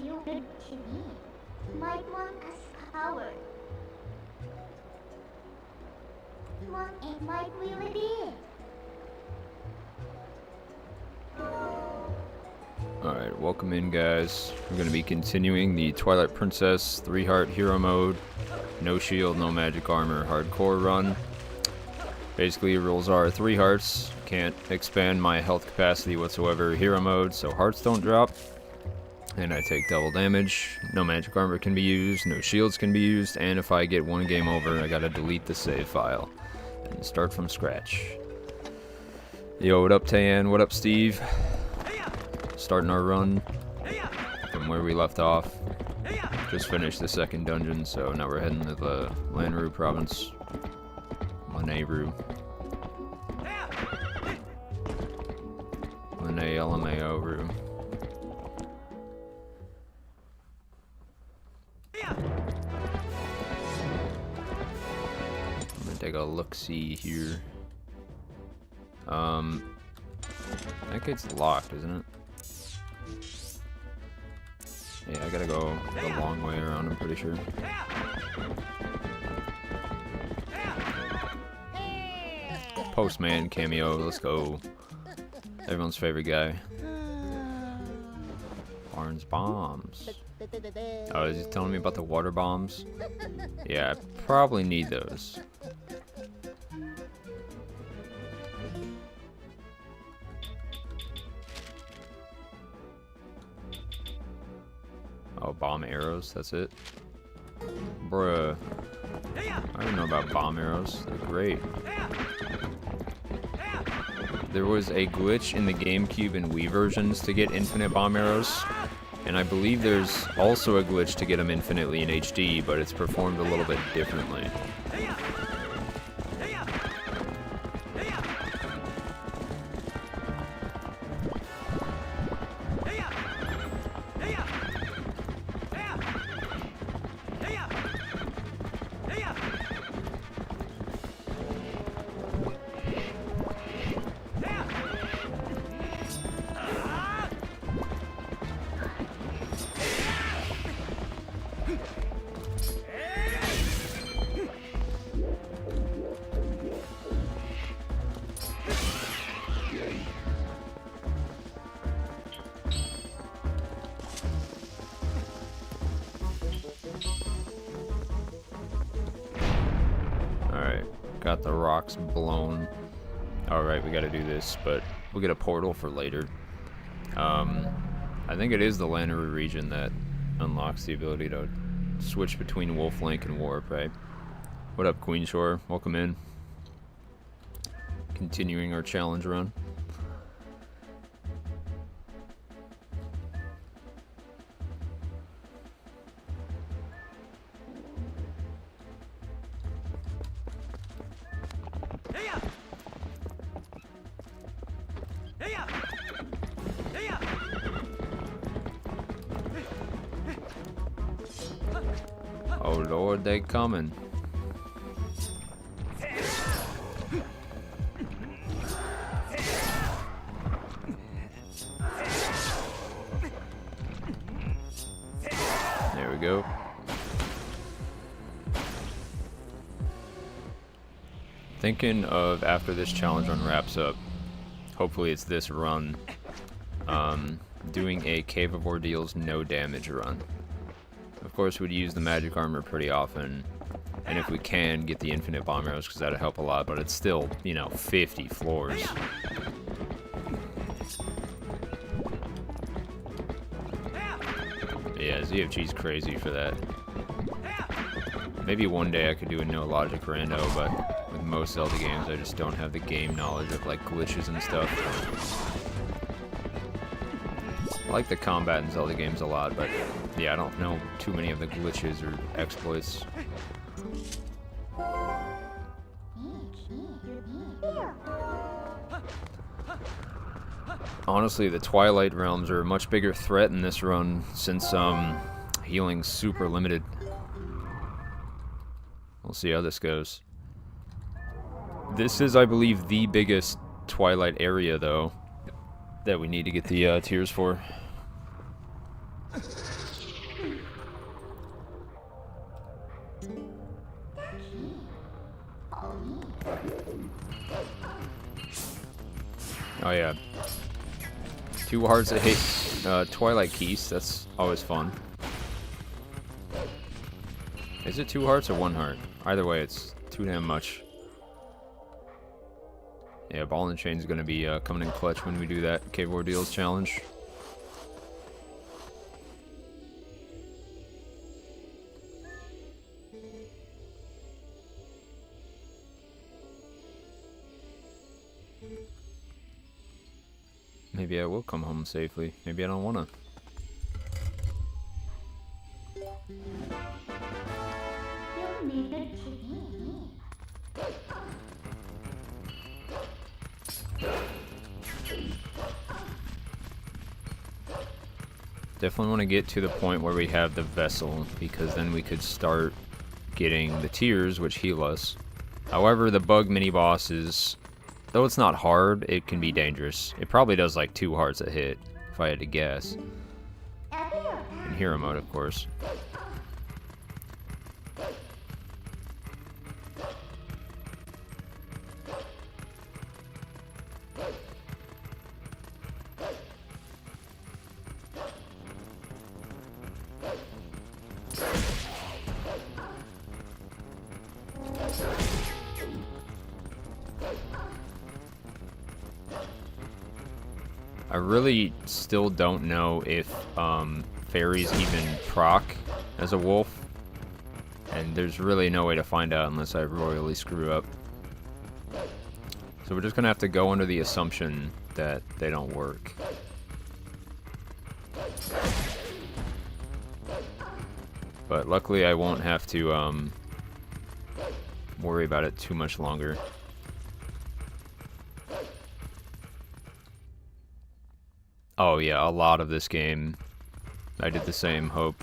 feel good to me. Might want us power. One it might really be. Alright, welcome in, guys. We're going to be continuing the Twilight Princess 3-heart hero mode. No shield, no magic armor, hardcore run. Basically, rules are 3 hearts. Can't expand my health capacity whatsoever. Hero mode, so hearts don't drop. And I take double damage. No magic armor can be used, no shields can be used, and if I get one game over, I gotta delete the save file and start from scratch. Yo, what up, Tayan? What up, Steve? Starting our run from where we left off. Just finished the second dungeon, so now we're heading to the Lanayru province. Lanayru. Lanayru. I'm gonna take a look-see here. That gate's locked, isn't it? Yeah, I gotta go the long way around, I'm pretty sure. Postman cameo, let's go. Everyone's favorite guy. Barnes bombs. Oh, is he telling me about the water bombs? Yeah, I probably need those. Oh, bomb arrows, that's it? Bruh. I don't know about bomb arrows. They're great. There was a glitch in the GameCube and Wii versions to get infinite bomb arrows. And I believe there's also a glitch to get them infinitely in HD, but it's performed a little bit differently. Got the rocks blown. Alright, we gotta do this, but we'll get a portal for later. I think it is the Lanayru region that unlocks the ability to switch between Wolf Link and Warp, right? What up, Queen Shore? Welcome in. Continuing our challenge run. Oh Lord, they coming. There we go. Thinking of, after this challenge run wraps up, hopefully it's this run, doing a Cave of Ordeals no damage run. Of course, we'd use the magic armor pretty often, and if we can, get the infinite bomb arrows, because that'd help a lot, but it's still, you know, 50 floors. Yeah, ZFG's crazy for that. Maybe one day I could do a no logic rando, but with most Zelda games, I just don't have the game knowledge of, like, glitches and stuff. I like the combat in Zelda games a lot, but yeah, I don't know too many of the glitches or exploits. Honestly, the Twilight realms are a much bigger threat in this run, since healing's super limited. We'll see how this goes. This is, I believe, the biggest Twilight area, though, that we need to get the tears for. Oh yeah. 2 hearts that hit Twilight Keys. That's always fun. Is it 2 hearts or 1 heart? Either way, it's too damn much. Yeah, Ball and Chain's gonna be coming in clutch when we do that Cave Ordeals challenge. Maybe I will come home safely. Maybe I don't wanna. You need a dream. Definitely want to get to the point where we have the vessel, because then we could start getting the tears, which heal us. However, the bug mini bosses, though it's not hard, it can be dangerous. It probably does like 2 hearts a hit, if I had to guess. In hero mode, of course. I really still don't know if fairies even proc as a wolf, and there's really no way to find out unless I royally screw up. So we're just gonna have to go under the assumption that they don't work. But luckily I won't have to worry about it too much longer. Oh yeah, a lot of this game, I did the same. Hope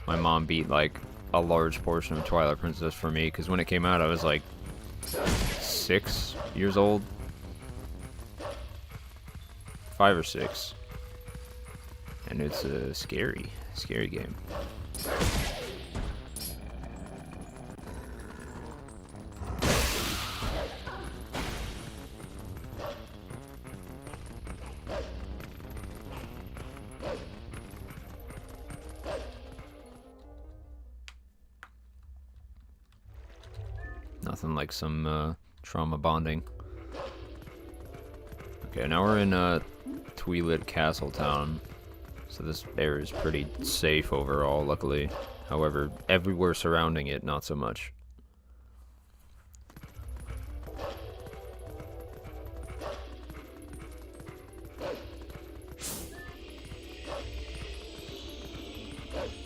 my mom beat like a large portion of Twilight Princess for me, because when it came out I was like 6 years old. 5 or 6. And it's a scary game. Nothing like some trauma bonding. Okay, now we're in Twilight Castle Town, so this area is pretty safe overall, luckily. However, everywhere surrounding it, not so much.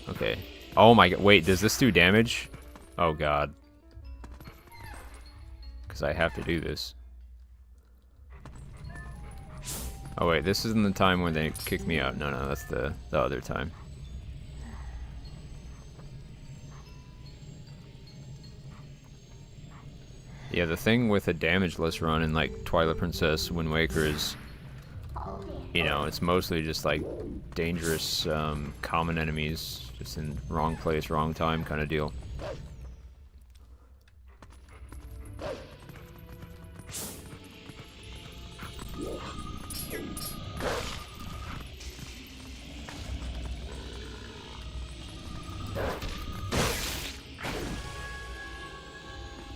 Okay. Oh my god, wait, does this do damage? Oh god. Because I have to do this. Oh wait, this isn't the time when they kick me out. No, that's the other time. Yeah, the thing with a damageless run in like Twilight Princess, Wind Waker is, you know, it's mostly just like dangerous common enemies, just in wrong place, wrong time kind of deal.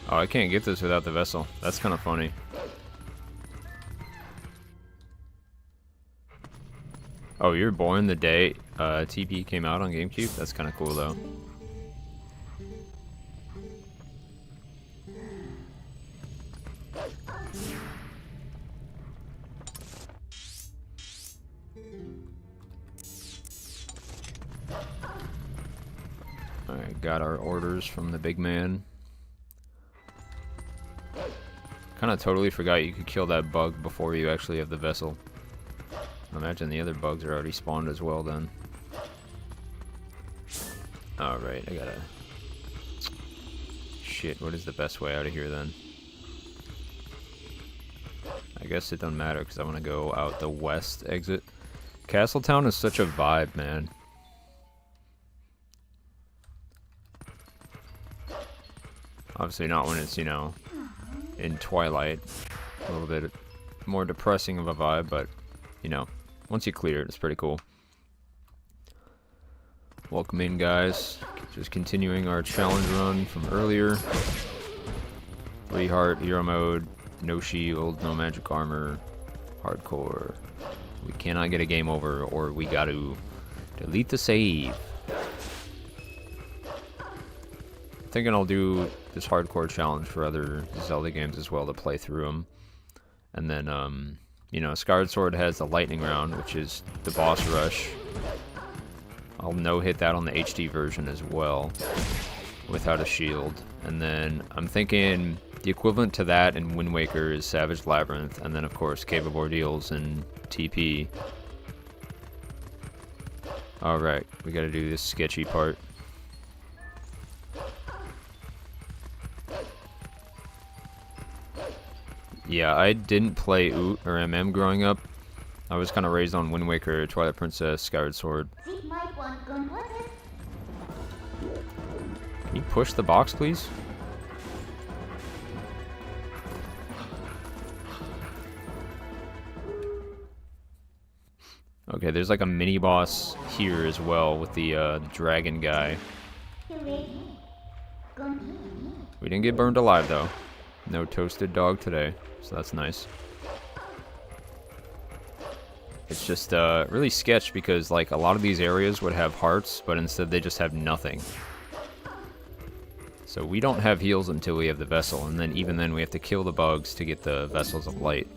Oh, I can't get this without the vessel. That's kind of funny. Oh, you were born the day TP came out on GameCube? That's kind of cool, though. Alright, got our orders from the big man. Kind of totally forgot you could kill that bug before you actually have the vessel. I imagine the other bugs are already spawned as well then. Alright, I gotta... Shit, what is the best way out of here then? I guess it don't matter because I want to go out the west exit. Castletown is such a vibe, man. Obviously not when it's, you know, in Twilight. A little bit more depressing of a vibe, but, you know, once you clear it, it's pretty cool. Welcome in, guys. Just continuing our challenge run from earlier. 3-heart, hero mode, no shield, no magic armor, hardcore. We cannot get a game over, or we got to delete the save. Thinking I'll do this hardcore challenge for other Zelda games as well to play through them. And then, you know, Skyward Sword has the lightning round, which is the boss rush. I'll no-hit that on the HD version as well, without a shield. And then I'm thinking the equivalent to that in Wind Waker is Savage Labyrinth, and then of course Cave of Ordeals and TP. Alright, we gotta do this sketchy part. Yeah, I didn't play Oot or MM growing up. I was kind of raised on Wind Waker, Twilight Princess, Skyward Sword. Can you push the box, please? Okay, there's like a mini boss here as well with the dragon guy. We didn't get burned alive though. No toasted dog today, so that's nice. It's just really sketch because like a lot of these areas would have hearts, but instead they just have nothing. So we don't have heals until we have the vessel, and then even then we have to kill the bugs to get the vessels of light.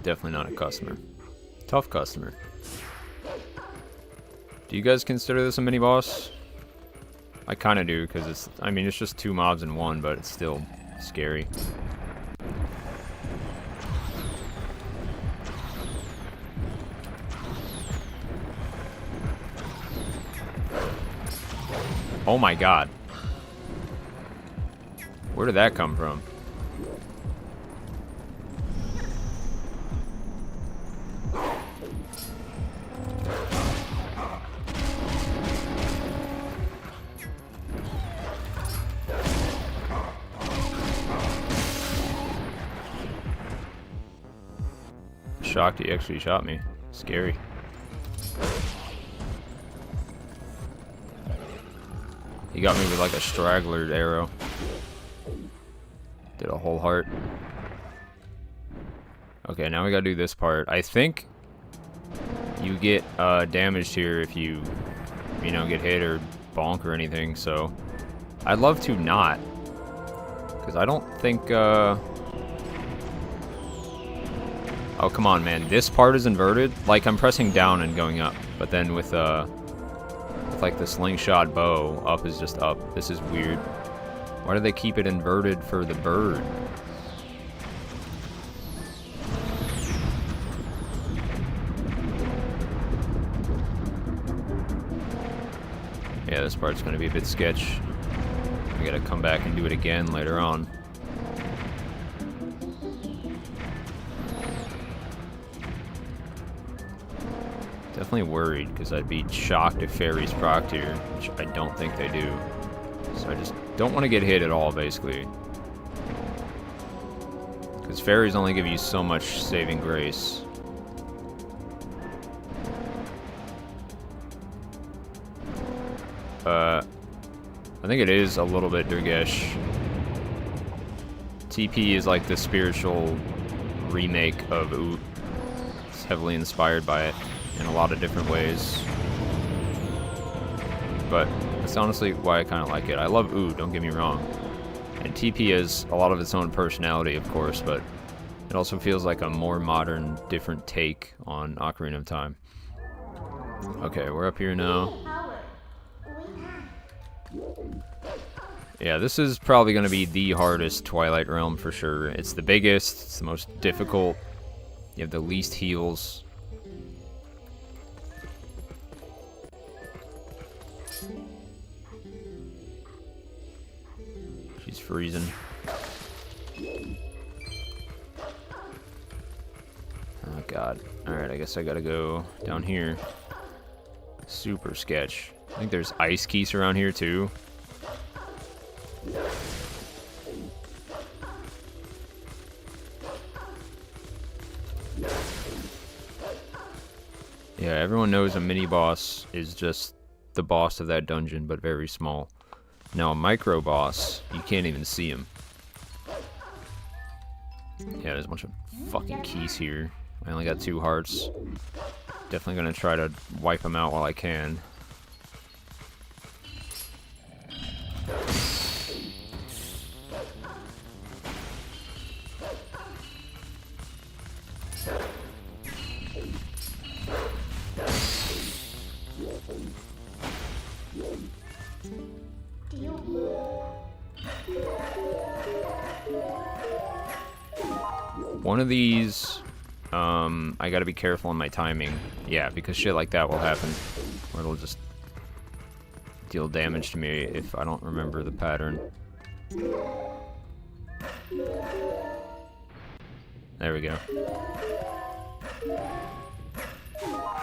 Definitely not a customer. Tough customer. Do you guys consider this a mini boss? I kind of do, because it's, I mean, it's just 2 mobs in one, but it's still scary. Oh my god. Where did that come from? Shocked he actually shot me. Scary. He got me with like a straggler arrow. Did a whole heart. Okay, now we gotta do this part. I think you get damaged here if you know, get hit or bonk or anything, so I'd love to not. Because I don't think, oh, come on, man. This part is inverted. Like, I'm pressing down and going up. But then with like, the slingshot bow, up is just up. This is weird. Why do they keep it inverted for the bird? Yeah, this part's gonna be a bit sketch. We gotta come back and do it again later on. Definitely worried, because I'd be shocked if fairies procced here, which I don't think they do. So I just don't want to get hit at all, basically. Because fairies only give you so much saving grace. I think it is a little bit Durgesh. TP is like the spiritual remake of Oot. It's heavily inspired by it in a lot of different ways. But that's honestly why I kind of like it. I love Oot, don't get me wrong. And TP has a lot of its own personality, of course, but it also feels like a more modern, different take on Ocarina of Time. Okay, we're up here now. Yeah, this is probably going to be the hardest Twilight Realm for sure. It's the biggest, it's the most difficult, you have the least heals. She's freezing. God. Alright, I guess I gotta go down here. Super sketch. I think there's ice keys around here too. Yeah, everyone knows a mini boss is just the boss of that dungeon, but very small. Now a micro boss, you can't even see him. Yeah, there's a bunch of fucking keys here. I only got 2 hearts. Definitely gonna try to wipe them out while I can. One of these, I gotta be careful on my timing. Yeah, because shit like that will happen. Or it'll just deal damage to me if I don't remember the pattern. There we go.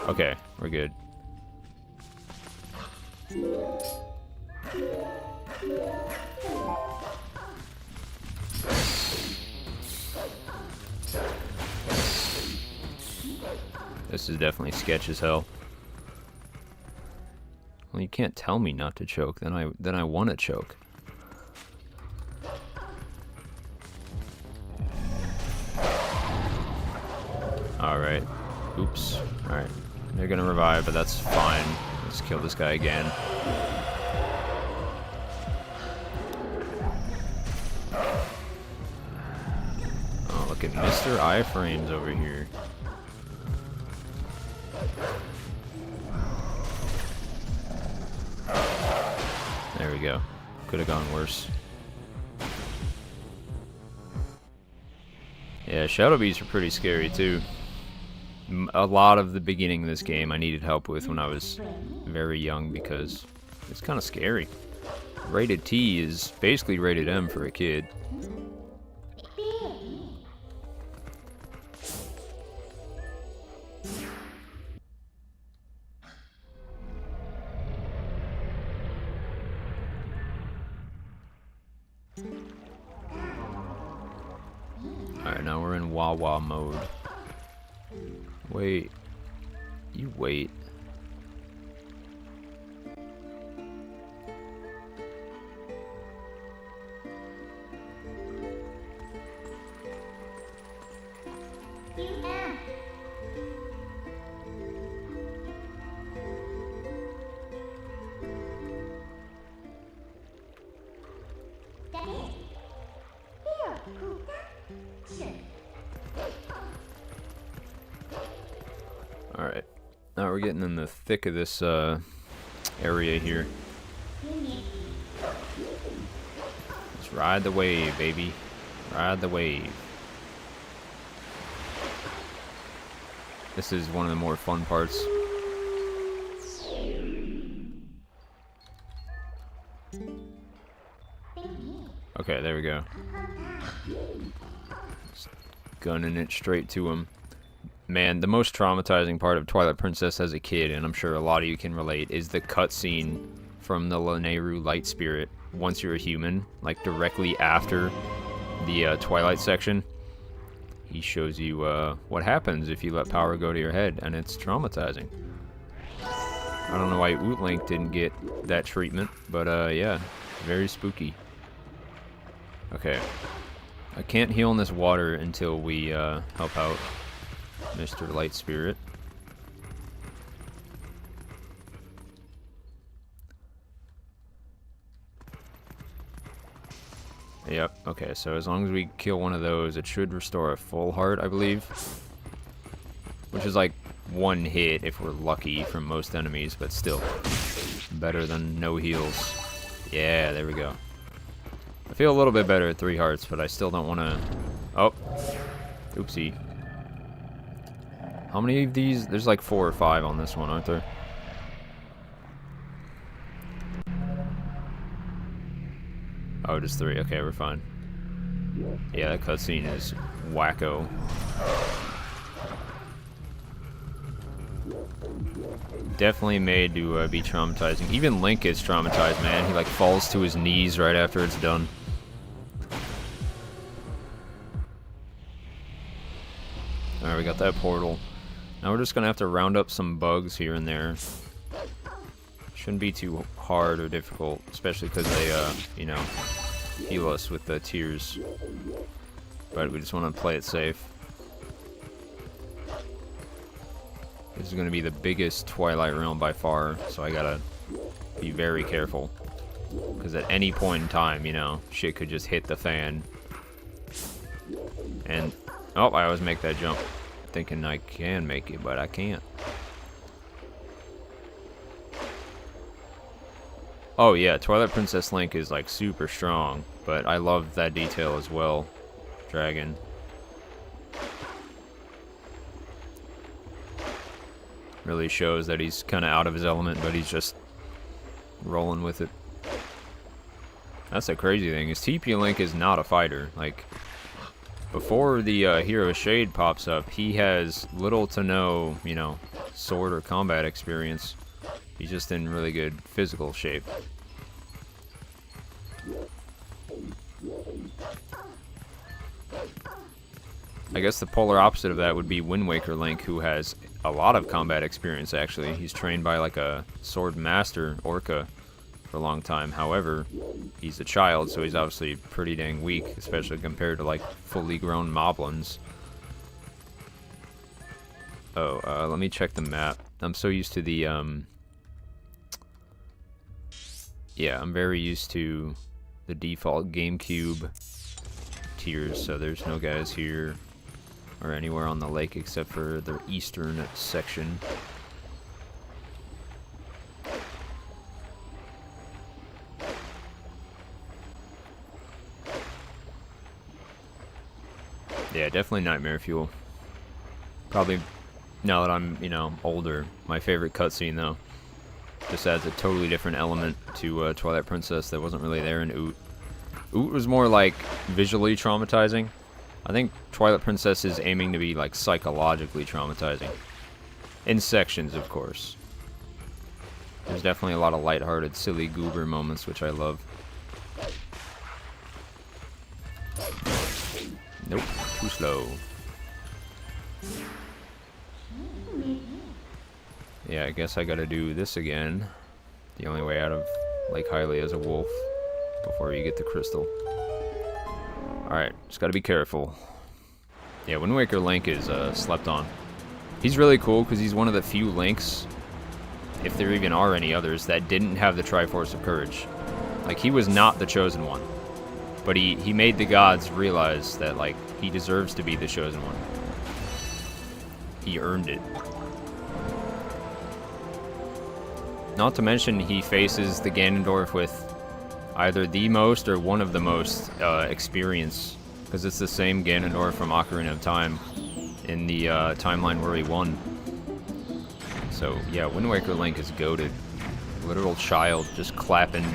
Okay, we're good. This is definitely sketch as hell. Well, you can't tell me not to choke, then I want to choke. Alright. Oops. Alright. They're gonna revive, but that's fine. Let's kill this guy again. Oh, look at Mr. Iframes over here. There we go. Could have gone worse. Yeah, Shadow Beasts are pretty scary too. A lot of the beginning of this game I needed help with when I was very young because it's kind of scary. Rated T is basically rated M for a kid. Alright, now we're in Wah-Wah mode. Wait. You wait. Alright, now we're getting in the thick of this area here. Let's ride the wave, baby. Ride the wave. This is one of the more fun parts. Okay, there we go. Just gunning it straight to him. Man, the most traumatizing part of Twilight Princess as a kid, and I'm sure a lot of you can relate, is the cutscene from the Lanayru light spirit once you're a human, like directly after the Twilight section. He shows you what happens if you let power go to your head, and it's traumatizing. I don't know why Ootlink didn't get that treatment, but yeah, very spooky. Okay, I can't heal in this water until we help out Mr. Light Spirit. Yep, okay, so as long as we kill one of those, it should restore a full heart, I believe. Which is like 1 hit if we're lucky from most enemies, but still better than no heals. Yeah, there we go. I feel a little bit better at 3 hearts, but I still don't want to... Oh, oopsie. How many of these? There's like 4 or 5 on this one, aren't there? Oh, just 3. Okay, we're fine. Yeah, that cutscene is wacko. Definitely made to be traumatizing. Even Link is traumatized, man. He like falls to his knees right after it's done. Alright, we got that portal. Now we're just gonna have to round up some bugs here and there. Shouldn't be too hard or difficult, especially because they, you know, heal us with the tears. But we just want to play it safe. This is going to be the biggest Twilight realm by far, so I gotta be very careful. Because at any point in time, you know, shit could just hit the fan. And, oh, I always make that jump. Thinking I can make it, but I can't. Oh yeah, Twilight Princess Link is like super strong, but I love that detail as well. Dragon. Really shows that he's kind of out of his element, but he's just rolling with it. That's the crazy thing, is TP Link is not a fighter. Like, before the Hero Shade pops up, he has little to no, you know, sword or combat experience. He's just in really good physical shape. I guess the polar opposite of that would be Wind Waker Link, who has a lot of combat experience, actually. He's trained by, like, a sword master, Orca, for a long time. However, he's a child, so he's obviously pretty dang weak, especially compared to, like, fully grown moblins. Oh, let me check the map. I'm so used to the, yeah, I'm very used to the default GameCube tiers, so there's no guys here or anywhere on the lake except for the eastern section. Yeah, definitely Nightmare Fuel. Probably, now that I'm, you know, older, my favorite cutscene, though. Just adds a totally different element to Twilight Princess that wasn't really there in Oot. Oot was more, like, visually traumatizing. I think Twilight Princess is aiming to be, like, psychologically traumatizing. In sections, of course. There's definitely a lot of lighthearted, silly goober moments, which I love. Nope, too slow. Yeah, I guess I gotta do this again. The only way out of Lake Hylia is a wolf before you get the crystal. Alright, just gotta be careful. Yeah, Wind Waker Link is slept on. He's really cool because he's one of the few Links, if there even are any others, that didn't have the Triforce of Courage. Like, he was not the Chosen One. But he made the gods realize that, like, he deserves to be the Chosen One. He earned it. Not to mention, he faces the Ganondorf with either the most or one of the most experience, because it's the same Ganondorf from Ocarina of Time in the timeline where he won. So yeah, Wind Waker Link is goated. Literal child just clapping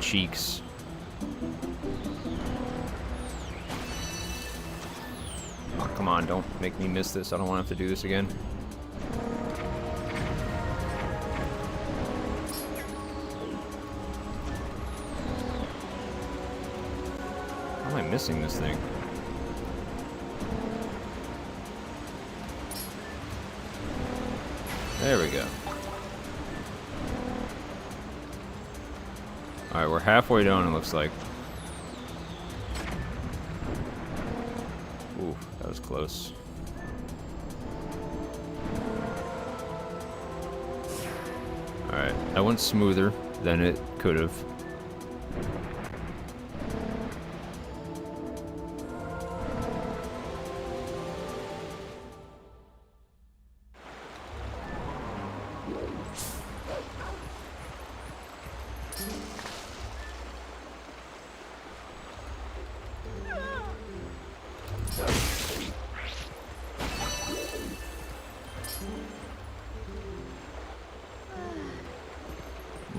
cheeks. Oh, come on, don't make me miss this. I don't want to have to do this again. How am I missing this thing? There we go. Alright, we're halfway down, it looks like. Ooh, that was close. Alright, that went smoother than it could have.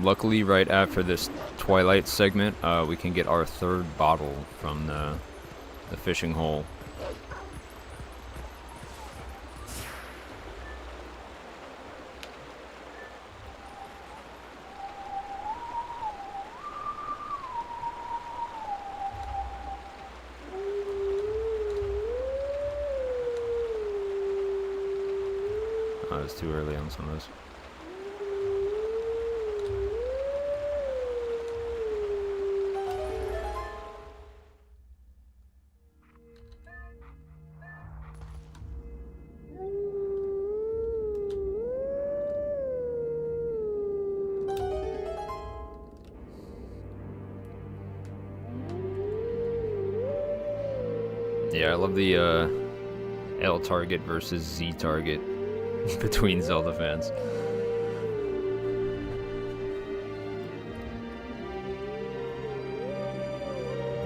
Luckily, right after this Twilight segment, we can get our third bottle from the fishing hole. Oh, it's too early on some of those. Yeah, I love the L target versus Z target between Zelda fans.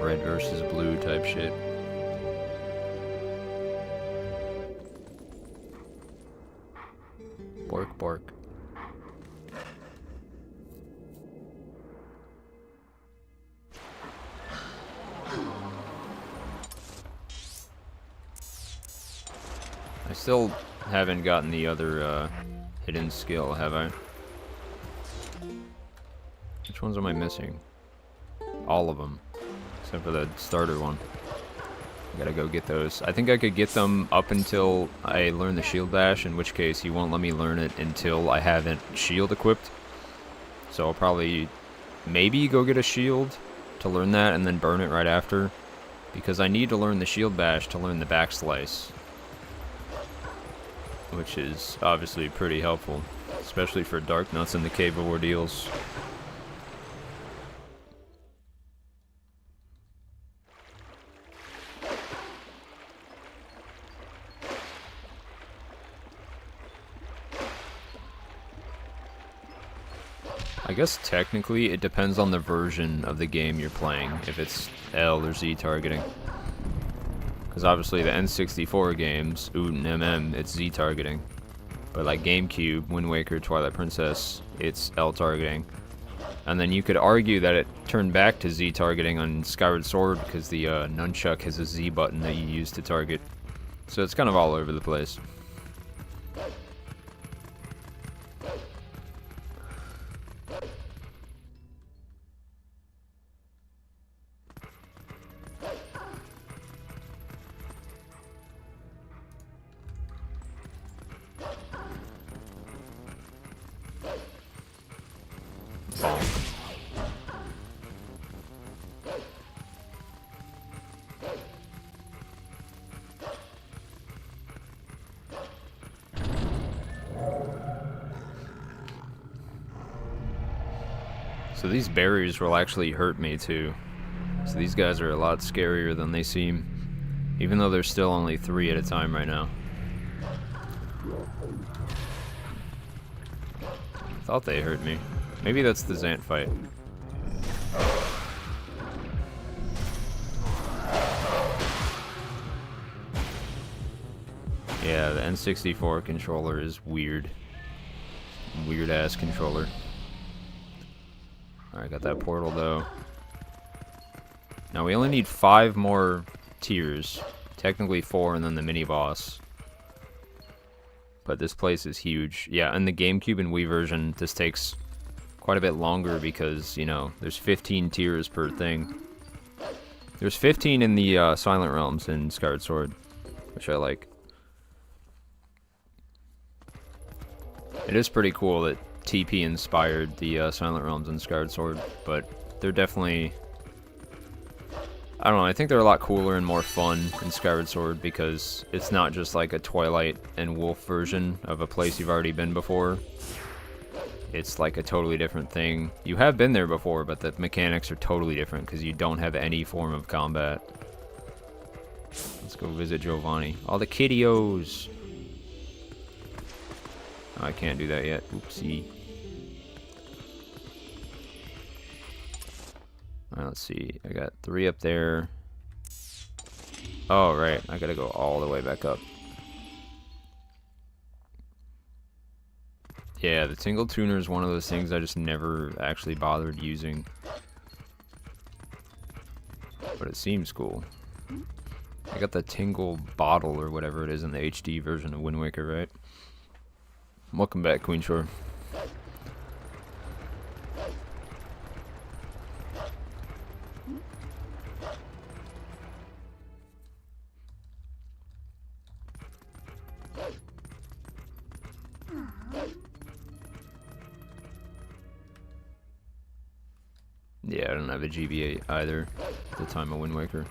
Red versus blue type shit. Bark, bark. I still haven't gotten the other hidden skill, have I? Which ones am I missing? All of them, except for the starter one. I gotta go get those. I think I could get them up until I learn the shield bash, in which case he won't let me learn it until I haven't shield equipped. So I'll probably maybe go get a shield to learn that and then burn it right after, because I need to learn the shield bash to learn the back slice, which is obviously pretty helpful, especially for Dark Nuts and the Cave of Ordeals. I guess technically it depends on the version of the game you're playing, if it's L or Z targeting. Because obviously the N64 games, OOT and MM, it's Z targeting. But like GameCube, Wind Waker, Twilight Princess, it's L targeting. And then you could argue that it turned back to Z targeting on Skyward Sword because the nunchuck has a Z button that you use to target. So it's kind of all over the place. So these barriers will actually hurt me too. So these guys are a lot scarier than they seem, even though there's still only 3 at a time right now. I thought they hurt me. Maybe that's the Zant fight. Yeah, the N64 controller is weird. Weird ass controller. Alright, got that portal though. Now we only need 5 more tiers. Technically 4 and then the mini boss. But this place is huge. Yeah, in the GameCube and Wii version, this takes quite a bit longer because, you know, there's 15 tiers per thing. There's 15 in the Silent Realms in Skyward Sword, which I like. It is pretty cool that TP inspired the Silent Realms and Skyward Sword, but they're definitely... I don't know, I think they're a lot cooler and more fun in Skyward Sword because it's not just like a Twilight and Wolf version of a place you've already been before. It's like a totally different thing. You have been there before, but the mechanics are totally different because you don't have any form of combat. Let's go visit Giovanni. All the kiddios! Oh, I can't do that yet. Oopsie. Alright, let's see. I got 3 up there. Oh, right. I gotta go all the way back up. Yeah, the Tingle Tuner is one of those things I just never actually bothered using. But it seems cool. I got the Tingle Bottle or whatever it is in the HD version of Wind Waker, right? Welcome back, Queen Shore. Yeah, I don't have a GBA either at the time of Wind Waker.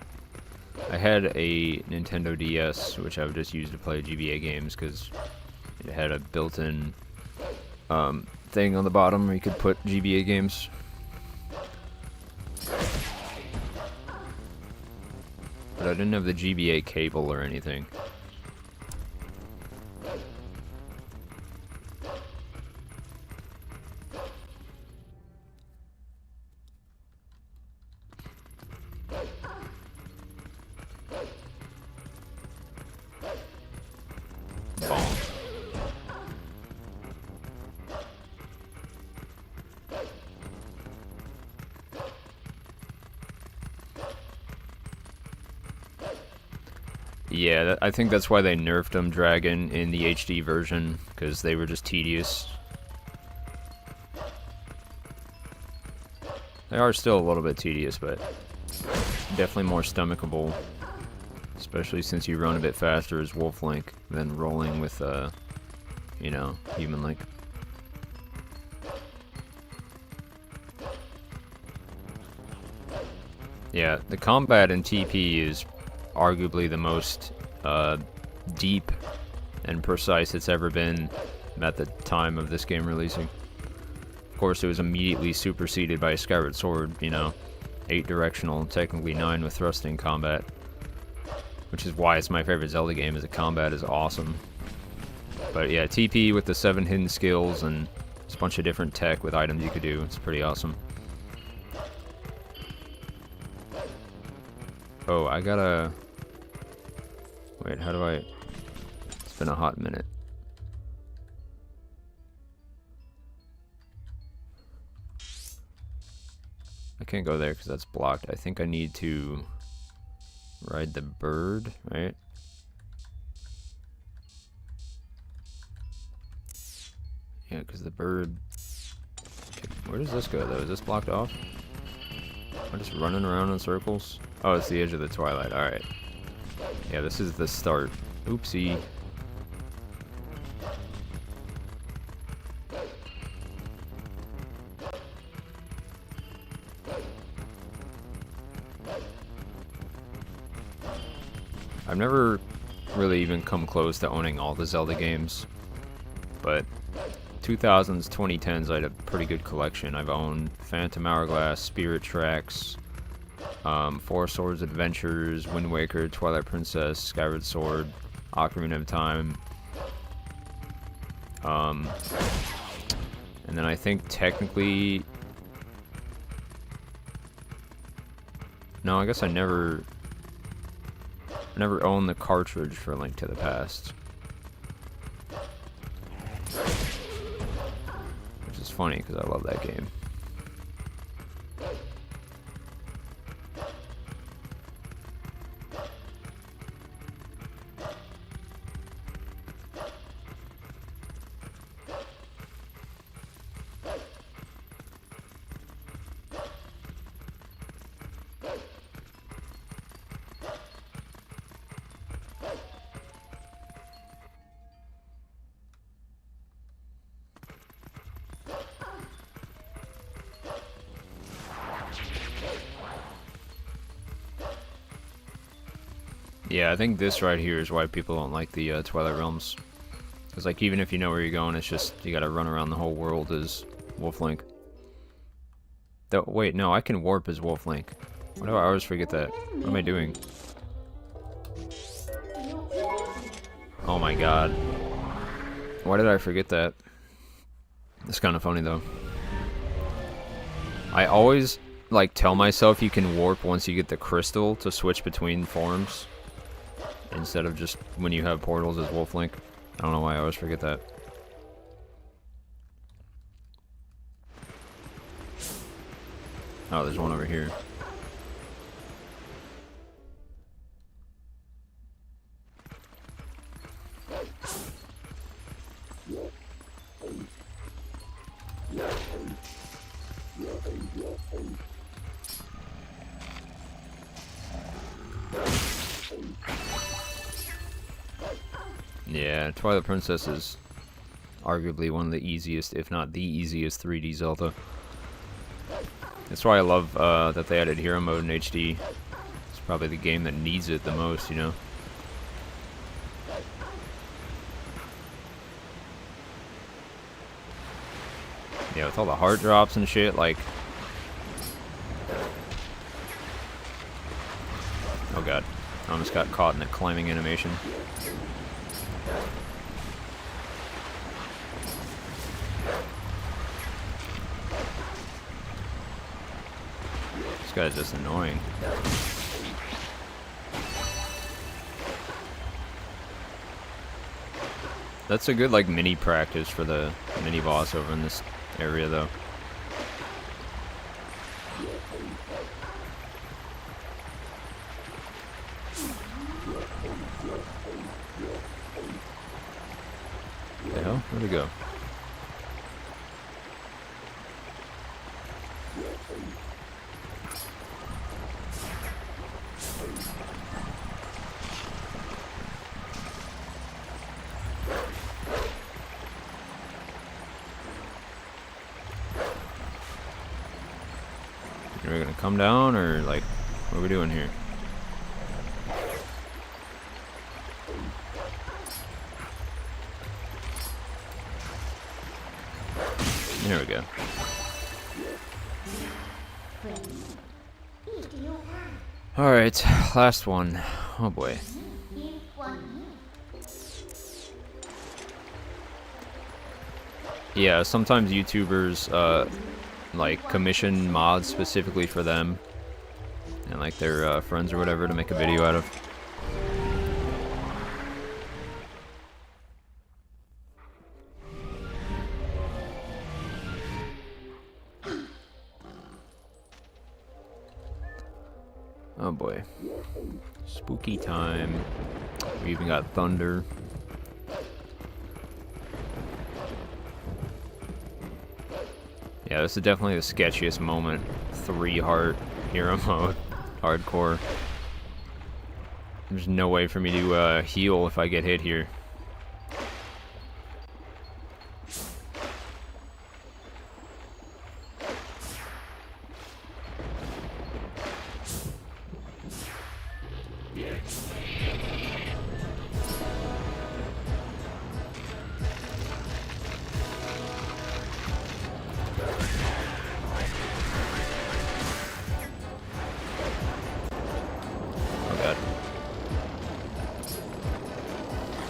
I had a Nintendo DS, which I would just use to play GBA games because it had a built-in thing on the bottom where you could put GBA games. But I didn't have the GBA cable or anything. Yeah, I think that's why they nerfed them Dragon in the HD version, because they were just tedious. They are still a little bit tedious, but definitely more stomachable. Especially since you run a bit faster as Wolf Link than rolling with, you know, Human Link. Yeah, the combat in TP is arguably the most deep and precise it's ever been at the time of this game releasing. Of course, it was immediately superseded by Skyward Sword, you know, 8 directional, technically 9 with thrusting combat, which is why it's my favorite Zelda game, is the combat is awesome. But yeah, TP with the 7 hidden skills and just a bunch of different tech with items you could do, it's pretty awesome. Oh, I gotta... Wait, how do I... It's been a hot minute. I can't go there because that's blocked. I think I need to ride the bird, right? Yeah, because the bird... Where does this go, though? Is this blocked off? Am I just running around in circles? Oh, it's the edge of the Twilight. Alright. Yeah, this is the start. Oopsie. I've never really even come close to owning all the Zelda games, but 2000s, 2010s, I had a pretty good collection. I've owned Phantom Hourglass, Spirit Tracks, Four Swords Adventures, Wind Waker, Twilight Princess, Skyward Sword, Ocarina of Time. And then I think technically... No, I guess I never owned the cartridge for Link to the Past. Which is funny, because I love that game. Yeah, I think this right here is why people don't like the Twilight Realms. Because, like, even if you know where you're going, it's just, you gotta run around the whole world as Wolf Link. Wait, no, I can warp as Wolf Link. Why do I always forget that? What am I doing? Oh my god. Why did I forget that? It's kind of funny, though. I always, like, tell myself you can warp once you get the crystal to switch between forms, instead of just when you have portals as Wolf Link. I don't know why I always forget that. Oh, there's one over here. Yeah, Twilight Princess is Arguably one of the easiest, if not the easiest, 3D Zelda. That's why I love that they added Hero Mode in HD. It's probably the game that needs it the most, you know? Yeah, with all the heart drops and shit, like... Oh god, I almost got caught in a climbing animation. This guy's just annoying. That's a good, like, mini practice for the mini boss over in this area, though. The hell? Where'd it go? Are we gonna come down, or like, what are we doing here? There we go. Alright, last one. Oh boy. Yeah, sometimes YouTubers, like, commission mods specifically for them. And, like, their friends or whatever to make a video out of. Oh boy. Spooky time. We even got thunder. Yeah, this is definitely the sketchiest moment. 3-heart hero mode. Hardcore. There's no way for me to heal if I get hit here.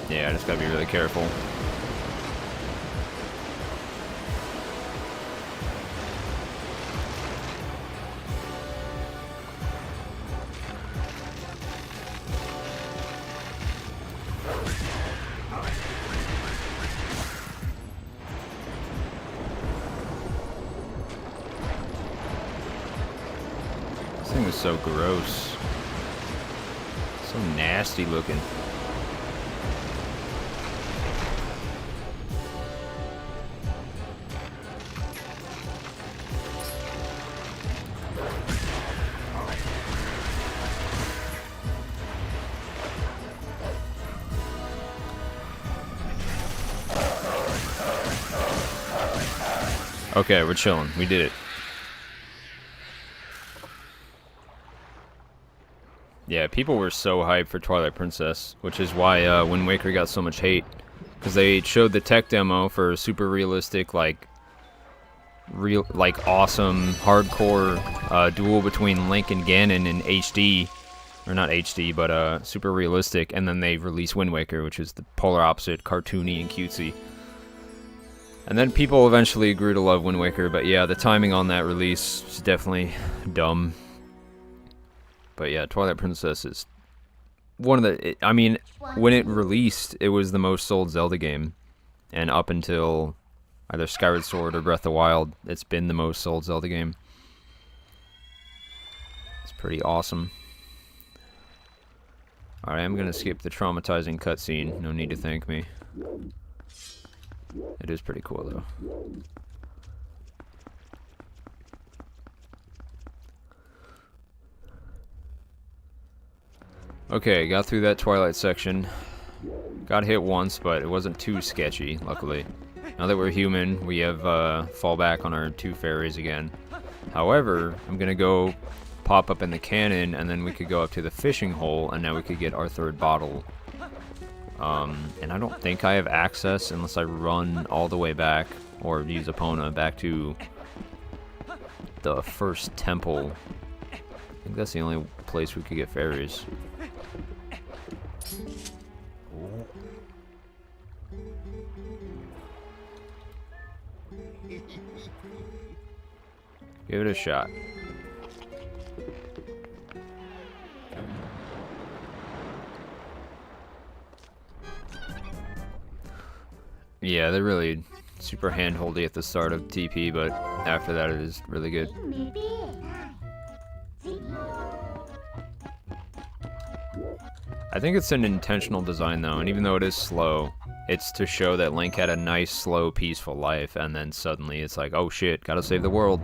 Yeah, I just gotta be really careful. This thing is so gross. So nasty looking. Okay, we're chilling. We did it. Yeah, people were so hyped for Twilight Princess, which is why Wind Waker got so much hate. Because they showed the tech demo for super realistic, like awesome, hardcore duel between Link and Ganon in HD. Or not HD, but super realistic. And then they released Wind Waker, which is the polar opposite, cartoony and cutesy. And then people eventually grew to love Wind Waker, but yeah, the timing on that release is definitely dumb. But yeah, Twilight Princess is one of the... I mean, when it released, it was the most sold Zelda game. And up until either Skyward Sword or Breath of the Wild, it's been the most sold Zelda game. It's pretty awesome. Alright, I'm gonna skip the traumatizing cutscene. No need to thank me. It is pretty cool, though. Okay, got through that Twilight section. Got hit once, but it wasn't too sketchy, luckily. Now that we're human, we have fall back on our 2 fairies again. However, I'm gonna go pop up in the cannon, and then we could go up to the fishing hole, and now we could get our 3rd bottle. And I don't think I have access unless I run all the way back, or use Epona back to the first temple. I think that's the only place we could get fairies. Give it a shot. Yeah, they're really super handholdy at the start of TP, but after that it is really good. I think it's an intentional design though, and even though it is slow, it's to show that Link had a nice, slow, peaceful life, and then suddenly it's like, oh shit, gotta save the world.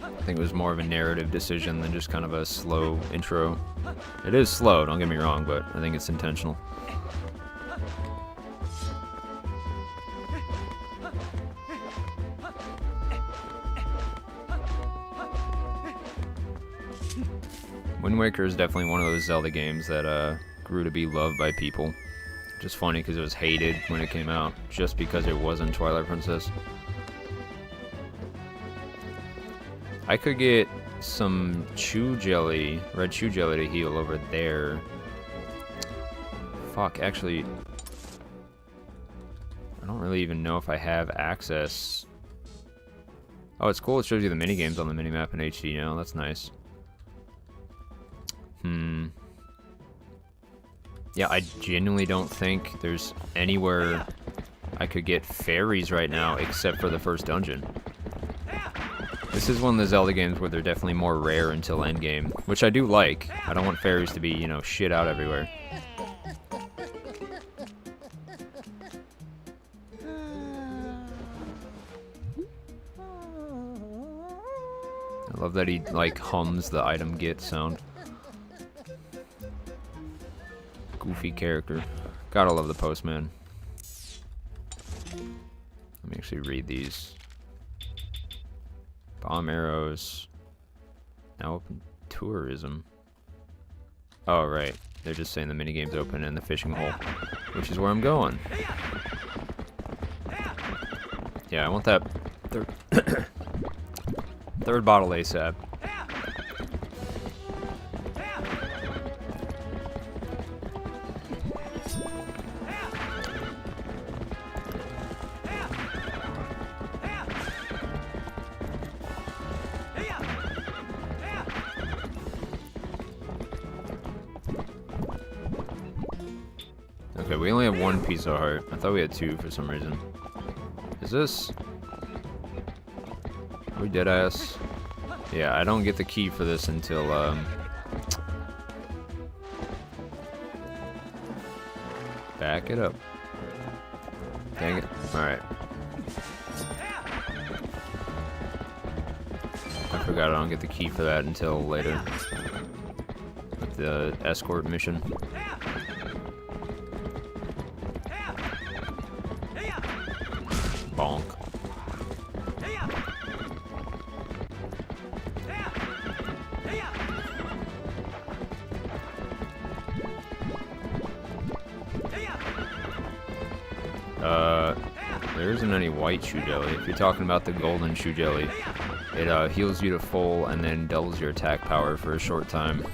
I think it was more of a narrative decision than just kind of a slow intro. It is slow, don't get me wrong, but I think it's intentional. Wind Waker is definitely one of those Zelda games that grew to be loved by people. Just funny because it was hated when it came out, just because it wasn't Twilight Princess. I could get some chew jelly, red chew jelly to heal over there. Fuck, actually, I don't really even know if I have access. Oh, it's cool, it shows you the minigames on the minimap in HD now, that's nice. Yeah, I genuinely don't think there's anywhere I could get fairies right now except for the first dungeon. This is one of the Zelda games where they're definitely more rare until endgame, which I do like. I don't want fairies to be, you know, shit out everywhere. I love that he, like, hums the item get sound. Goofy character. Gotta love the postman. Let me actually read these. Bomb arrows. Now open tourism. Oh, right. They're just saying the minigame's open in the fishing hole, which is where I'm going. Yeah, I want that third bottle ASAP. Okay, we only have 1 piece of heart. I thought we had 2 for some reason. Is this... Are we dead ass? Yeah, I don't get the key for this until, back it up. Dang it. Alright. I forgot I don't get the key for that until later. With the escort mission. Bonk. There isn't any white shoe jelly. If you're talking about the golden shoe jelly, it heals you to full and then doubles your attack power for a short time.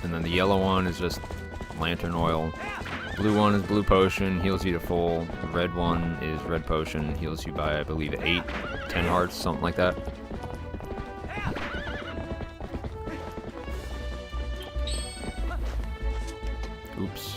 And then the yellow one is just lantern oil. Blue one is blue potion, heals you to full. The red one is red potion, heals you by, I believe, 8, 10 hearts, something like that. Oops.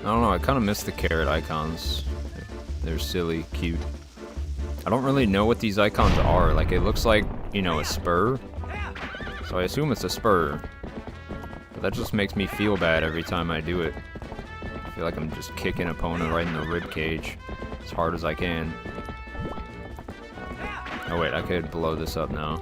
don't know, I kind of miss the carrot icons. They're silly, cute. I don't really know what these icons are. Like, it looks like, you know, a spur. So I assume it's a spur. But that just makes me feel bad every time I do it. I feel like I'm just kicking an opponent right in the rib cage as hard as I can. Oh wait, I could blow this up now.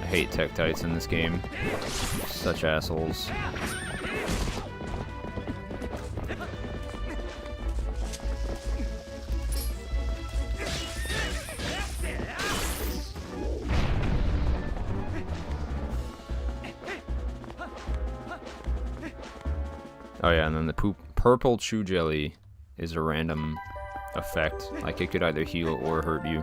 I hate Tektites in this game. Such assholes. Oh yeah, and then the purple chew jelly is a random effect. Like, it could either heal or hurt you.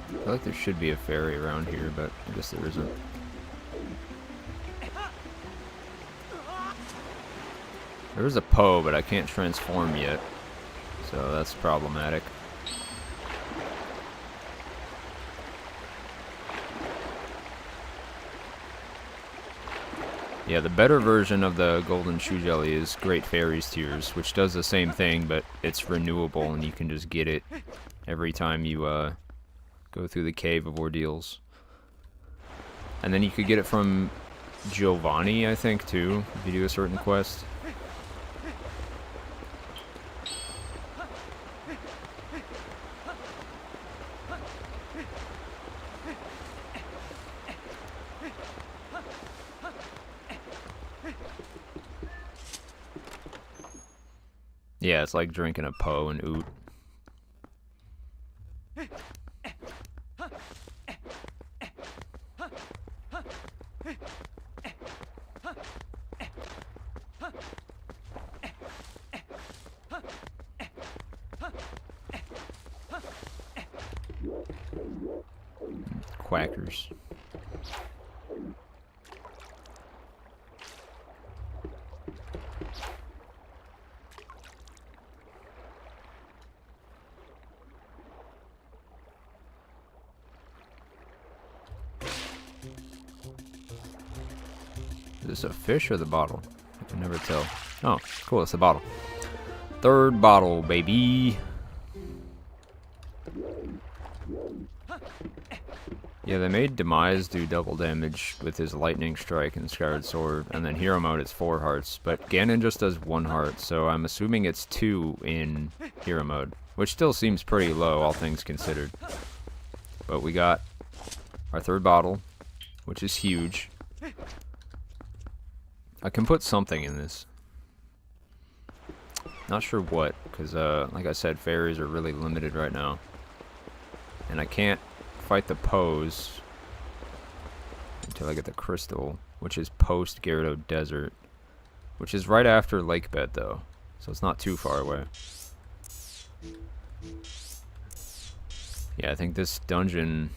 I feel like there should be a fairy around here, but I guess there isn't. There is a Poe, but I can't transform yet, so that's problematic. Yeah, the better version of the Golden Shoe Jelly is Great Fairies Tears, which does the same thing, but it's renewable, and you can just get it every time you go through the Cave of Ordeals. And then you could get it from Giovanni, I think, too, if you do a certain quest. Yeah, it's like drinking a Poe and Oot. Quackers. Is this a fish or the bottle? I can never tell. Oh, cool, it's the bottle. Third bottle, baby. Yeah, they made Demise do double damage with his Lightning Strike and Scarred Sword, and then Hero Mode it's 4 hearts, but Ganon just does 1 heart, so I'm assuming it's 2 in Hero Mode, which still seems pretty low, all things considered. But we got our third bottle, which is huge. I can put something in this. Not sure what, because like I said, fairies are really limited right now. And I can't fight the Poes until I get the crystal, which is post Gyarados Desert, which is right after Lakebed though, so it's not too far away. Yeah, I think this dungeon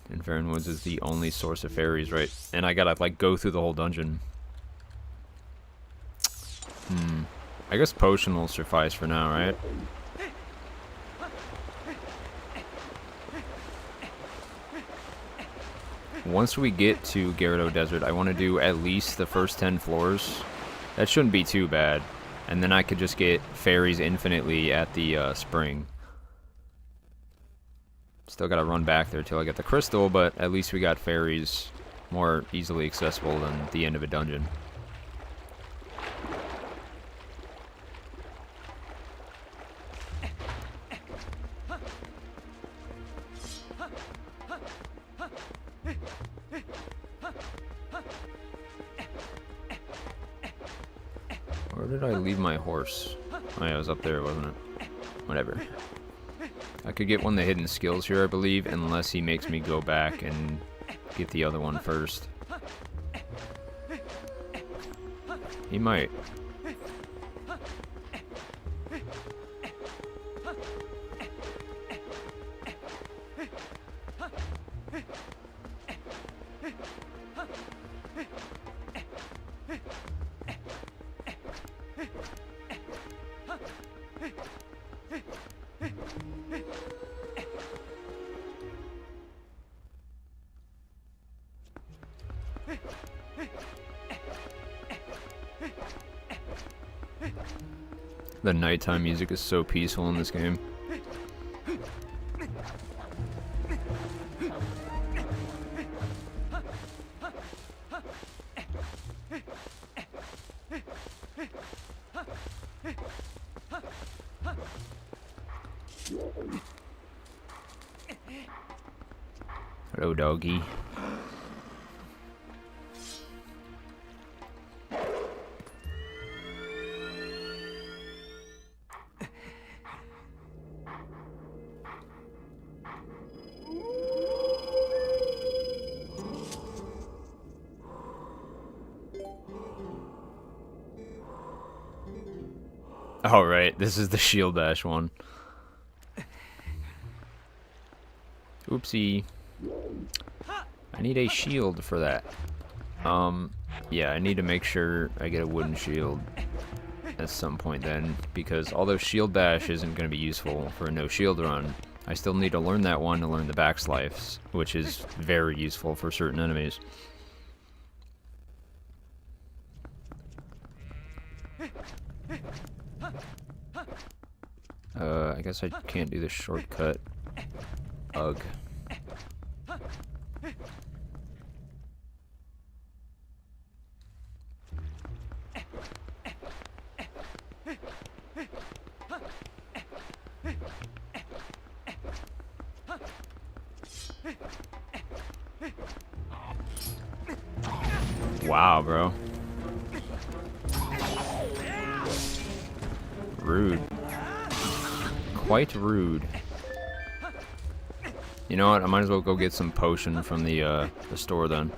in Faron Woods is the only source of fairies, right? And I gotta like go through the whole dungeon. I guess potion will suffice for now, right? Once we get to Gyarados Desert, I want to do at least the first 10 floors. That shouldn't be too bad. And then I could just get fairies infinitely at the spring. Still gotta run back there till I get the crystal, but at least we got fairies more easily accessible than the end of a dungeon. Where did I leave my horse? Oh yeah, it was up there, wasn't it? Whatever. I could get one of the hidden skills here, I believe, unless he makes me go back and get the other one first. He might. The nighttime music is so peaceful in this game. Hello, doggy. Oh, right, this is the shield bash one. Oopsie. I need a shield for that. Yeah, I need to make sure I get a wooden shield at some point then, because although shield bash isn't going to be useful for a no shield run, I still need to learn that one to learn the backslice, which is very useful for certain enemies. I guess I can't do the shortcut. Ugh. Wow, bro. Rude. Quite rude. You know what? I might as well go get some potion from the store then.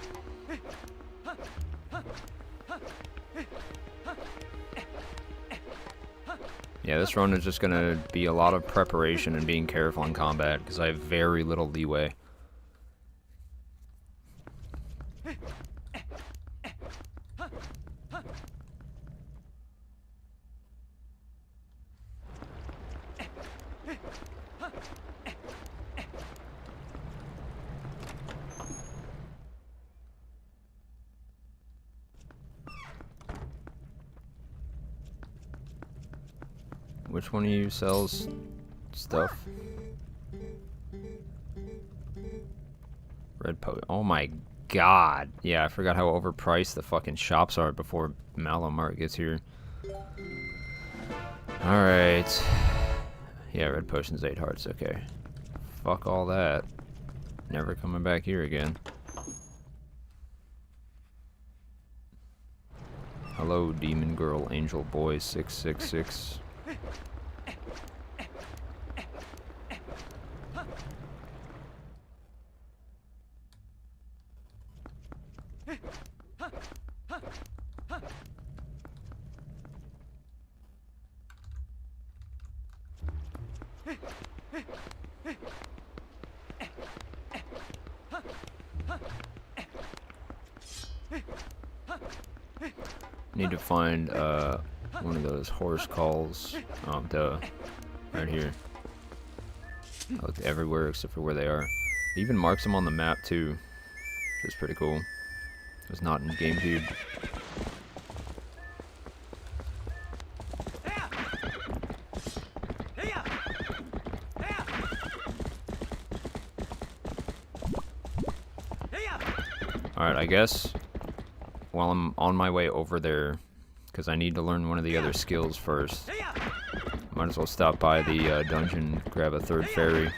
Yeah, this run is just gonna be a lot of preparation and being careful in combat because I have very little leeway. Which one of you sells stuff? Red potion. Oh my god. Yeah, I forgot how overpriced the fucking shops are before Malomart gets here. Alright. Yeah, red potion's 8 hearts. Okay. Fuck all that. Never coming back here again. Hello, demon girl, angel boy, 666. Need to find one of those horse calls. Duh. Right here. I looked everywhere except for where they are. It even marks them on the map too, which is pretty cool. It's not in GameCube. Alright, I guess while I'm on my way over there, because I need to learn one of the other skills first, might as well stop by the dungeon, grab a third fairy.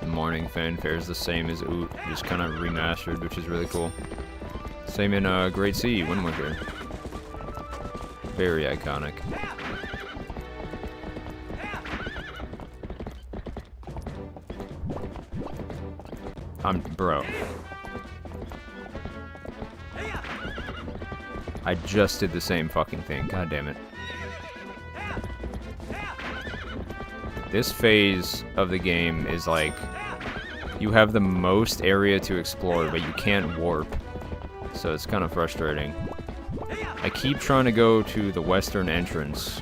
Morning fanfare is the same as Oot, just kind of remastered, which is really cool. Same in Great Sea, Windwinter. Very iconic. Bro. I just did the same fucking thing. God damn it. This phase of the game is like, you have the most area to explore, but you can't warp. So it's kind of frustrating. I keep trying to go to the western entrance,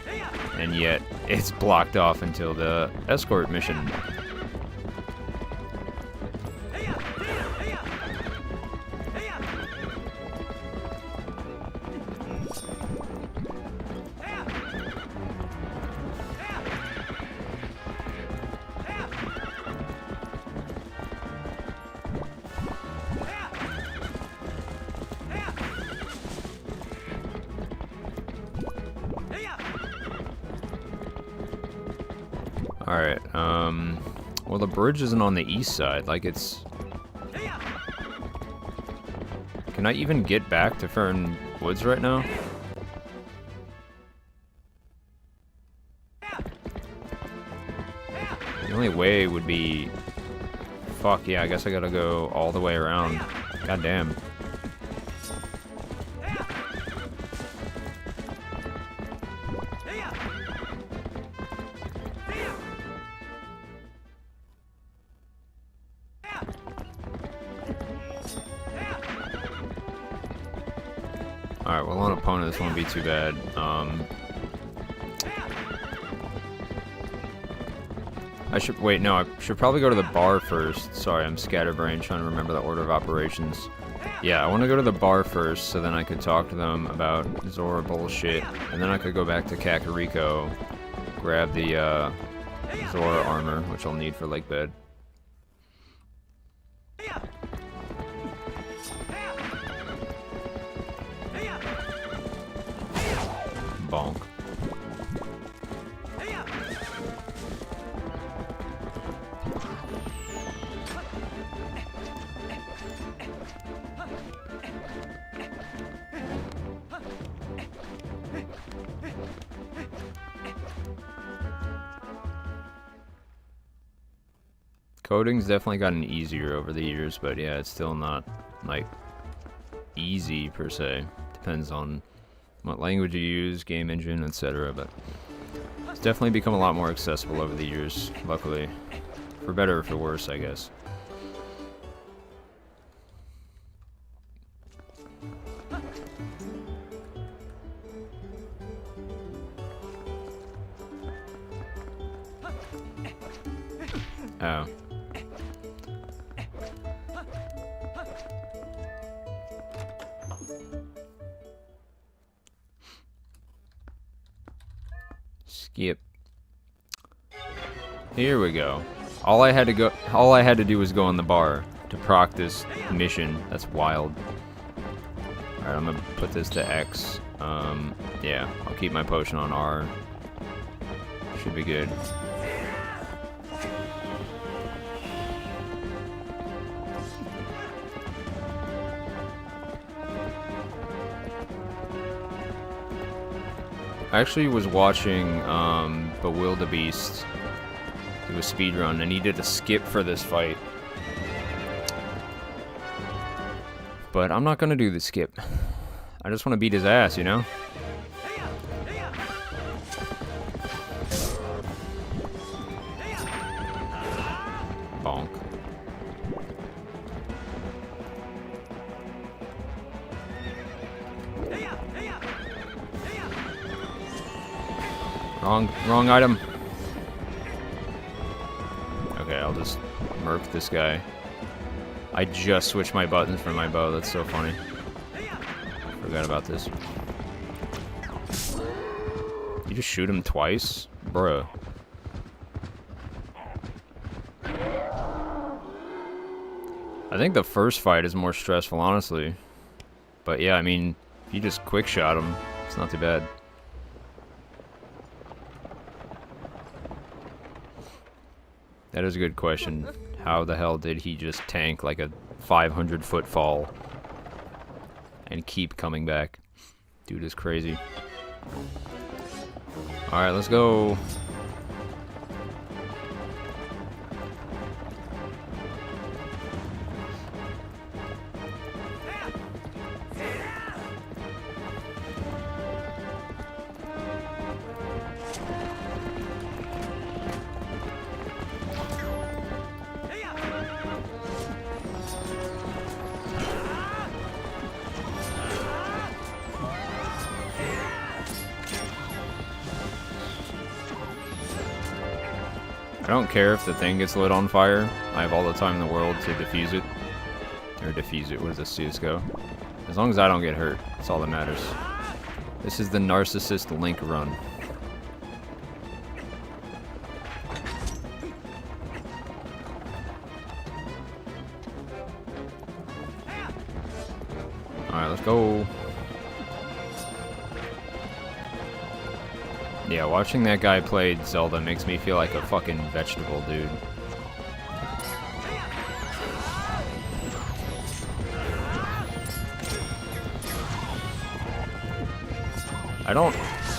and yet it's blocked off until the Escort mission. Alright, well, the bridge isn't on the east side, like it's... Can I even get back to Fern Woods right now? The only way would be... Fuck, yeah, I guess I gotta go all the way around. God damn. Alright, well, on opponent, this won't be too bad. I should, wait, no, I should probably go to the bar first. Sorry, I'm scatterbrained trying to remember the order of operations. Yeah, I want to go to the bar first, so then I could talk to them about Zora bullshit, and then I could go back to Kakariko, grab the, Zora armor, which I'll need for lakebed. Bonk. Coding's definitely gotten easier over the years, but yeah, it's still not, like, easy per se. Depends on what language you use, game engine, etc. But it's definitely become a lot more accessible over the years, luckily. For better or for worse, I guess. Oh. Skip. Here we go. All I had to do was go on the bar to proc this mission. That's wild. Alright, I'm gonna put this to X. Yeah, I'll keep my potion on R. Should be good. I actually was watching Bewildebeest do a speedrun, and he did a skip for this fight. But I'm not gonna do the skip. I just want to beat his ass, you know? Bonk. Wrong item. Okay, I'll just murk this guy. I just switched my buttons for my bow. That's so funny. Forgot about this. You just shoot him twice? Bruh. I think the first fight is more stressful, honestly. But yeah, I mean, if you just quick shot him, it's not too bad. That is a good question. How the hell did he just tank like a 500-foot fall and keep coming back? Dude is crazy. Alright, let's go. don't care if the thing gets lit on fire. I have all the time in the world to defuse it. Or defuse it, where does the Sears go? As long as I don't get hurt, that's all that matters. This is the Narcissist Link run. Alright, let's go. Yeah, watching that guy play Zelda makes me feel like a fucking vegetable, dude. I don't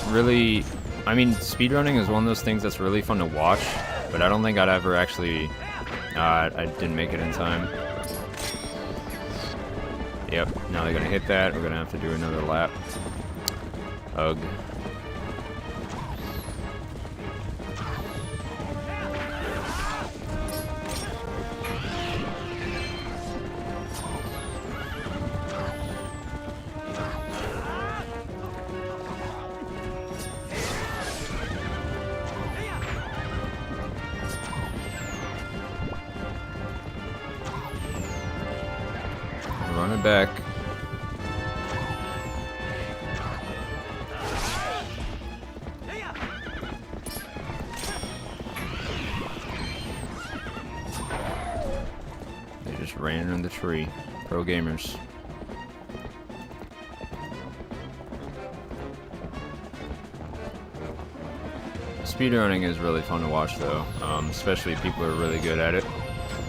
really... I mean, speedrunning is one of those things that's really fun to watch, but I don't think I'd ever actually... I didn't make it in time. Yep, now they're gonna hit that. We're gonna have to do another lap. Ugh. Run it back. They just ran in the tree. Pro gamers. Speedrunning is really fun to watch though, especially if people are really good at it.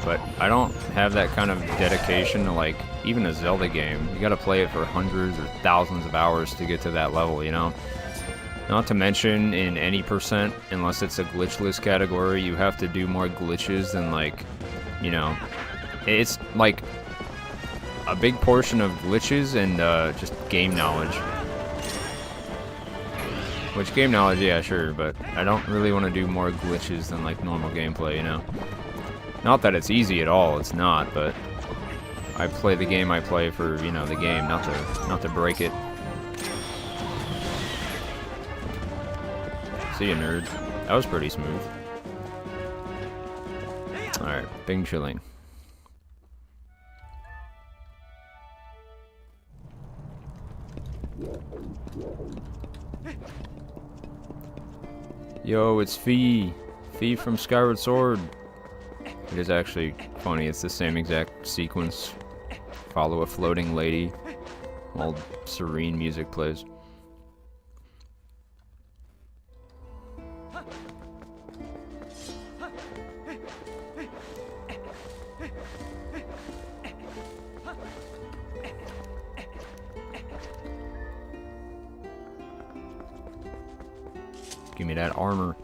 But I don't have that kind of dedication to, like, even a Zelda game. You gotta play it for hundreds or thousands of hours to get to that level, you know? Not to mention, in any percent, unless it's a glitchless category, you have to do more glitches than, like, you know... It's, like, a big portion of glitches and, just game knowledge. Which, game knowledge, yeah, sure, but I don't really want to do more glitches than, like, normal gameplay, you know? Not that it's easy at all, it's not, but I play the game I play for, you know, the game, not to break it. See ya, nerd. That was pretty smooth. Alright, Bing chilling. Yo, it's Fee. Fee from Skyward Sword. It is actually funny, it's the same exact sequence. Follow a floating lady while serene music plays. Give me that armor.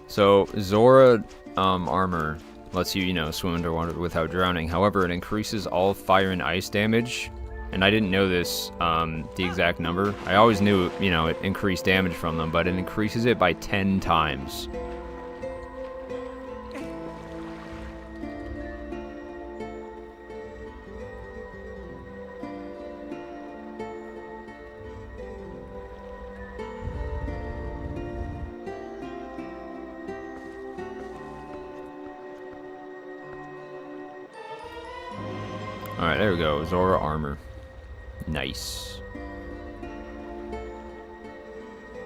So, Zora armor lets you, you know, swim underwater without drowning. However, it increases all fire and ice damage. And I didn't know this, the exact number. I always knew, you know, it increased damage from them, but it increases it by 10 times. Alright, there we go. Zora armor. Nice.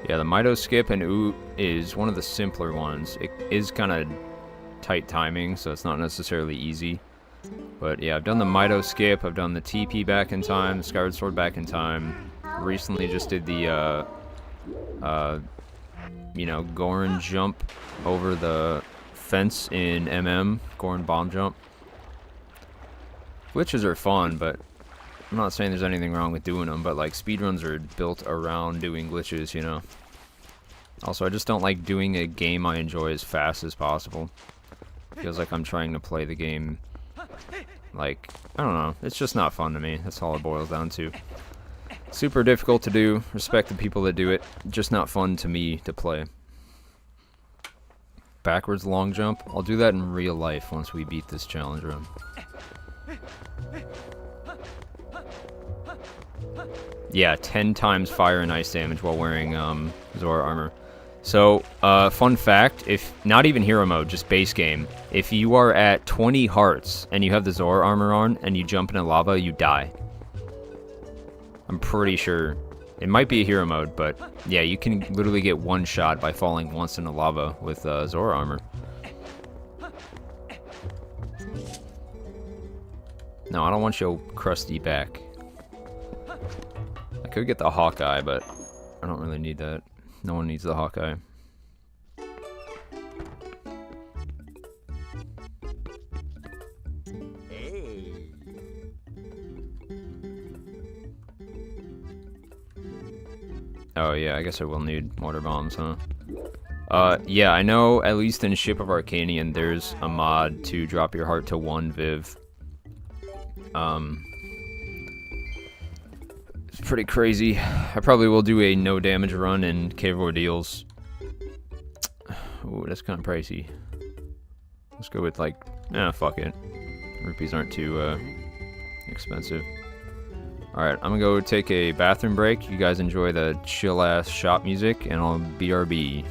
Yeah, the Mido skip and Oot is one of the simpler ones. It is kind of tight timing, so it's not necessarily easy. But yeah, I've done the Mido skip, I've done the TP back in time, the Skyward Sword back in time. Recently just did the, you know, Goron jump over the fence in MM. Goron bomb jump. Glitches are fun, but I'm not saying there's anything wrong with doing them, but like speedruns are built around doing glitches, you know. Also, I just don't like doing a game I enjoy as fast as possible. Feels like I'm trying to play the game, like, I don't know, it's just not fun to me. That's all it boils down to. Super difficult to do, respect the people that do it, just not fun to me to play. Backwards long jump, I'll do that in real life once we beat this challenge run. Yeah, 10 times fire and ice damage while wearing Zora armor. So, fun fact, if not even hero mode, just base game, if you are at 20 hearts and you have the Zora armor on and you jump into lava, you die. I'm pretty sure. It might be a hero mode, but yeah, you can literally get one shot by falling once into lava with Zora armor. No, I don't want your crusty back. I could get the Hawkeye, but I don't really need that. No one needs the Hawkeye. Oh yeah, I guess I will need mortar bombs, huh? Yeah, I know at least in Ship of Arcanian there's a mod to drop your heart to 1 Viv. It's pretty crazy. I probably will do a no damage run in Cave of Ordeals. Ooh, that's kind of pricey. Let's go with like, fuck it. Rupees aren't too expensive. Alright, I'm gonna go take a bathroom break. You guys enjoy the chill ass shop music, and I'll BRB.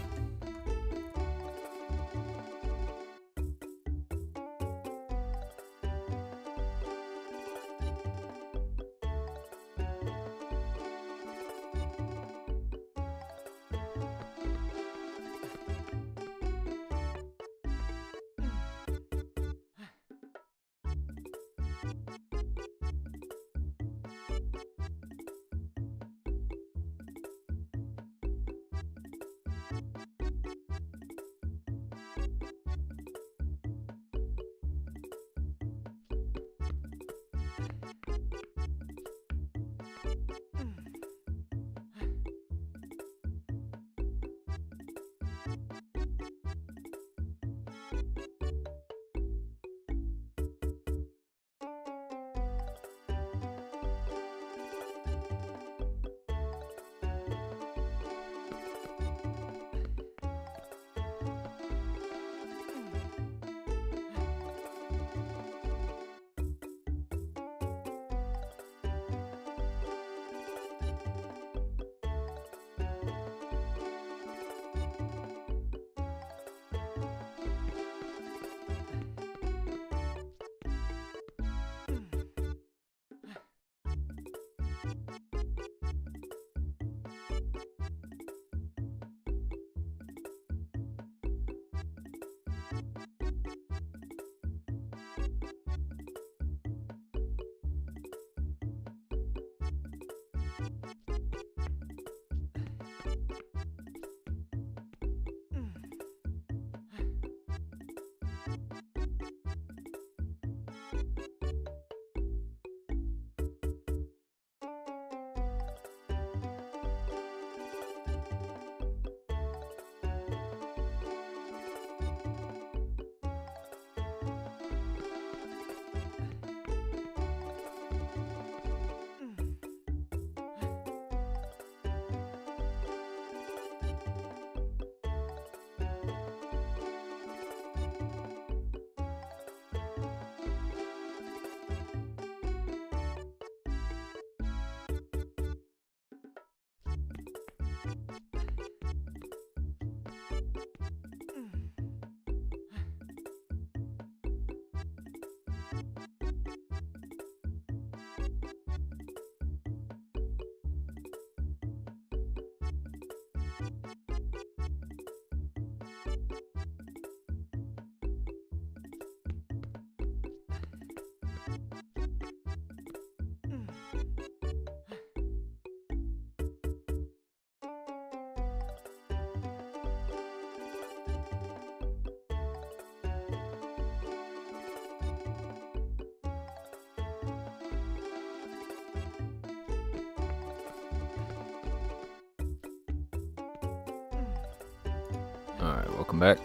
Alright, welcome back.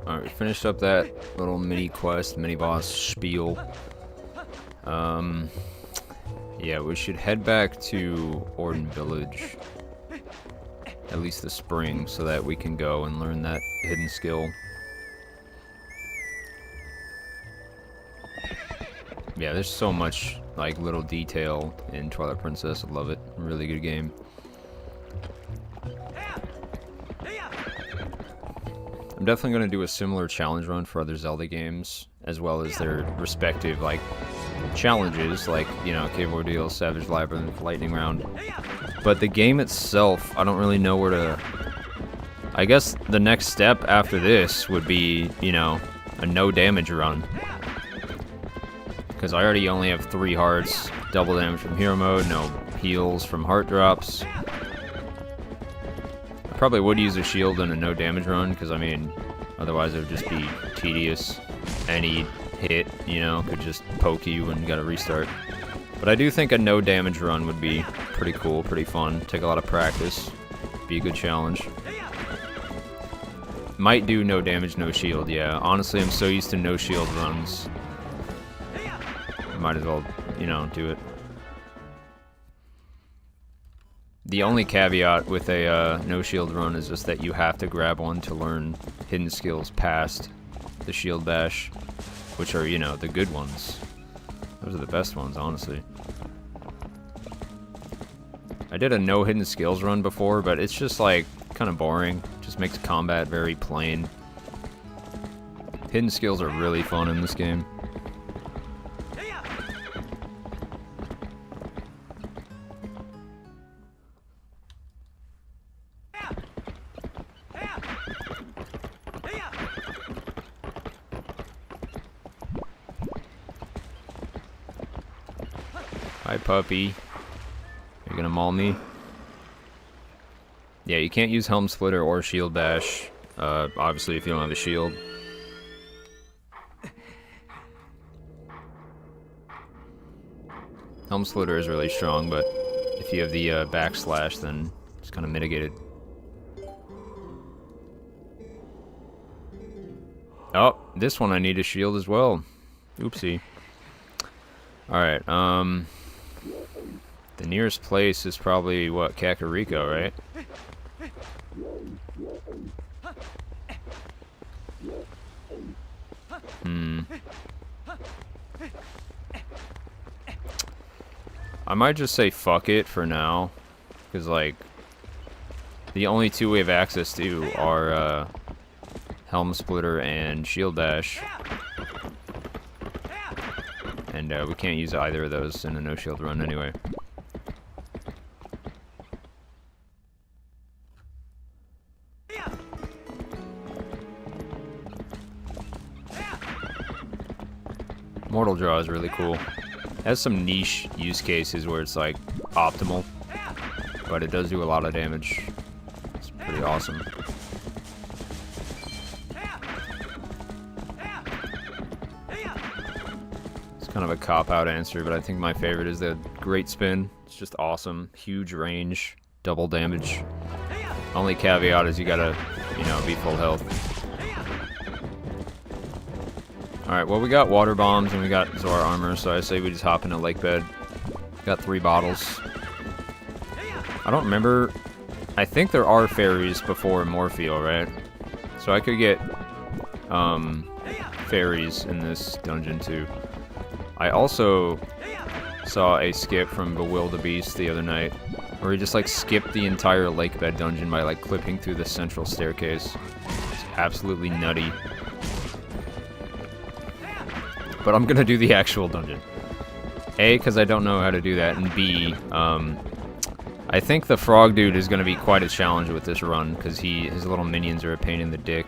Alright, we finished up that little mini quest, mini boss spiel. Yeah, we should head back to Orden Village. At least the spring, so that we can go and learn that hidden skill. Yeah, there's so much like little detail in Twilight Princess. I love it. Really good game. I'm definitely going to do a similar challenge run for other Zelda games, as well as their respective like challenges, like, you know, Cave Ordeal, Savage Labyrinth, Lightning Round. But the game itself, I don't really know where to... I guess the next step after this would be, you know, a no damage run. Because I already only have 3 hearts, double damage from hero mode, no heals from heart drops. I probably would use a shield in a no damage run, because I mean, otherwise it would just be tedious. Any hit, you know, could just poke you and you gotta restart. But I do think a no damage run would be pretty cool, pretty fun. Take a lot of practice, be a good challenge. Might do no damage, no shield, yeah. Honestly, I'm so used to no shield runs. Might as well, you know, do it. The only caveat with a no shield run is just that you have to grab one to learn hidden skills past the shield bash, which are, you know, the good ones. Those are the best ones, honestly. I did a no hidden skills run before, but it's just like kind of boring. Just makes combat very plain. Hidden skills are really fun in this game. Hi, puppy. You're gonna maul me? Yeah, you can't use Helm Splitter or Shield Bash, obviously if you don't have a shield. Helm Splitter is really strong, but if you have the backslash, then it's kind of mitigated. Oh, this one I need a shield as well. Oopsie. Alright, the nearest place is probably, what, Kakariko, right? I might just say fuck it for now, because, like, the only 2 we have access to are, Helm Splitter and Shield Dash. And, we can't use either of those in a no-shield run anyway. Mortal Draw is really cool. It has some niche use cases where it's like optimal, but it does do a lot of damage. It's pretty awesome. It's kind of a cop-out answer, but I think my favorite is the Great Spin. It's just awesome. Huge range, double damage. Only caveat is you gotta, you know, be full health. Alright, well, we got water bombs and we got Zora armor, so I say we just hop in a lakebed. Got 3 bottles. I don't remember. I think there are fairies before Morpheal, right? So I could get fairies in this dungeon too. I also saw a skip from Bewildebeest the other night, where he just like skipped the entire lakebed dungeon by like clipping through the central staircase. It's absolutely nutty. But I'm gonna do the actual dungeon. A, because I don't know how to do that, and B, I think the frog dude is gonna be quite a challenge with this run, because his little minions are a pain in the dick.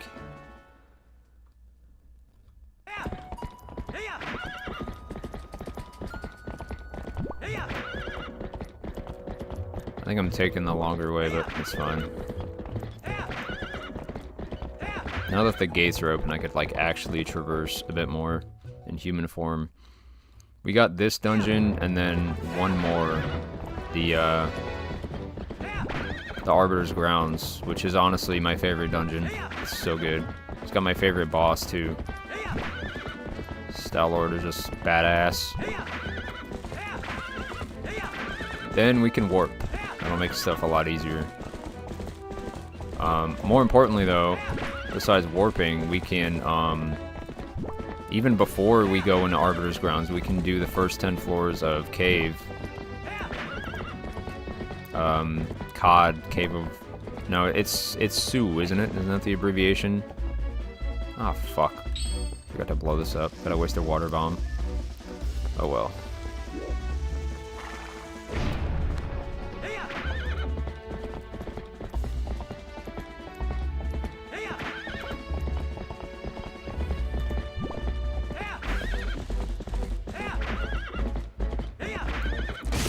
I think I'm taking the longer way, but it's fine. Now that the gates are open, I could like actually traverse a bit more in human form. We got this dungeon and then one more, the Arbiter's Grounds, which is honestly my favorite dungeon. It's so good. It's got my favorite boss too. Stalord is just badass. Then we can warp. That'll make stuff a lot easier. More importantly though, besides warping, we can even before we go into Arbiter's grounds, we can do the first 10 floors of Cave. Cave of... No, it's Sue, isn't it? Isn't that the abbreviation? Ah, fuck. Forgot to blow this up. Gotta waste a water bomb. Oh well.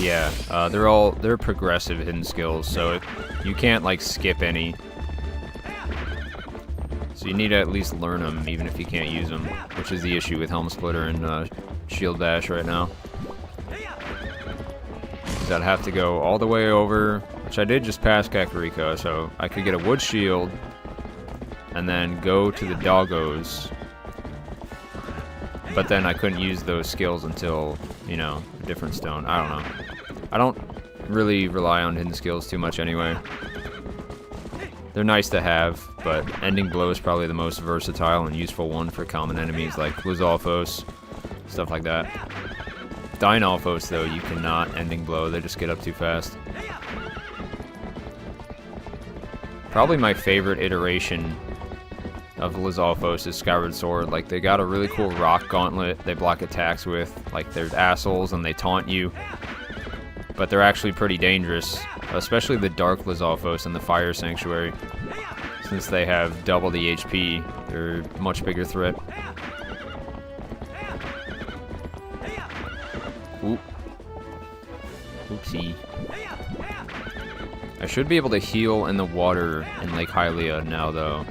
Yeah, they're progressive hidden skills, so you can't like skip any. So you need to at least learn them, even if you can't use them, which is the issue with Helm Splitter and Shield Dash right now. Because I'd have to go all the way over, which I did just pass Kakariko, so I could get a wood shield, and then go to the doggos. But then I couldn't use those skills until, you know, a different stone. I don't know. I don't really rely on hidden skills too much anyway. They're nice to have, but Ending Blow is probably the most versatile and useful one for common enemies like Lizalfos, stuff like that. Dynalfos, though, you cannot Ending Blow. They just get up too fast. Probably my favorite iteration of Lizalfos is Skyward Sword. Like, they got a really cool rock gauntlet they block attacks with. Like, they're assholes and they taunt you. But they're actually pretty dangerous. Especially the Dark Lizalfos and the Fire Sanctuary. Since they have double the HP, they're a much bigger threat. Oop. Oopsie. I should be able to heal in the water in Lake Hylia now, though.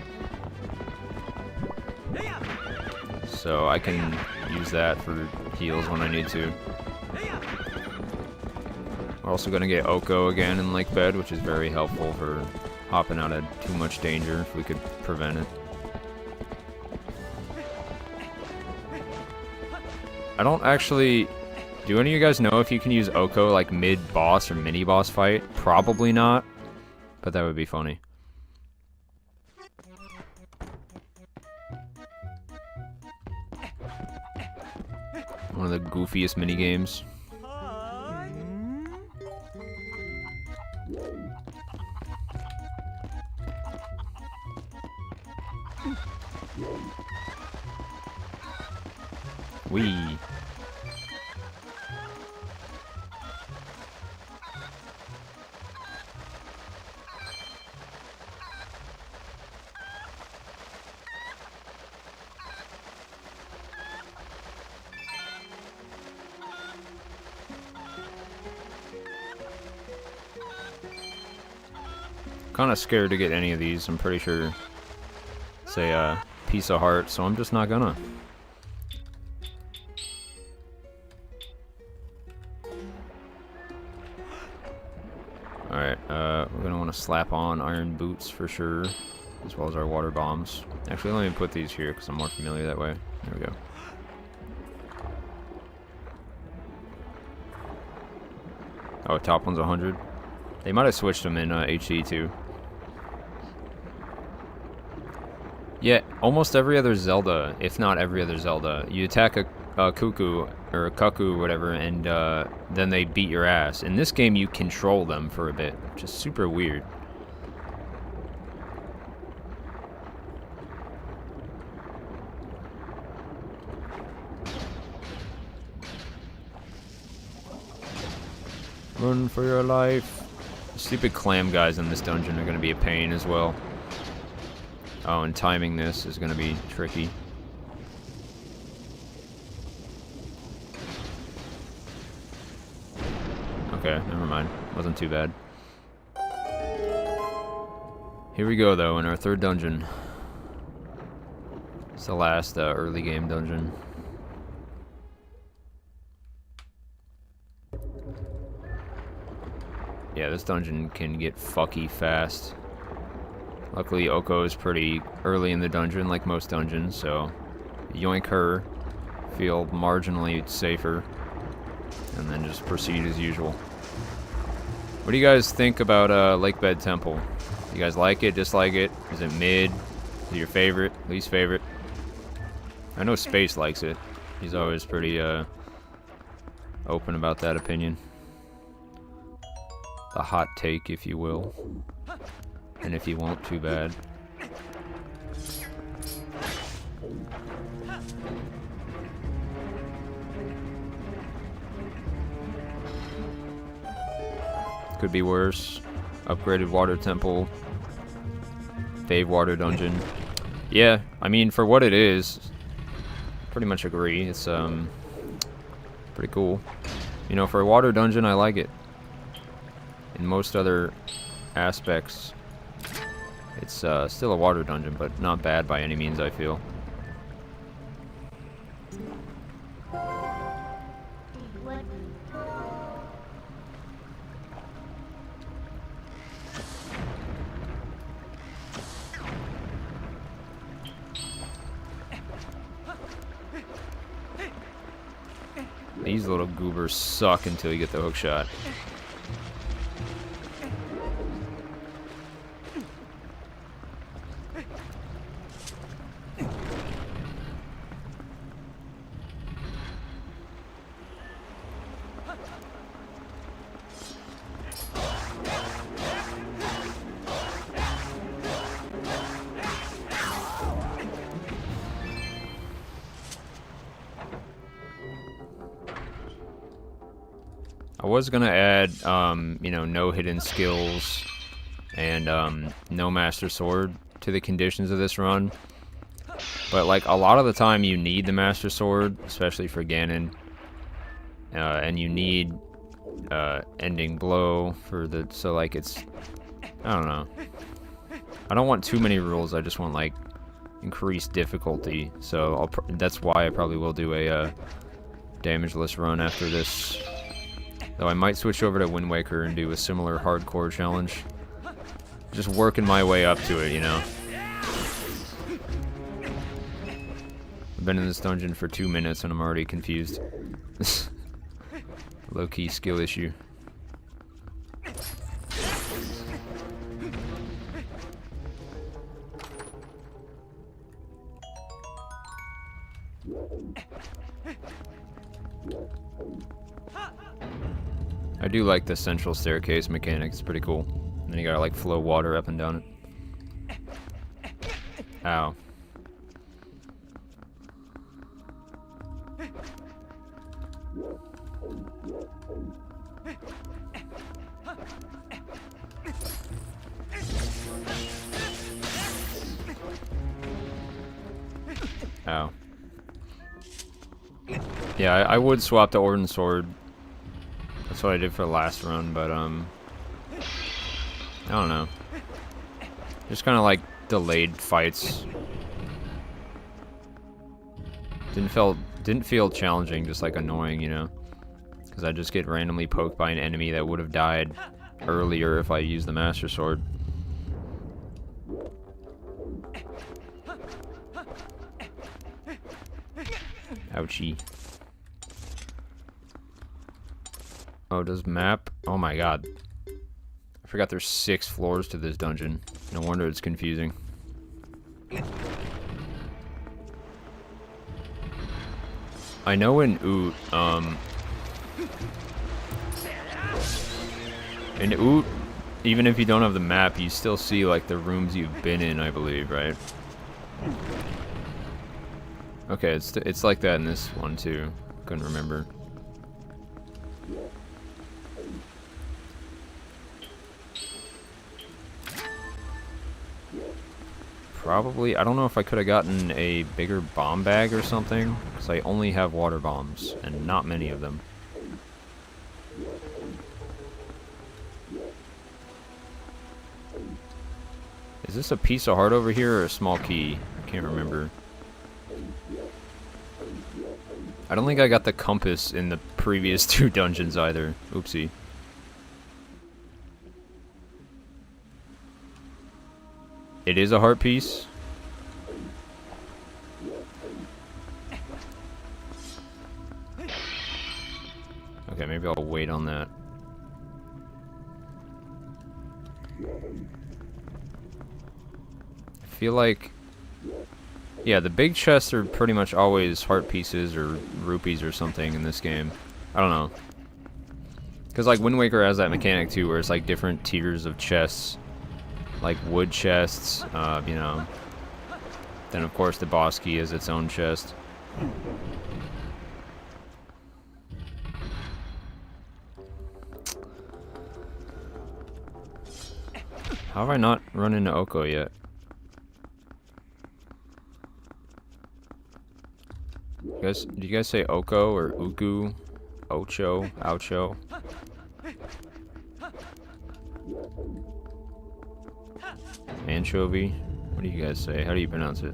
So I can use that for heals when I need to. We're also going to get Oko again in Lakebed, which is very helpful for hopping out of too much danger if we could prevent it. I don't actually... Do any of you guys know if you can use Oko like mid-boss or mini-boss fight? Probably not, but that would be funny. One of the goofiest mini-games. Wee. Kinda scared to get any of these. I'm pretty sure it's a piece of heart, so I'm just not gonna. Alright, we're gonna want to slap on iron boots for sure, as well as our water bombs. Actually, let me put these here because I'm more familiar that way. There we go. Oh, top one's 100. They might have switched them in HD too. Yeah, almost every other Zelda, if not every other Zelda, you attack a cuckoo or a cuckoo or whatever, and then they beat your ass. In this game, you control them for a bit, which is super weird. Run for your life. The stupid clam guys in this dungeon are going to be a pain as well. Oh, and timing this is going to be tricky. Okay, never mind. Wasn't too bad. Here we go, though, in our third dungeon. It's the last early game dungeon. Yeah, this dungeon can get fucky fast. Luckily, Oko is pretty early in the dungeon, like most dungeons, so yoink her, feel marginally safer, and then just proceed as usual. What do you guys think about Lakebed Temple? You guys like it, dislike it? Is it mid? Is it your favorite, least favorite? I know Space likes it. He's always pretty open about that opinion. The hot take, if you will. And if you won't, too bad. Could be worse. Upgraded water temple. Fave water dungeon. Yeah, I mean, for what it is, pretty much agree. It's pretty cool. You know, for a water dungeon, I like it. In most other aspects, it's still a water dungeon, but not bad by any means, I feel. These little goobers suck until you get the hook shot. I was gonna add, you know, no hidden skills and no master sword to the conditions of this run, but like a lot of the time you need the master sword, especially for Ganon, and you need ending blow for the, so like it's, I don't know. I don't want too many rules. I just want like increased difficulty. So that's why I probably will do a damageless run after this. Though I might switch over to Wind Waker and do a similar hardcore challenge. Just working my way up to it, you know. I've been in this dungeon for 2 minutes and I'm already confused. Low-key skill issue. I do like the central staircase mechanic, it's pretty cool. And then you gotta like flow water up and down it. Ow. Ow. Yeah, I would swap the Orden Sword. That's what I did for the last run, but I don't know. Just kind of like delayed fights. Didn't feel challenging, just like annoying, you know? Because I just get randomly poked by an enemy that would have died earlier if I used the Master Sword. Ouchie. Oh, does map? Oh my god. I forgot there's 6 floors to this dungeon. No wonder it's confusing. I know in Oot, even if you don't have the map, you still see like the rooms you've been in, I believe, right? Okay, it's like that in this one too. Couldn't remember. Probably, I don't know if I could have gotten a bigger bomb bag or something, because I only have water bombs, and not many of them. Is this a piece of heart over here or a small key? I can't remember. I don't think I got the compass in the previous 2 dungeons either. Oopsie. It is a heart piece. Okay, maybe I'll wait on that. I feel like Yeah, the big chests are pretty much always heart pieces or rupees or something in this game. I don't know. Because, like, Wind Waker has that mechanic, too, where it's, like, different tiers of chests. Like, wood chests, you know. Then, of course, the boss key is its own chest. How have I not run into Oko yet? Do you guys say Oko or Uku? Ocho? Oucho? Anchovy? What do you guys say? How do you pronounce it?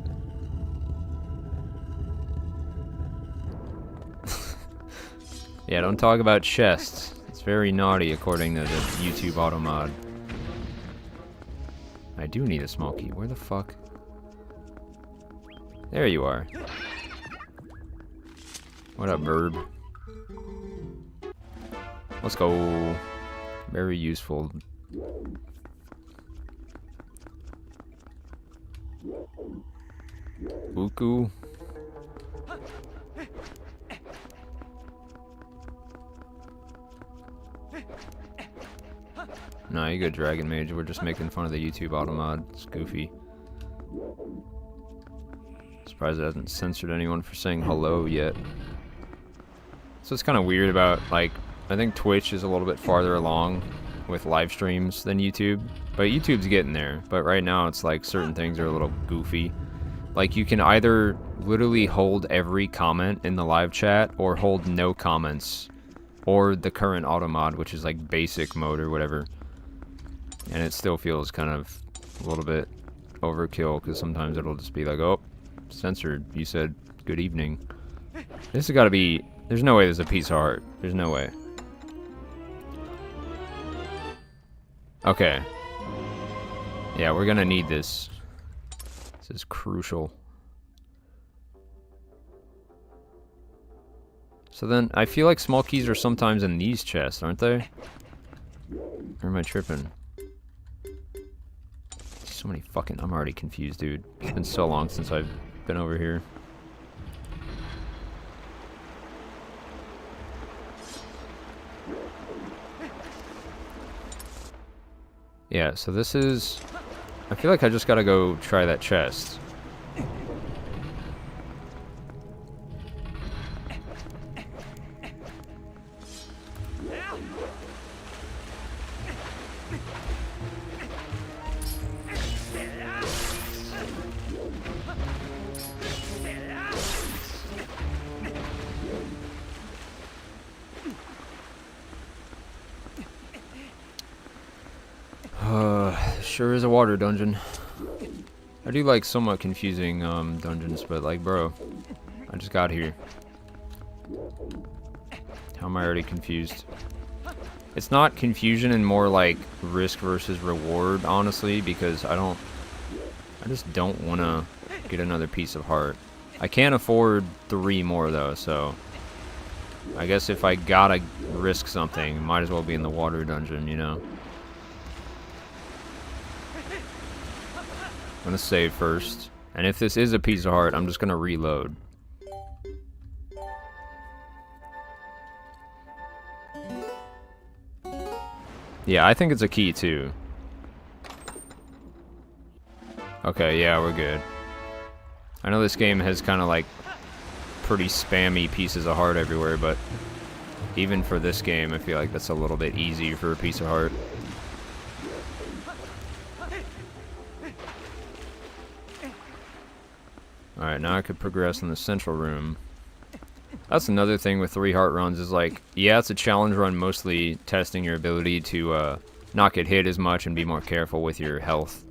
Yeah, don't talk about chests. It's very naughty according to the YouTube auto mod. I do need a small key. Where the fuck? There you are. What up, bird? Let's go. Very useful. Uku. Nah, you good, Dragon Mage. We're just making fun of the YouTube auto mod. It's goofy. Surprised it hasn't censored anyone for saying hello yet. So it's kind of weird about, like, I think Twitch is a little bit farther along with live streams than YouTube. But YouTube's getting there. But right now it's like certain things are a little goofy. Like, you can either literally hold every comment in the live chat or hold no comments. Or the current auto mod, which is like basic mode or whatever. And it still feels kind of a little bit overkill, because sometimes it'll just be like, oh, censored. You said good evening. This has got to be... There's no way there's a piece of heart. There's no way. Okay. Yeah, we're gonna need this. This is crucial. So then, I feel like small keys are sometimes in these chests, aren't they? Or am I tripping? So many fucking... I'm already confused, dude. It's been so long since I've been over here. Yeah, so this is... I feel like I just gotta go try that chest. Sure is a water dungeon. I do like somewhat confusing dungeons, but like, bro, I just got here. How am I already confused? It's not confusion and more like risk versus reward, honestly, because I just don't want to get another piece of heart. I can't afford 3 more though, so I guess if I gotta risk something, might as well be in the water dungeon, you know? I'm gonna save first, and if this is a piece of heart, I'm just gonna reload. Yeah, I think it's a key too. Okay, yeah, we're good. I know this game has kind of like pretty spammy pieces of heart everywhere, but even for this game, I feel like that's a little bit easy for a piece of heart. Alright, now I could progress in the central room. That's another thing with 3 heart runs is like, yeah, it's a challenge run mostly testing your ability to not get hit as much and be more careful with your health.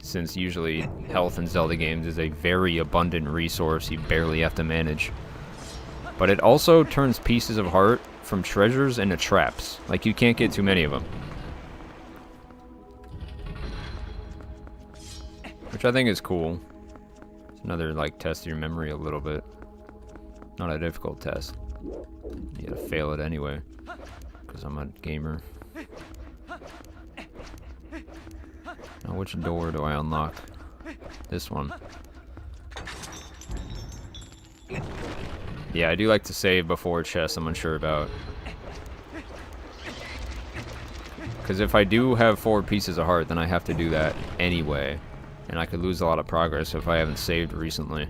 Since usually health in Zelda games is a very abundant resource you barely have to manage. But it also turns pieces of heart from treasures into traps. Like, you can't get too many of them. Which I think is cool. Another, like, test of your memory a little bit. Not a difficult test. You gotta fail it anyway. Because I'm a gamer. Now, which door do I unlock? This one. Yeah, I do like to save before chests I'm unsure about. Because if I do have 4 pieces of heart, then I have to do that anyway. And I could lose a lot of progress if I haven't saved recently.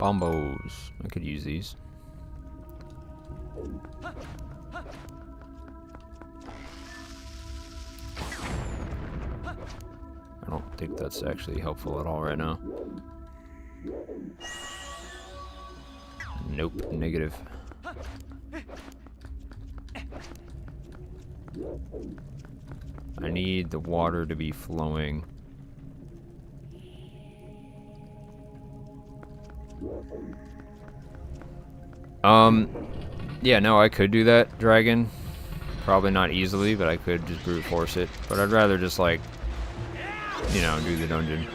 Bombos. I could use these. I don't think that's actually helpful at all right now. Nope, negative. I need the water to be flowing. Yeah, no, I could do that, dragon. Probably not easily, but I could just brute force it. But I'd rather just, like, you know, do the dungeon.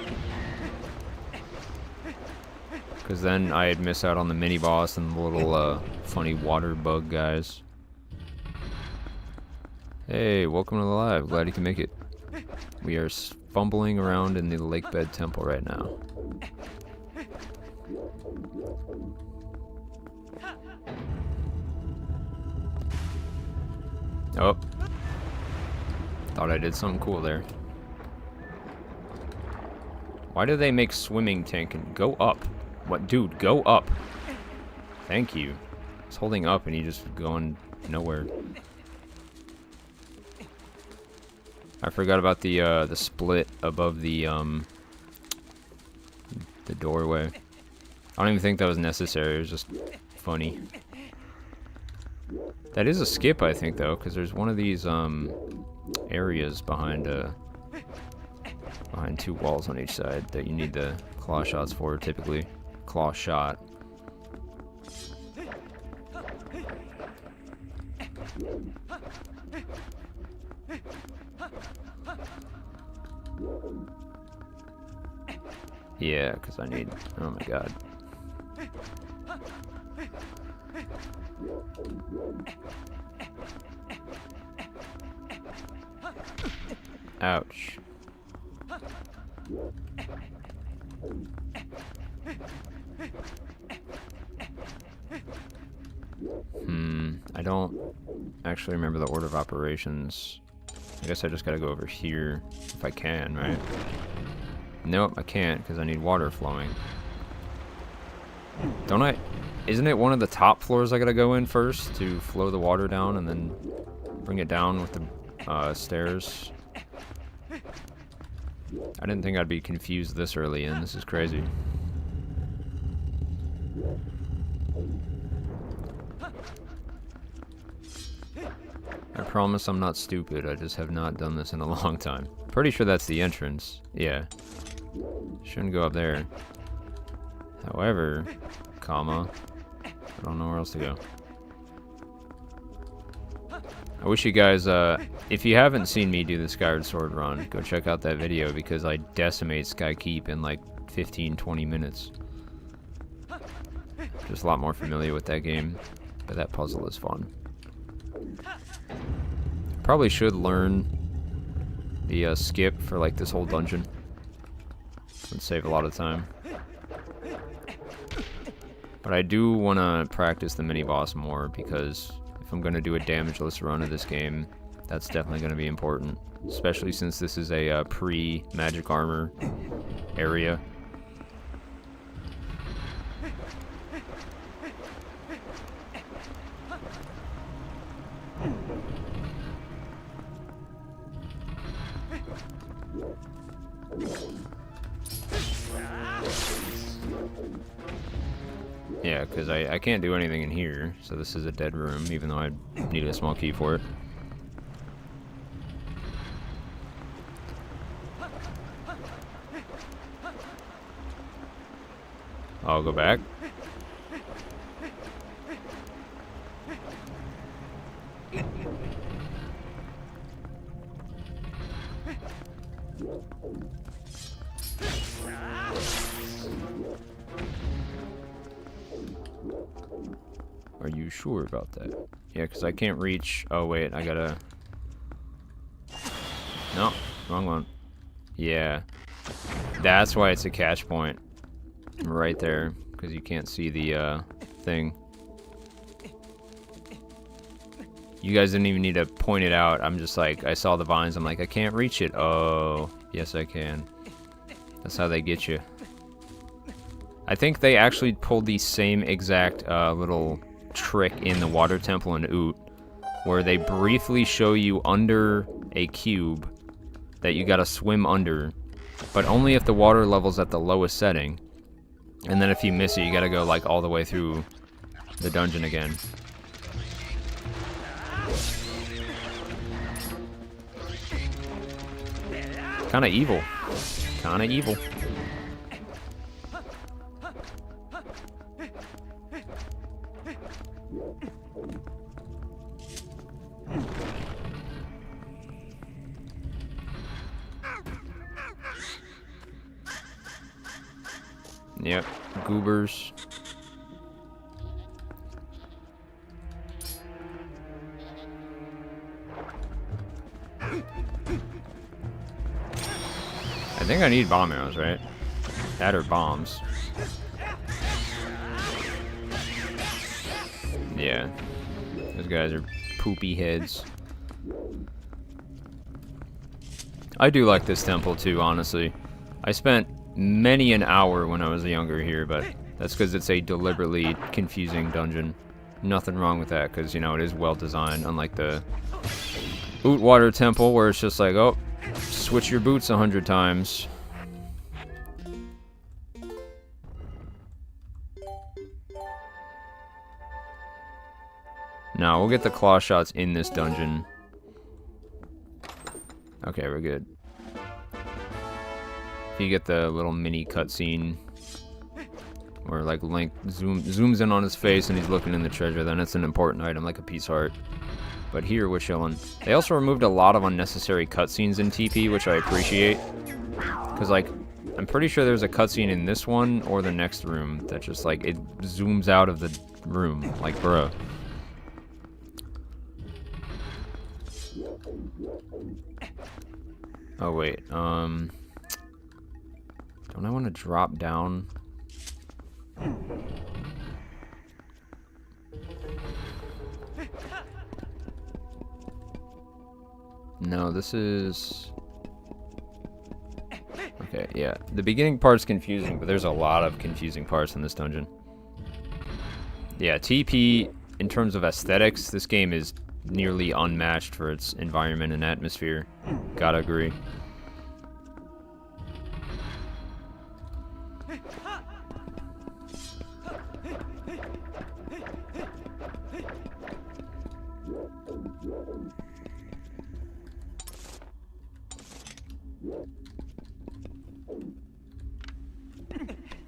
Because then I'd miss out on the mini-boss and the little, funny water bug guys. Hey, welcome to the live. Glad you can make it. We are fumbling around in the lakebed temple right now. Oh. Thought I did something cool there. Why do they make swimming tank and go up? What, dude, go up. Thank you. It's holding up and he just going nowhere. I forgot about the split above the doorway. I don't even think that was necessary. It was just funny. That is a skip, I think, though, because there's one of these areas behind 2 walls on each side that you need the claw shots for, typically. Claw shot. Yeah, because I need... Oh my god. Ouch. I don't actually remember the order of operations. I guess I just gotta go over here if I can, right? Nope, I can't because I need water flowing. Don't I? Isn't it one of the top floors I gotta go in first to flow the water down and then bring it down with the stairs? I didn't think I'd be confused this early in. This is crazy. I promise I'm not stupid. I just have not done this in a long time. Pretty sure that's the entrance. Yeah. Shouldn't go up there. However, comma, I don't know where else to go. I wish you guys, if you haven't seen me do the Skyward Sword run, go check out that video because I decimate Sky Keep in like 15-20 minutes. Just a lot more familiar with that game, but that puzzle is fun. Probably should learn the skip for like this whole dungeon. Would save a lot of time. But I do want to practice the mini-boss more because if I'm going to do a damageless run of this game, that's definitely going to be important. Especially since this is a pre-magic armor area. Yeah, because I can't do anything in here, so this is a dead room, even though I need a small key for it. I'll go back. Are you sure about that? Yeah, because I can't reach... Oh, wait, I gotta... No, wrong one. Yeah. That's why it's a catch point. Right there. Because you can't see the thing. You guys didn't even need to point it out. I'm just like, I saw the vines. I'm like, I can't reach it. Oh, yes I can. That's how they get you. I think they actually pulled the same exact little trick in the water temple in Oot, where they briefly show you under a cube that you gotta swim under, but only if the water level's at the lowest setting. And then if you miss it, you gotta go like all the way through the dungeon again. Kinda evil. Kinda evil. Yep, goobers. I think I need bomb arrows, right? That or bombs. Yeah. Those guys are poopy heads. I do like this temple too, honestly. I spent many an hour when I was younger here, but that's because it's a deliberately confusing dungeon. Nothing wrong with that, because, you know, it is well designed, unlike the Oot Water Temple, where it's just like, oh, switch your boots 100 times. Now, we'll get the claw shots in this dungeon. Okay, we're good. If you get the little mini cutscene where like Link zooms in on his face and he's looking in the treasure, then it's an important item, like a peace heart. But here we're chilling. They also removed a lot of unnecessary cutscenes in TP, which I appreciate. Because, like, I'm pretty sure there's a cutscene in this one or the next room that just, like, it zooms out of the room. Like, bruh. Oh, wait. Don't I want to drop down? No, this is... Okay, yeah. The beginning part's confusing, but there's a lot of confusing parts in this dungeon. Yeah, TP, in terms of aesthetics, this game is nearly unmatched for its environment and atmosphere. Gotta agree.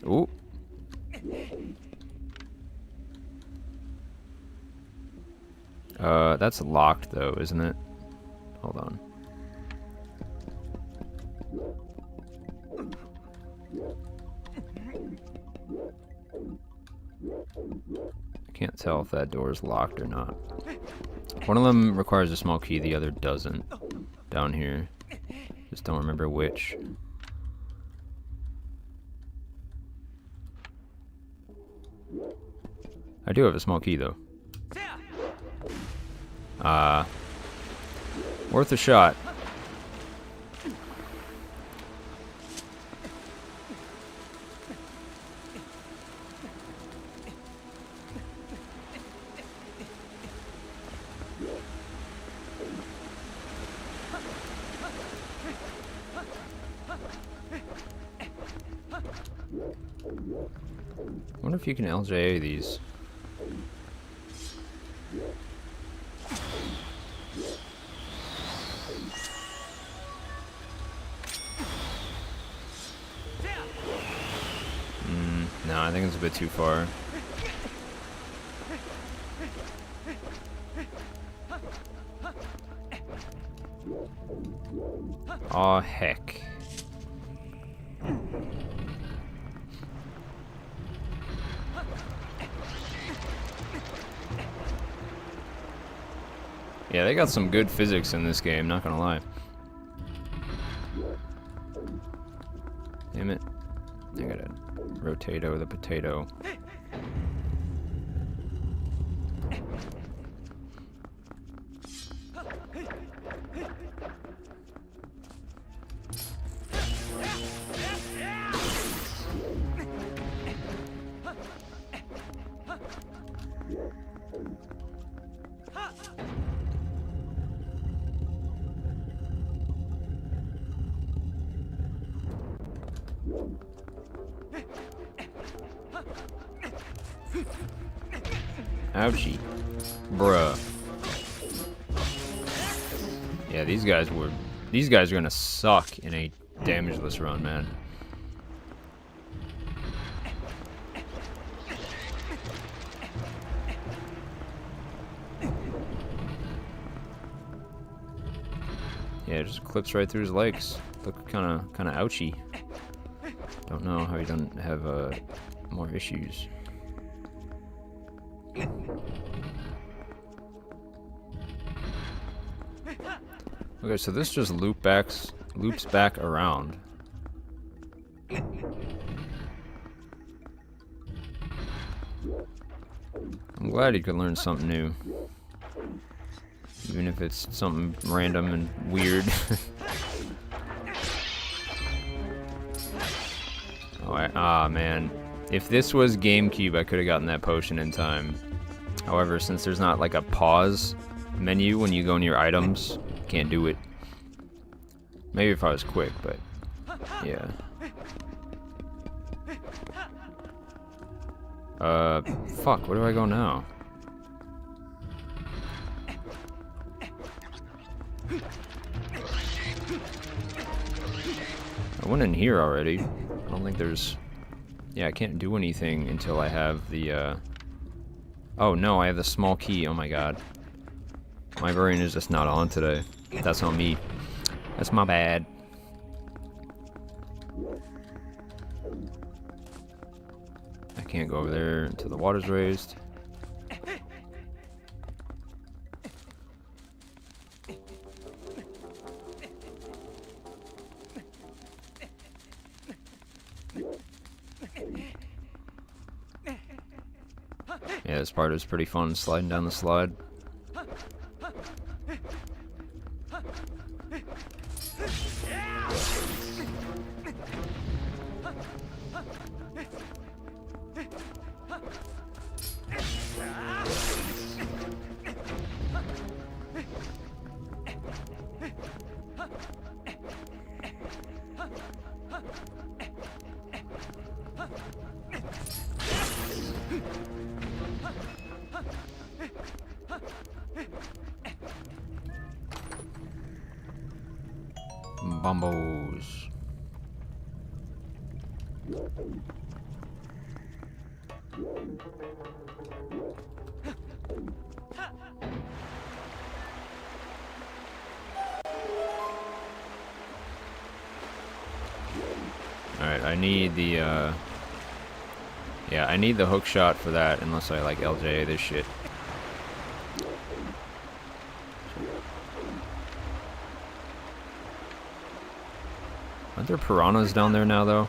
Ooh. That's locked though, isn't it? Hold on. I can't tell if that door is locked or not. One of them requires a small key, the other doesn't. Down here. Just don't remember which. I do have a small key though. Worth a shot. I wonder if you can LJA these. No, I think it's a bit too far. Aw, heck. Yeah, they got some good physics in this game, not gonna lie. potato, the potato. Ouchie. Bruh. Yeah, these guys are gonna suck in a damageless run, man. Yeah, it just clips right through his legs. Look kinda ouchy. Don't know how he doesn't have more issues. Okay, so this just loops back around. I'm glad he could learn something new. Even if it's something random and weird. Oh, man. If this was GameCube, I could have gotten that potion in time. However, since there's not like a pause menu when you go in your items, can't do it. Maybe if I was quick, but yeah. Fuck, where do I go now? I went in here already. I don't think there's... Yeah, I can't do anything until I have the, Oh, no, I have the small key. Oh, my God. My brain is just not on today. That's on me. That's my bad. I can't go over there until the water's raised. Yeah, this part is pretty fun, sliding down the slide. Bombos. Alright, I need the, yeah, I need the hook shot for that, unless I, like, LJ this shit. Aren't there piranhas down there now, though?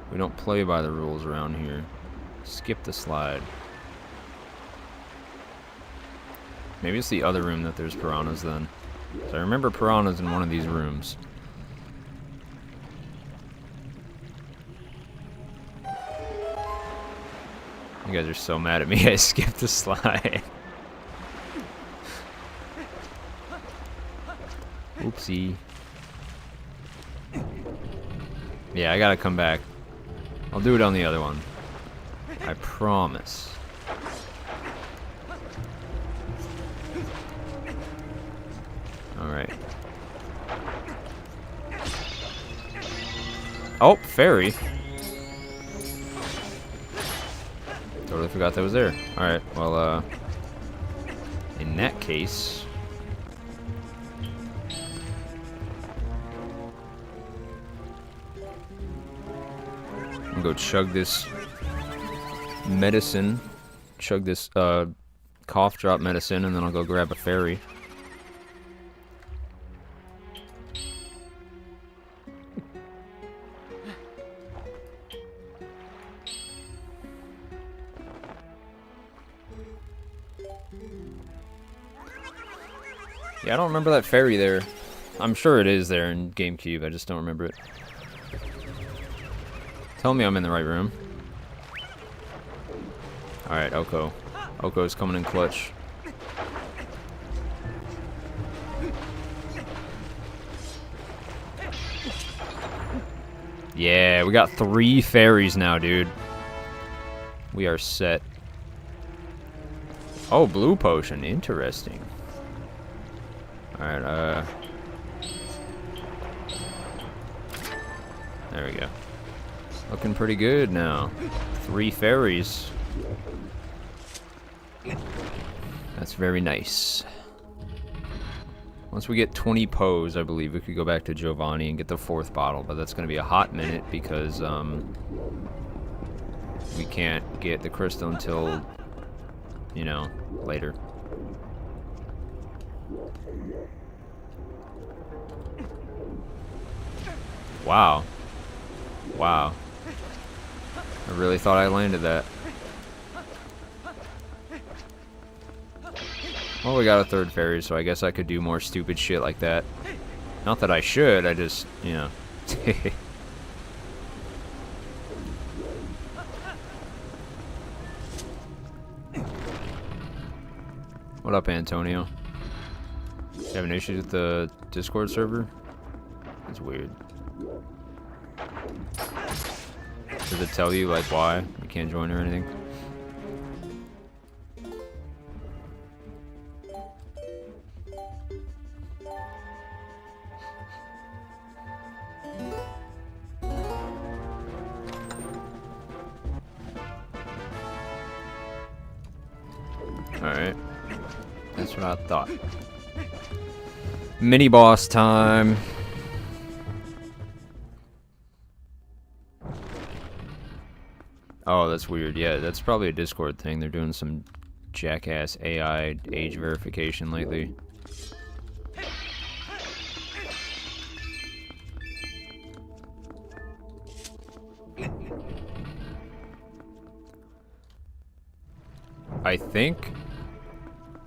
We don't play by the rules around here. Skip the slide. Maybe it's the other room that there's piranhas then. So I remember piranhas in one of these rooms. You guys are so mad at me, I skipped the slide. Oopsie. Yeah, I gotta come back. I'll do it on the other one. I promise. Alright. Oh, fairy. Totally forgot that was there. Alright, well, in that case... I'm gonna go chug this medicine. Chug this, cough drop medicine, and then I'll go grab a fairy. Yeah, I don't remember that ferry there. I'm sure it is there in GameCube, I just don't remember it. Tell me I'm in the right room. Alright, Oko. Oko's coming in clutch. Yeah, we got 3 fairies now, dude. We are set. Oh, blue potion. Interesting. Alright, there we go. Looking pretty good now. 3 fairies. That's very nice. Once we get 20 Poes, I believe we could go back to Giovanni and get the 4th bottle, but that's going to be a hot minute because we can't get the crystal until, you know, later. Wow. Wow. I really thought I landed that. Well, we got a 3rd fairy, so I guess I could do more stupid shit like that. Not that I should, I just, you know. What up, Antonio? You having issues with the Discord server? That's weird. Does it tell you, like, why you can't join or anything? Alright. That's what I thought. Mini boss time. Oh, that's weird. Yeah, that's probably a Discord thing. They're doing some jackass AI age verification lately. I think...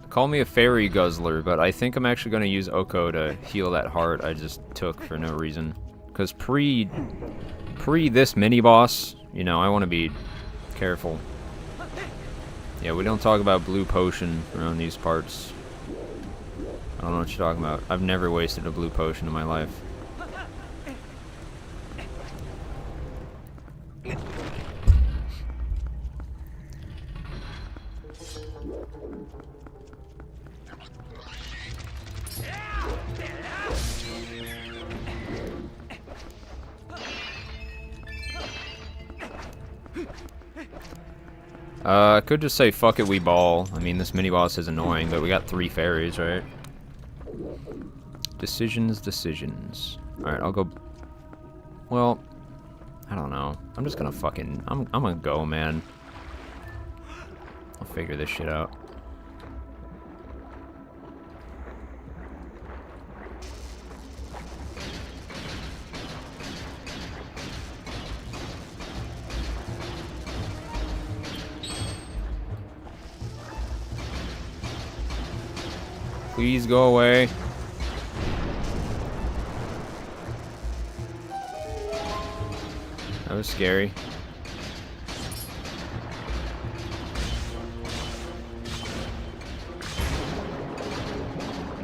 Call me a fairy guzzler, but I think I'm actually going to use Oko to heal that heart I just took for no reason. Because pre this mini-boss, you know, I want to be careful. Yeah, we don't talk about blue potion around these parts. I don't know what you're talking about. I've never wasted a blue potion in my life. I could just say fuck it, we ball. I mean, this mini boss is annoying, but we got 3 fairies, right? Decisions. Alright, I'll go... Well, I don't know. I'm just gonna fucking... I'm gonna go, man. I'll figure this shit out. Please go away. That was scary.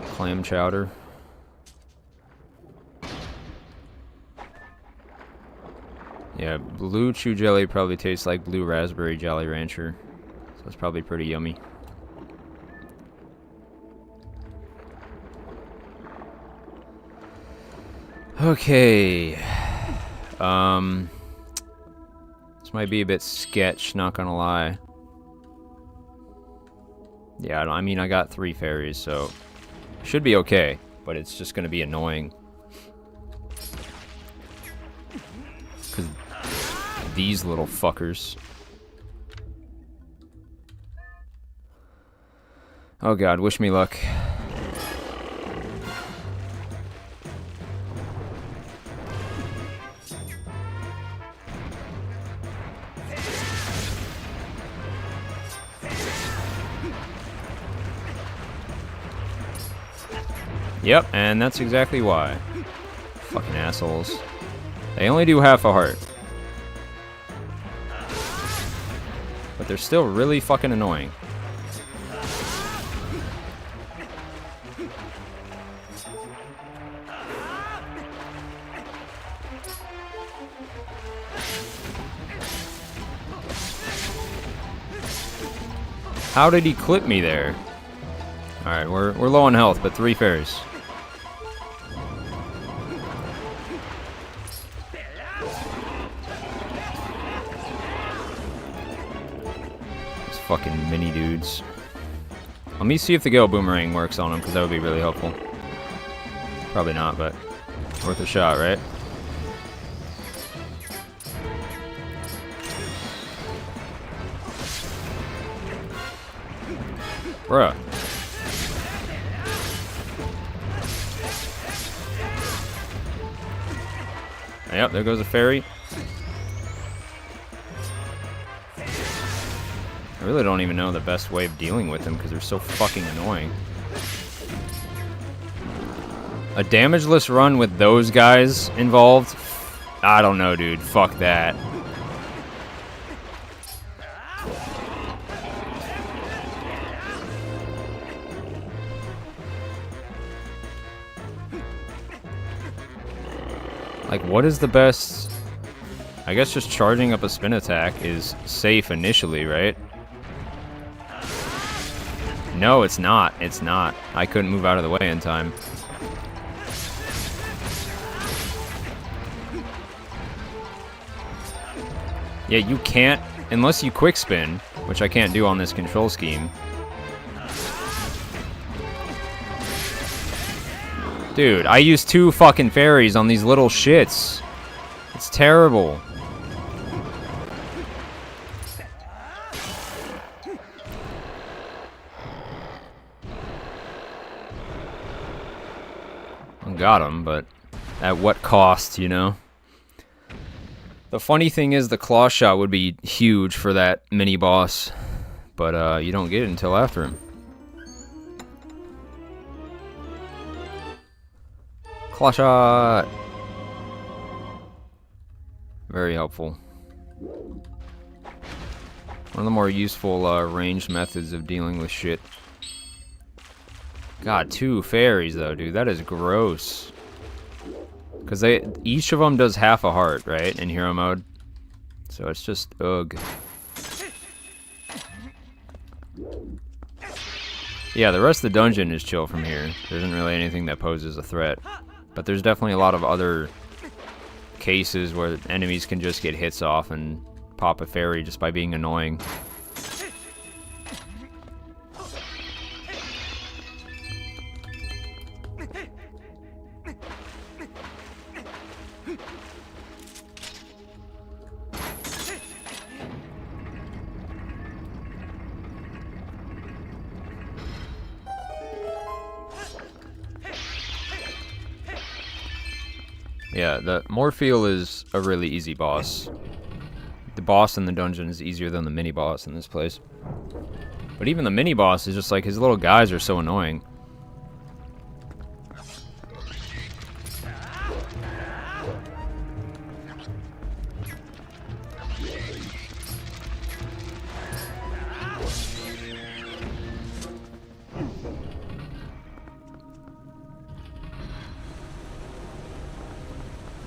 Clam chowder. Yeah, blue chew jelly probably tastes like blue raspberry Jolly Rancher. So it's probably pretty yummy. Okay. This might be a bit sketch, not gonna lie. Yeah, I mean, I got 3 fairies, so should be okay, but it's just gonna be annoying. Cause these little fuckers. Oh god, wish me luck. Yep, and that's exactly why. Fucking assholes. They only do half a heart. But they're still really fucking annoying. How did he clip me there? Alright, we're low on health, but 3 fairies. These fucking mini dudes. Let me see if the Gale Boomerang works on them, because that would be really helpful. Probably not, but worth a shot, right? Bruh. Yep, there goes a fairy. I really don't even know the best way of dealing with them because they're so fucking annoying. A damageless run with those guys involved? I don't know, dude. Fuck that. Like, what is the best... I guess just charging up a spin attack is safe initially, right? No, it's not. It's not. I couldn't move out of the way in time. Yeah, you can't... Unless you quick spin, which I can't do on this control scheme. Dude, I used 2 fucking fairies on these little shits. It's terrible. I got him, but at what cost, you know? The funny thing is the claw shot would be huge for that mini boss, but you don't get it until after him. Claw shot! Very helpful. One of the more useful ranged methods of dealing with shit. God, 2 fairies though, dude. That is gross. Because each of them does half a heart, right? In hero mode. So it's just, ugh. Yeah, the rest of the dungeon is chill from here. There isn't really anything that poses a threat. But there's definitely a lot of other cases where enemies can just get hits off and pop a fairy just by being annoying. Yeah, the Morpheal is a really easy boss. The boss in the dungeon is easier than the mini-boss in this place. But even the mini-boss is just like, his little guys are so annoying.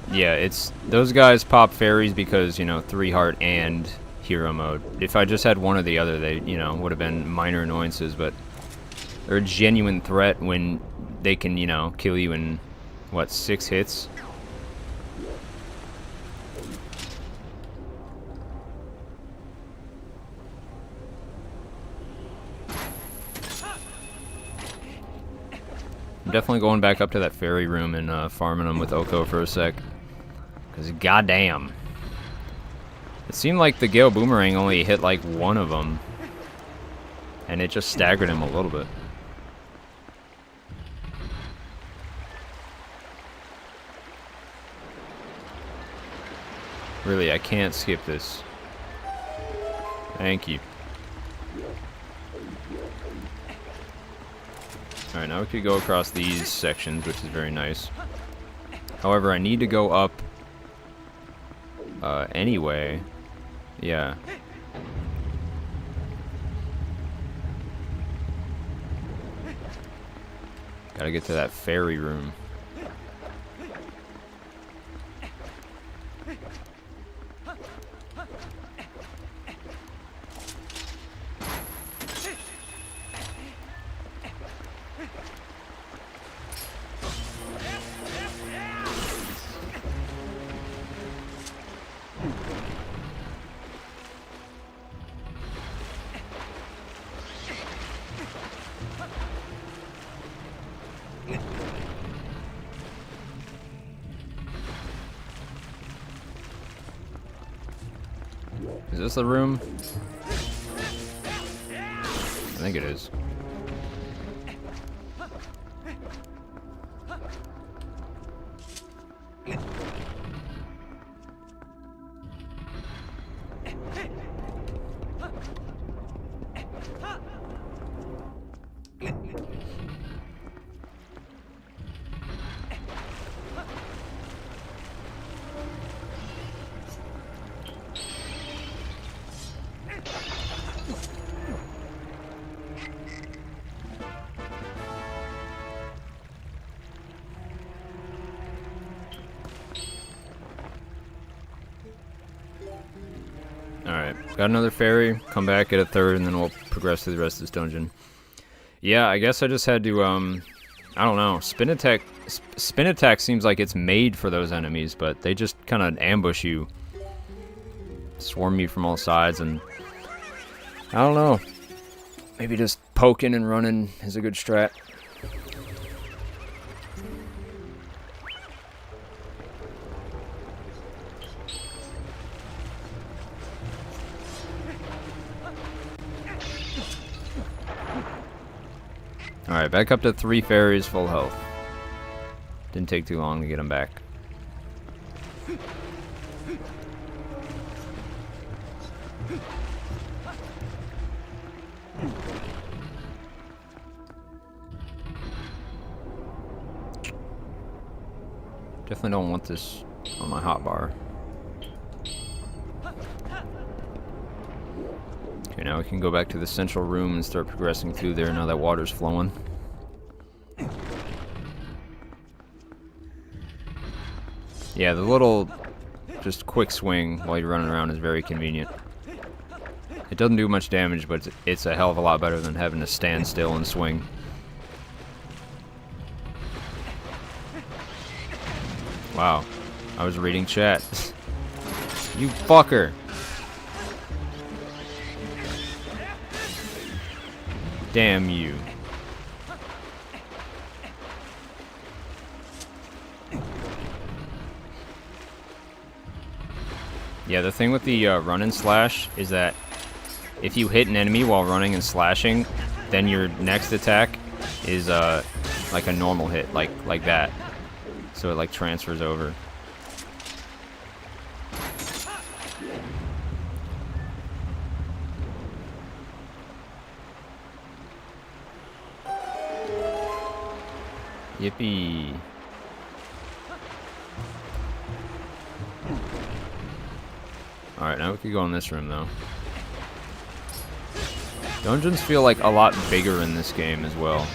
Yeah, it's... Those guys pop fairies because, you know, 3 heart and hero mode. If I just had one or the other, they, you know, would have been minor annoyances, but they're a genuine threat when they can, you know, kill you in, what, 6 hits? I'm definitely going back up to that fairy room and farming them with Oko for a sec. Because goddamn. It seemed like the Gale Boomerang only hit like one of them. And it just staggered him a little bit. Really, I can't skip this. Thank you. Alright, now we could go across these sections, which is very nice. However, I need to go up anyway. Yeah. Gotta get to that ferry room. Is this the room? I think it is. Alright, got another ferry, come back, get a third, and then we'll progress through the rest of this dungeon. Yeah, I guess I just had to, I don't know, spin attack seems like it's made for those enemies, but they just kind of ambush you. Swarm you from all sides, and I don't know, maybe just poking and running is a good strat. Alright, back up to 3 fairies, full health. Didn't take too long to get them back. Definitely don't want this on my hotbar. Okay, now we can go back to the central room and start progressing through there now that water's flowing. Yeah, the little just quick swing while you're running around is very convenient. It doesn't do much damage, but it's a hell of a lot better than having to stand still and swing. Wow, I was reading chat. You fucker! Damn you. Yeah, the thing with the run and slash is that if you hit an enemy while running and slashing, then your next attack is like a normal hit, like that. So it like transfers over. Yippee. Alright, now we can go in this room though. Dungeons feel like a lot bigger in this game as well.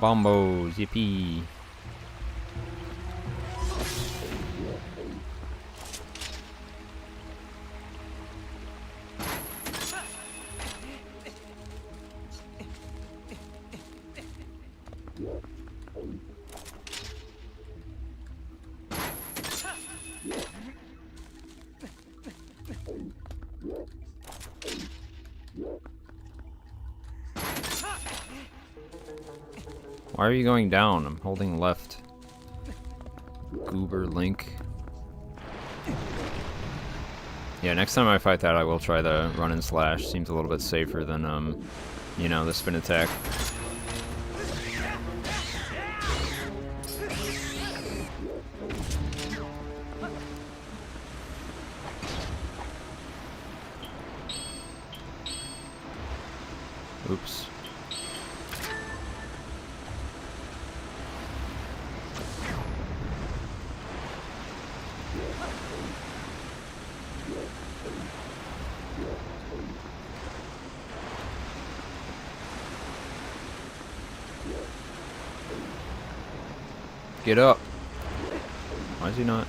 Bombos, yippee. Why are you going down? I'm holding left. Goober Link. Yeah, next time I fight that, I will try the run and slash. Seems a little bit safer than, you know, the spin attack. Oops. Get up. Why is he not?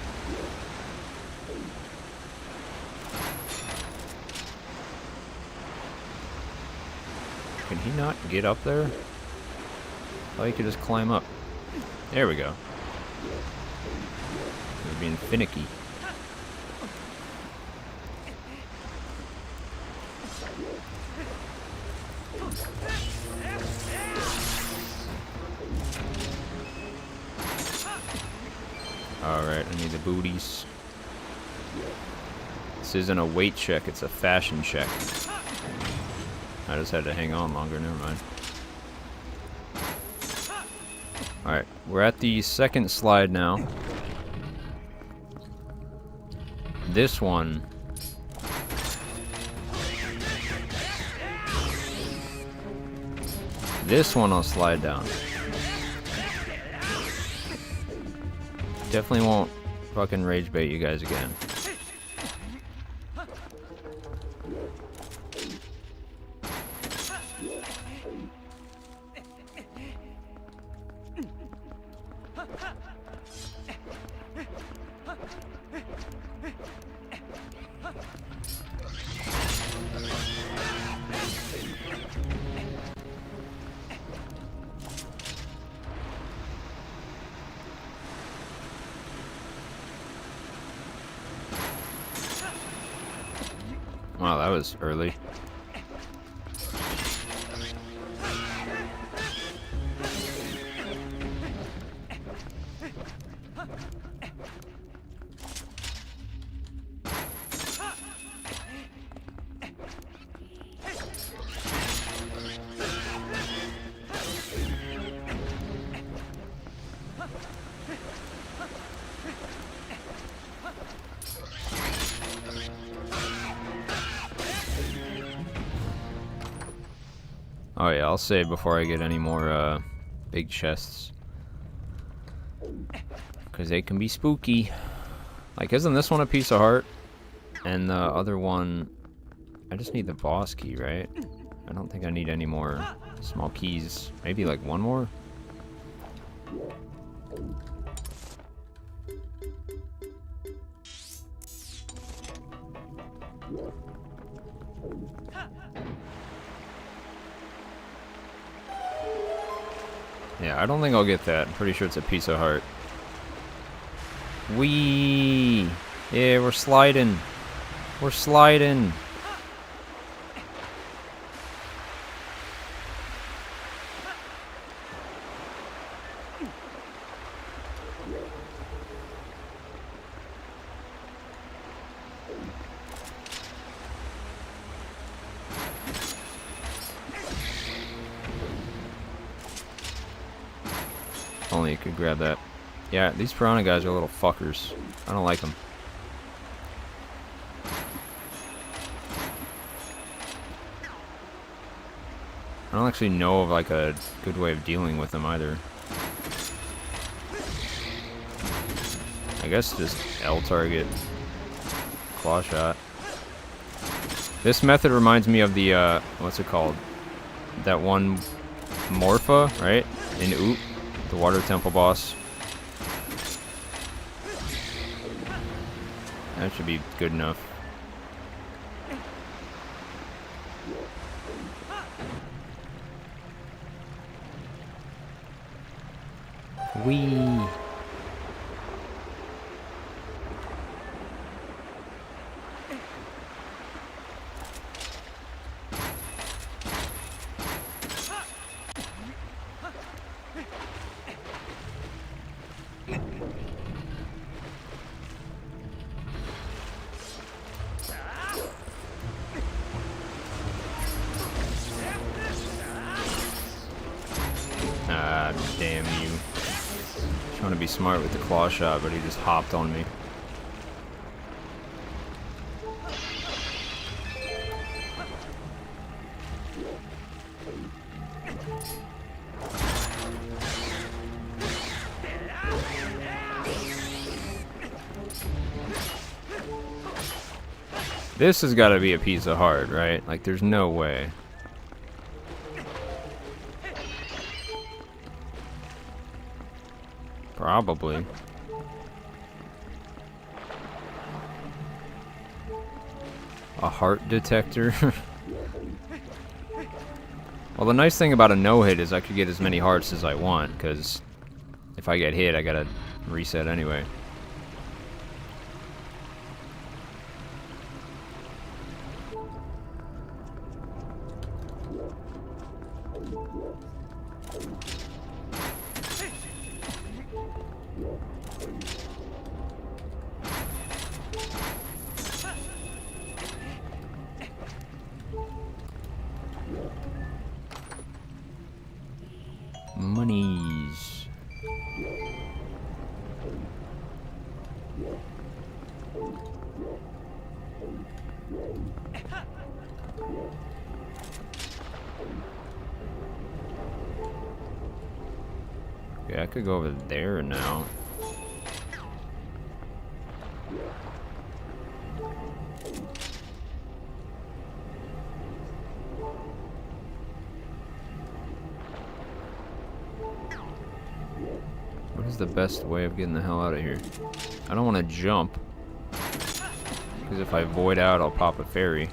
Can he not get up there? Oh, he could just climb up. There we go. We're being finicky. Alright, I need the booties. This isn't a weight check, it's a fashion check. I just had to hang on longer, never mind. Alright, we're at the second slide now. This one... This one I'll slide down. Definitely won't fucking rage bait you guys again. Wow, that was early. Oh yeah, I'll save before I get any more big chests. Because they can be spooky. Like, isn't this one a piece of heart? And the other one... I just need the boss key, right? I don't think I need any more small keys. Maybe like one more? Yeah, I don't think I'll get that. I'm pretty sure it's a piece of heart. Whee! Yeah, we're sliding. We're sliding. Only you could grab that. Yeah, these piranha guys are little fuckers. I don't like them. I don't actually know of like a good way of dealing with them either. I guess just L target, claw shot. This method reminds me of the what's it called? That one Morpha, right? In Oop, the water temple boss. That should be good enough. Whee! God damn you. Trying to be smart with the claw shot, but he just hopped on me. This has got to be a piece of heart, right? Like, there's no way. Probably. A heart detector? Well, the nice thing about a no-hit is I could get as many hearts as I want, because if I get hit, I gotta reset anyway. Monies. Okay, I could go over there now. What is the best way of getting the hell out of here? I don't want to jump, because if I void out, I'll pop a fairy.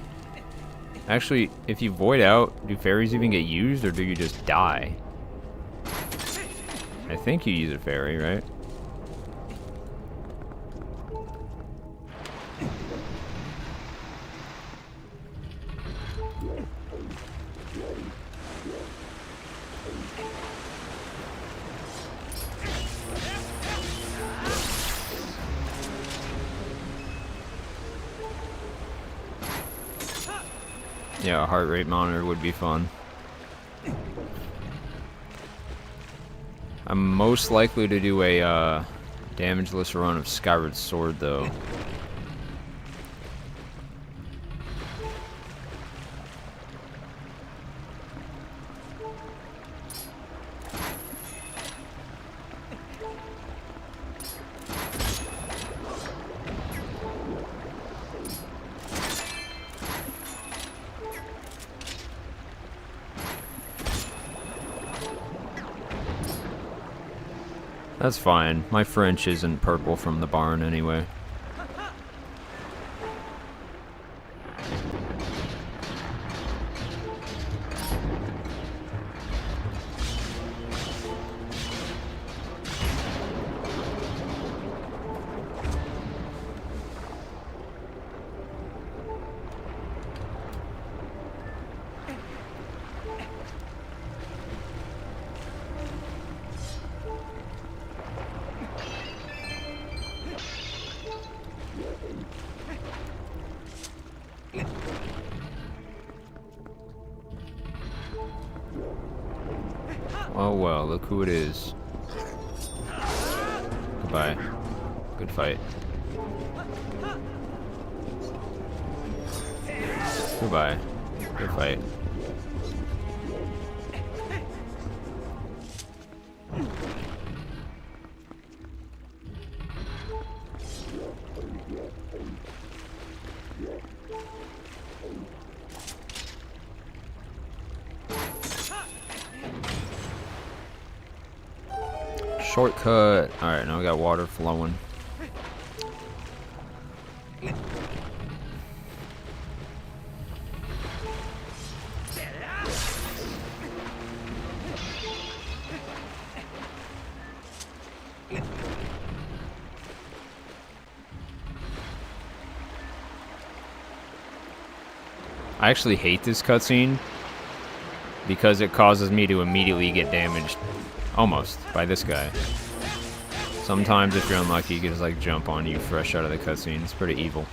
Actually, if you void out, do fairies even get used, or do you just die? I think you use a fairy, right? Yeah, a heart rate monitor would be fun. I'm most likely to do a damageless run of Skyward Sword, though. That's fine. My French isn't purple from the barn anyway. Oh well, look who it is. Goodbye. Good fight. Goodbye. Good fight. Shortcut. Alright, now we got water flowing. I actually hate this cutscene because it causes me to immediately get damaged. Almost, by this guy. Sometimes if you're unlucky, he can just like jump on you fresh out of the cutscene. It's pretty evil.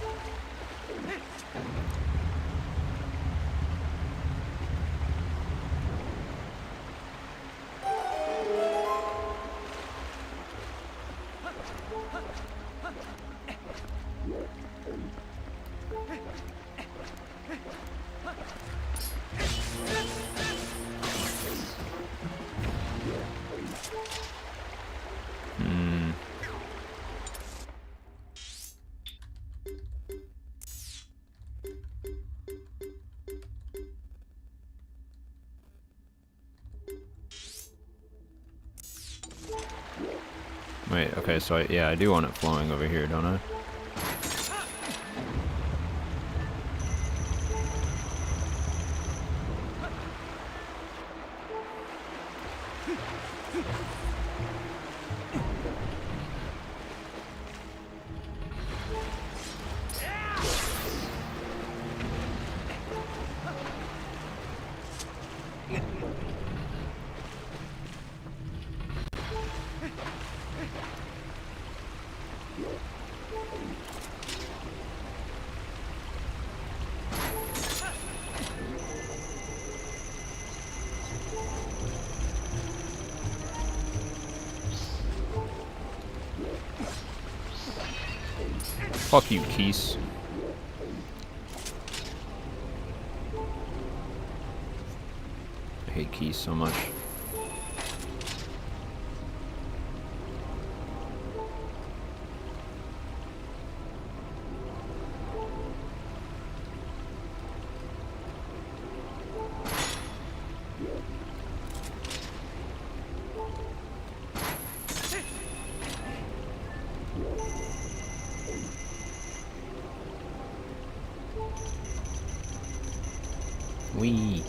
Wait, okay, so yeah, I do want it flowing over here, don't I? Fuck you, Keese. I hate Keese so much. Wee.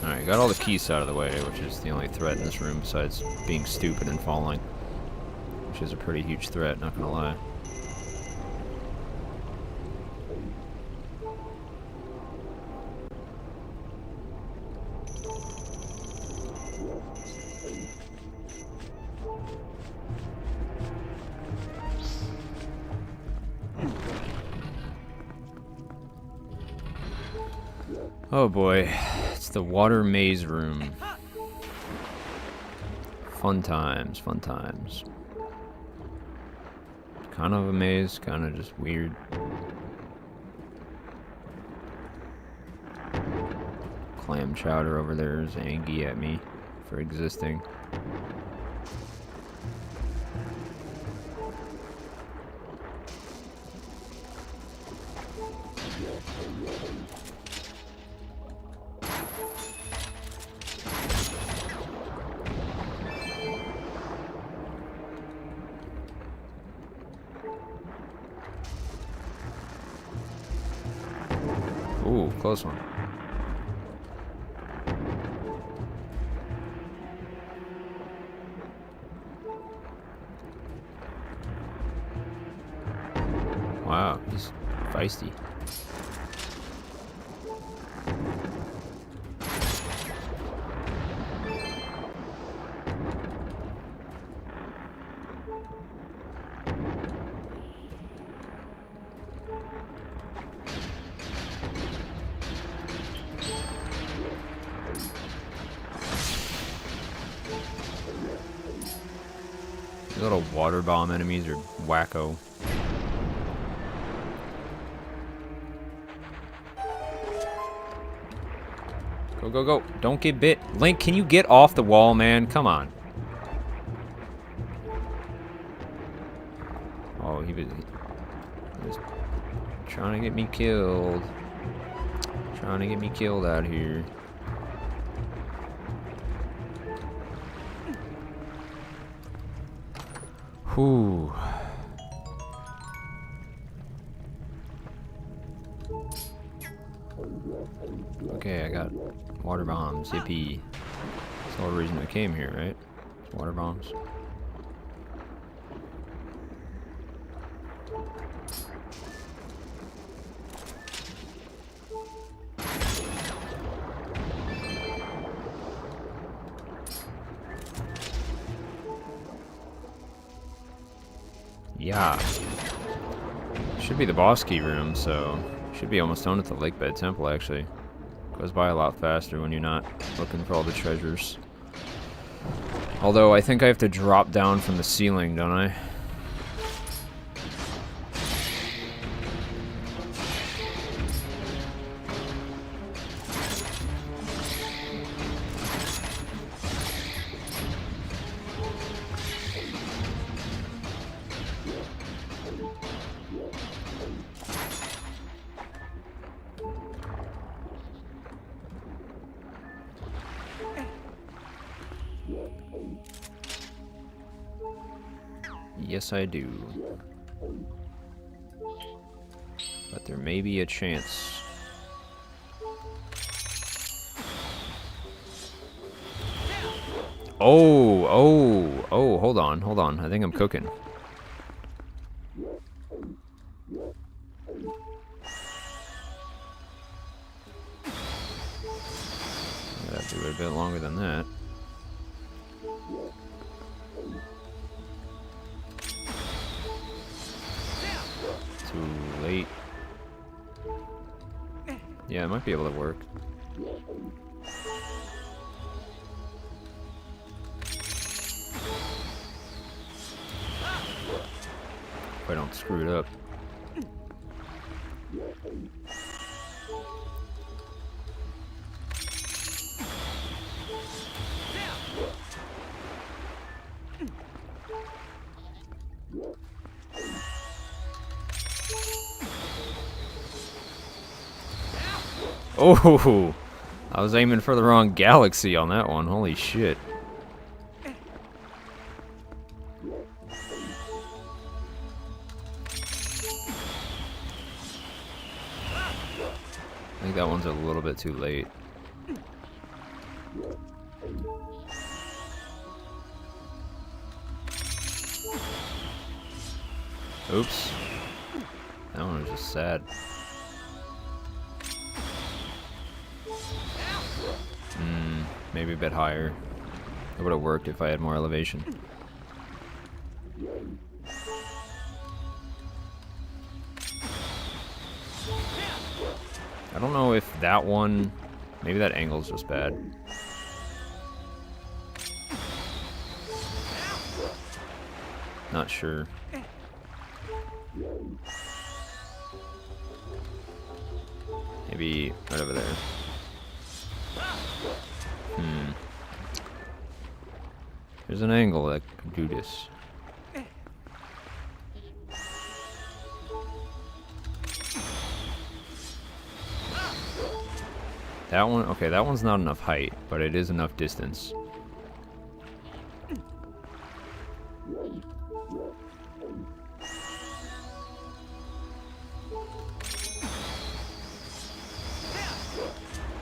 Alright, got all the keys out of the way, which is the only threat in this room besides being stupid and falling. Which is a pretty huge threat, not gonna lie. Oh boy, it's the water maze room. Fun times, fun times. Kind of a maze, kind of just weird. Clam chowder over there is angry at me for existing. Ooh, close one. Wow, he's feisty. These little water bomb enemies are wacko. Go, go, go. Don't get bit. Link, can you get off the wall, man? Come on. Oh, he was trying to get me killed. Trying to get me killed out here. Whew. Okay, I got water bombs. Yippee. That's the whole reason I came here, right? It's water bombs. Yeah. Should be the boss key room, so should be almost done with the lakebed temple, actually. Goes by a lot faster when you're not looking for all the treasures. Although I think I have to drop down from the ceiling, don't I? Yes, I do. But there may be a chance. Oh, hold on. I think I'm cooking. Gotta do it a bit longer than that. Too late. Yeah, it might be able to work. If I don't screw it up. Oh, I was aiming for the wrong galaxy on that one. Holy shit. I think that one's a little bit too late. Oops. That one was just sad. Maybe a bit higher. It would have worked if I had more elevation. I don't know if that one... Maybe that angle's just bad. Not sure. Maybe right over there. There's an angle that could do this. That one, okay, that one's not enough height, but it is enough distance.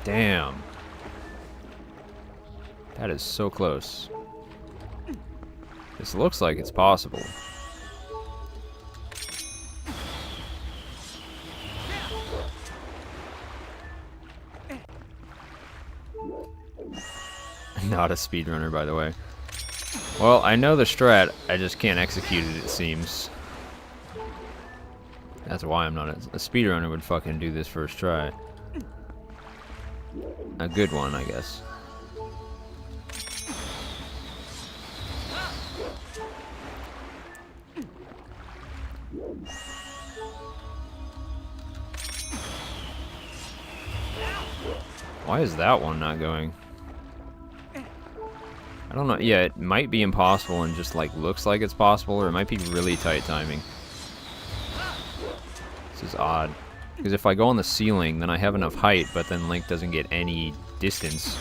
Damn. That is so close. This looks like it's possible. Not a speedrunner, by the way. Well, I know the strat, I just can't execute it, it seems. That's why I'm not a speedrunner would fucking do this first try. A good one, I guess. Why is that one not going? I don't know. Yeah, it might be impossible and just like looks like it's possible, or it might be really tight timing. This is odd. Because if I go on the ceiling, then I have enough height, but then Link doesn't get any distance.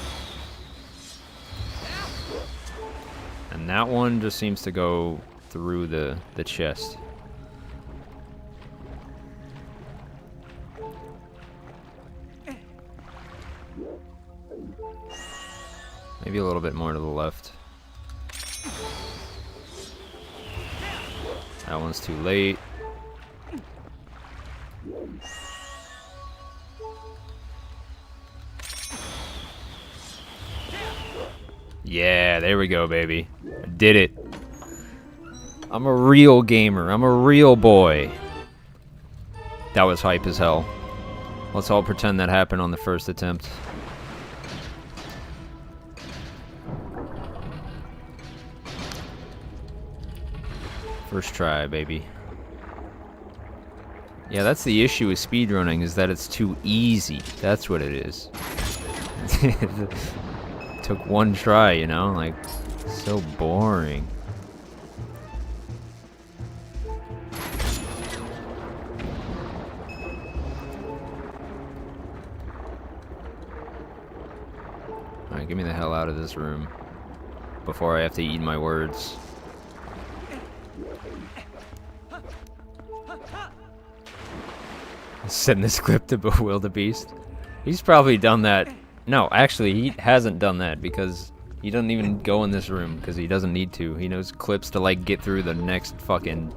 And that one just seems to go through the chest. Maybe a little bit more to the left. That one's too late. Yeah, there we go, baby. I did it. I'm a real gamer. I'm a real boy. That was hype as hell. Let's all pretend that happened on the first attempt. First try, baby. Yeah, that's the issue with speedrunning, is that it's too easy. That's what it is. Took one try, you know? Like, so boring. Alright, get me the hell out of this room. before I have to eat my words. Send this clip to Bewildebeest. He's probably done that. No, actually, he hasn't done that because he doesn't even go in this room because he doesn't need to. He knows clips to like get through the next fucking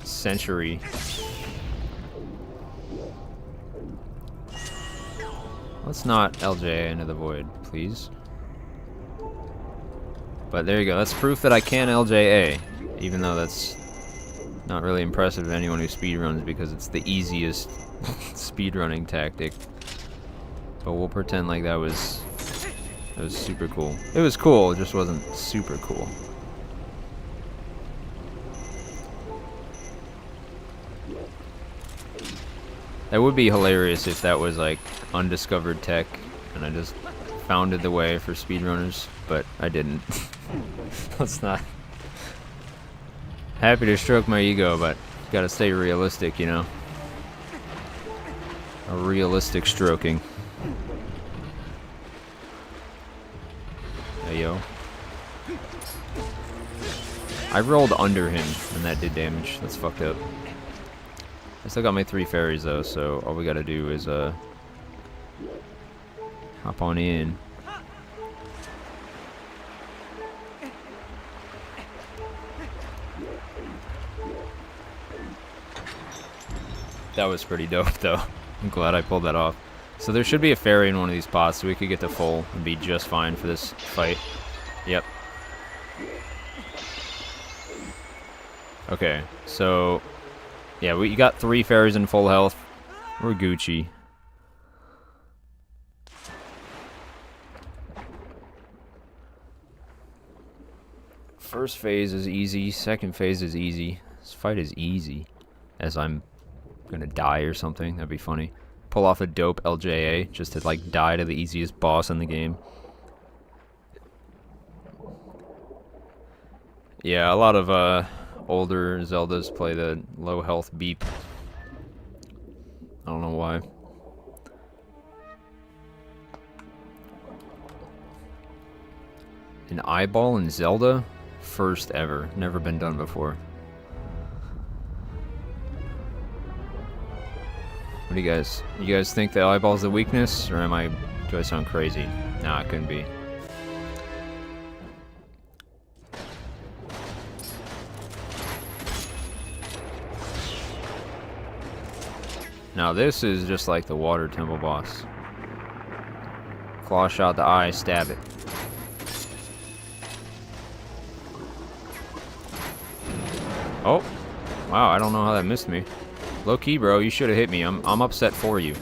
century. Let's not LJ into the void, please. But there you go. That's proof that I can LJA, even though that's not really impressive to anyone who speedruns because it's the easiest speedrunning tactic. But we'll pretend like that was super cool. It was cool, it just wasn't super cool. That would be hilarious if that was like undiscovered tech and I just founded the way for speedrunners, but I didn't. Let's not. Happy to stroke my ego, but gotta stay realistic, you know. A realistic stroking. Hey yo. I rolled under him and that did damage. That's fucked up. I still got my 3 fairies though, so all we gotta do is hop on in. That was pretty dope though. I'm glad I pulled that off. So there should be a fairy in one of these pots so we could get to full and be just fine for this fight. Yep. Okay, so yeah, we got 3 fairies in full health. We're Gucci. First phase is easy, second phase is easy. This fight is easy. As I'm gonna die or something, that'd be funny. Pull off a dope LJA just to like die to the easiest boss in the game. Yeah, a lot of older Zeldas play the low health beep. I don't know why. An eyeball in Zelda? First ever. Never been done before. What do you guys think the eyeball's the weakness, or do I sound crazy? Nah, it couldn't be. Now this is just like the water temple boss. Claw shot the eye, stab it. Oh, wow, I don't know how that missed me. Low key, bro, you should have hit me. I'm upset for you.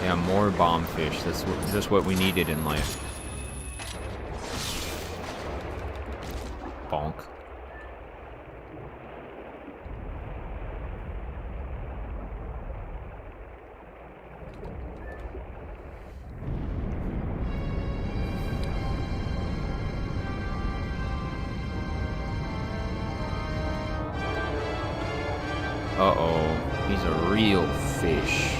Yeah, more bomb fish. That's just what we needed in life. Bonk. Uh-oh, he's a real fish.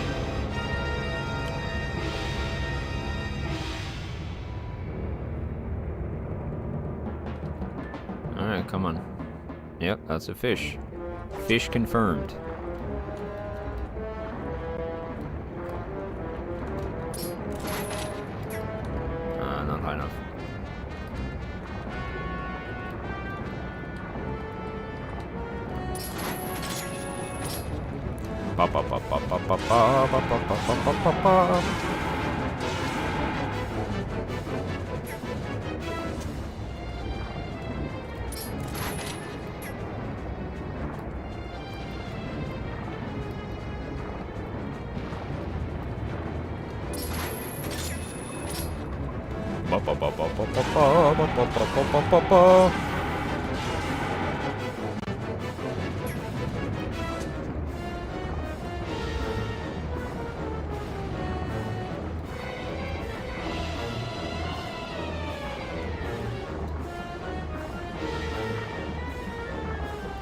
Alright, come on. Yep, that's a fish. Fish confirmed. Not high enough.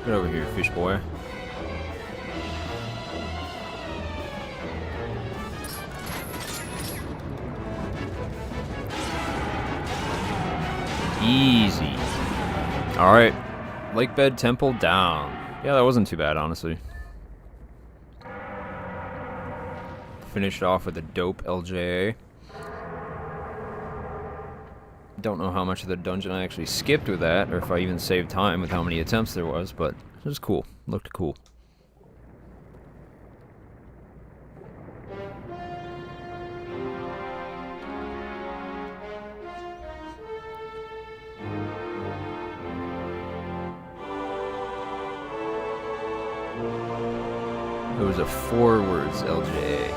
Get over here, fish boy. Easy. Alright. Lakebed temple down. Yeah, that wasn't too bad, honestly. Finished off with a dope LJA. Don't know how much of the dungeon I actually skipped with that, or if I even saved time with how many attempts there was, but it was cool. Looked cool. It was a 4 words LJA.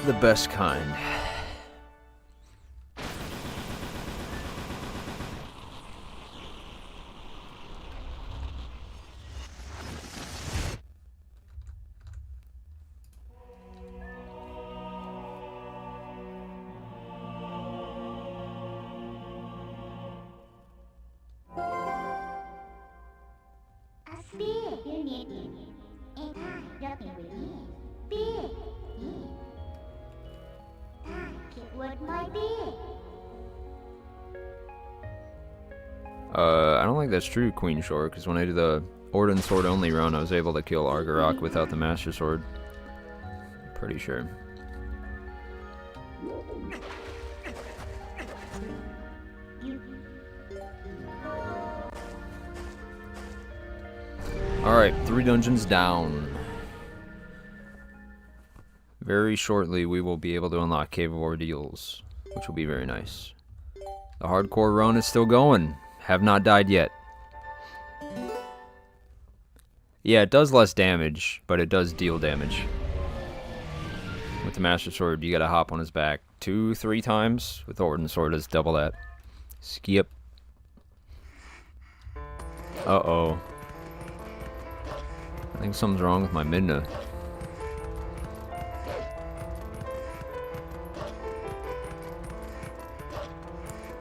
The best kind. I don't think that's true, Queen Shore, because when I did the Orden Sword only run, I was able to kill Argarok without the Master Sword. Pretty sure. Alright, 3 dungeons down. Very shortly, we will be able to unlock Cave of Ordeals, which will be very nice. The hardcore run is still going. Have not died yet. Yeah, it does less damage, but it does deal damage. With the Master Sword, you gotta hop on his back 2-3 times. With the Orden Sword, it's double that. Skip. Uh-oh. I think something's wrong with my Midna.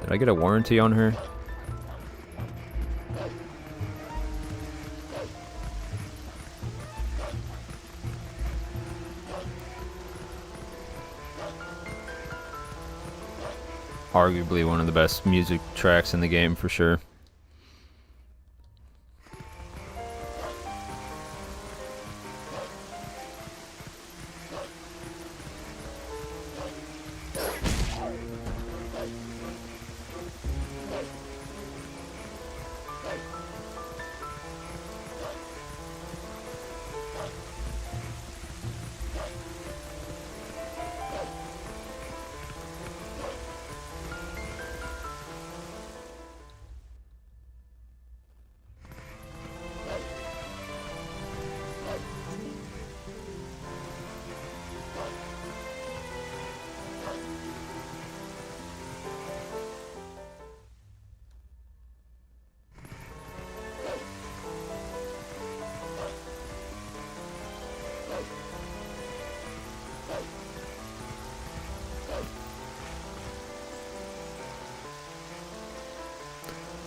Did I get a warranty on her? Arguably one of the best music tracks in the game for sure.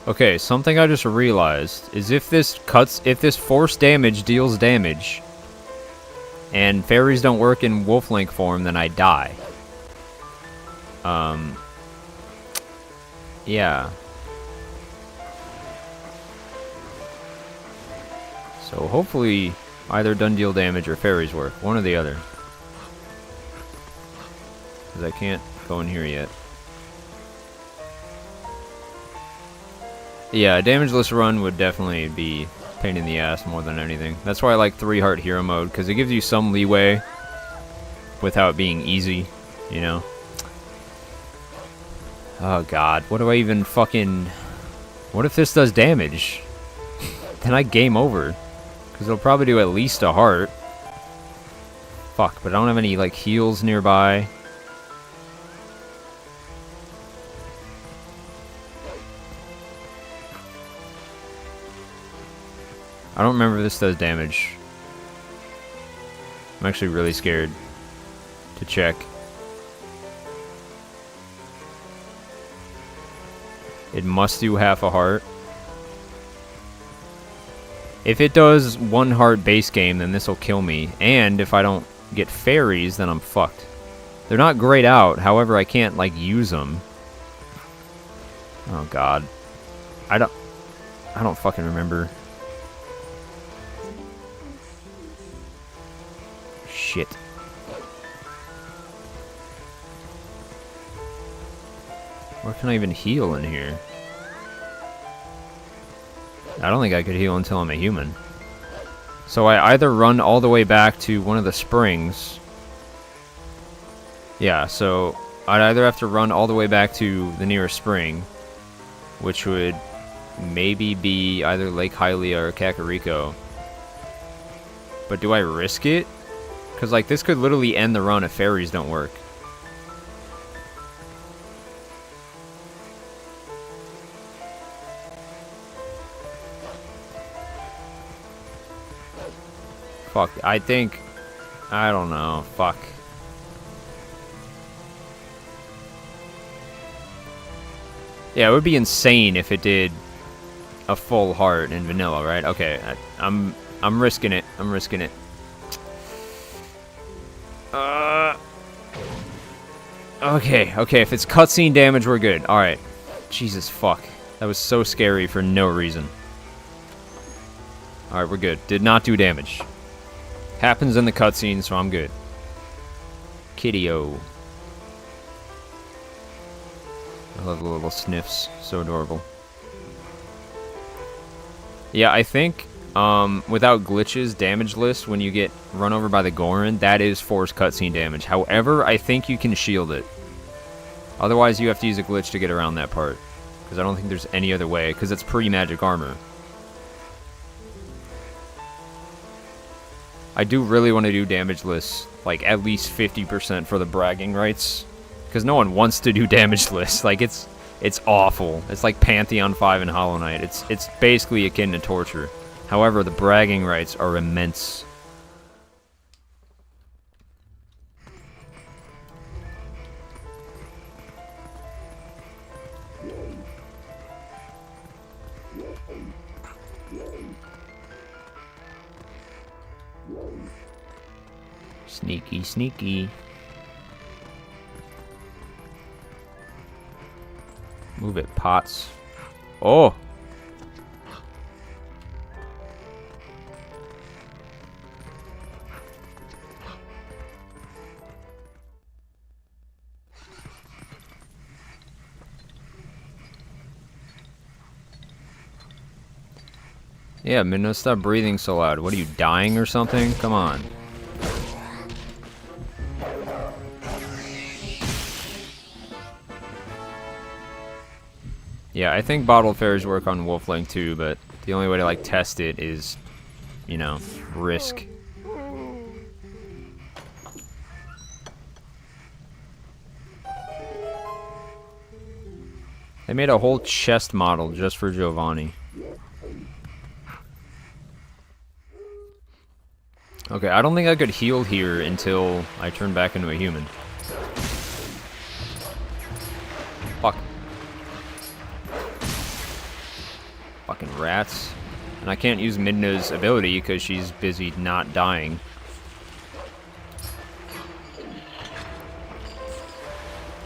Okay, something I just realized is if this force damage deals damage, and fairies don't work in Wolf-Link form, then I die. Yeah. So hopefully either doesn't deal damage or fairies work, one or the other. Because I can't go in here yet. Yeah, a damageless run would definitely be a pain in the ass more than anything. That's why I like 3-heart hero mode, because it gives you some leeway without being easy, you know? Oh god, what do I even fucking... What if this does damage? Then I game over. Because it'll probably do at least a heart. Fuck, but I don't have any, like, heals nearby. I don't remember if this does damage. I'm actually really scared to check. It must do half a heart. If it does 1 heart base game, then this will kill me. And if I don't get fairies, then I'm fucked. They're not grayed out, however, I can't, like, use them. Oh, God. I don't fucking remember. Shit. Where can I even heal in here? I don't think I could heal until I'm a human. So I either run all the way back to one of the springs. Yeah, so I'd either have to run all the way back to the nearest spring, which would maybe be either Lake Hylia or Kakariko. But do I risk it? Because, like, this could literally end the run if fairies don't work. Fuck, I think... I don't know. Fuck. Yeah, it would be insane if it did a full heart in vanilla, right? Okay, I'm risking it. I'm risking it. Okay, if it's cutscene damage, we're good. Alright. Jesus, fuck. That was so scary for no reason. Alright, we're good. Did not do damage. Happens in the cutscene, so I'm good. Kitty-o. I love the little sniffs. So adorable. Yeah, I think without glitches, damage list, when you get run over by the Goron, that is forced cutscene damage. However, I think you can shield it. Otherwise, you have to use a glitch to get around that part. Because I don't think there's any other way, because it's pre-magic armor. I do really want to do damage lists, like, at least 50% for the bragging rights. Because no one wants to do damage lists. Like, it's awful. It's like Pantheon 5 and Hollow Knight. It's basically akin to torture. However, the bragging rights are immense. Sneaky, sneaky. Move it, Pots. Oh! Yeah, Minna, stop breathing so loud. What are you, dying or something? Come on. Yeah, I think bottled fairies work on Wolflink too, but the only way to, like, test it is, you know, risk. They made a whole chest model just for Giovanni. Okay, I don't think I could heal here until I turn back into a human. Fuck. Fucking rats. And I can't use Midna's ability because she's busy not dying.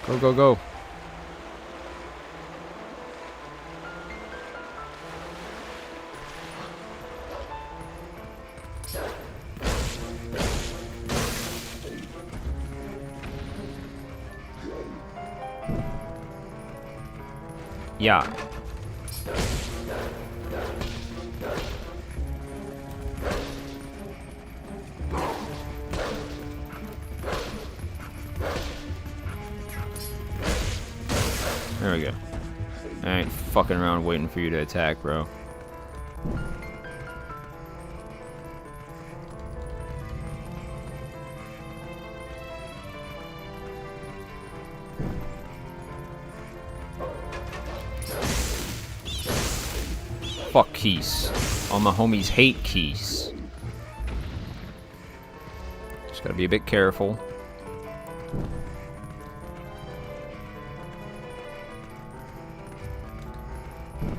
Go, go, go. Yeah. There we go. I ain't fucking around waiting for you to attack, bro. Fuck Keys. All my homies hate Keys. Just gotta be a bit careful.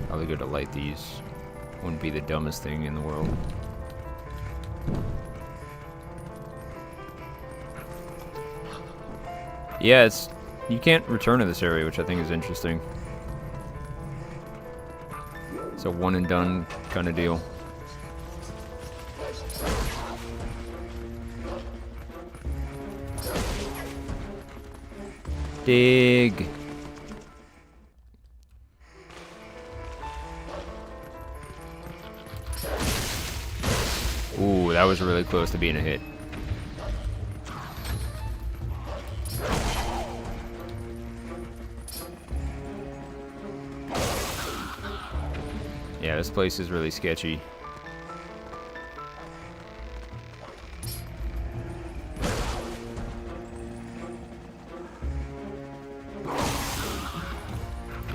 Probably good to light these. Wouldn't be the dumbest thing in the world. Yeah, it's... You can't return to this area, which I think is interesting. It's a one and done kind of deal. Dig. Ooh, that was really close to being a hit. Yeah, this place is really sketchy.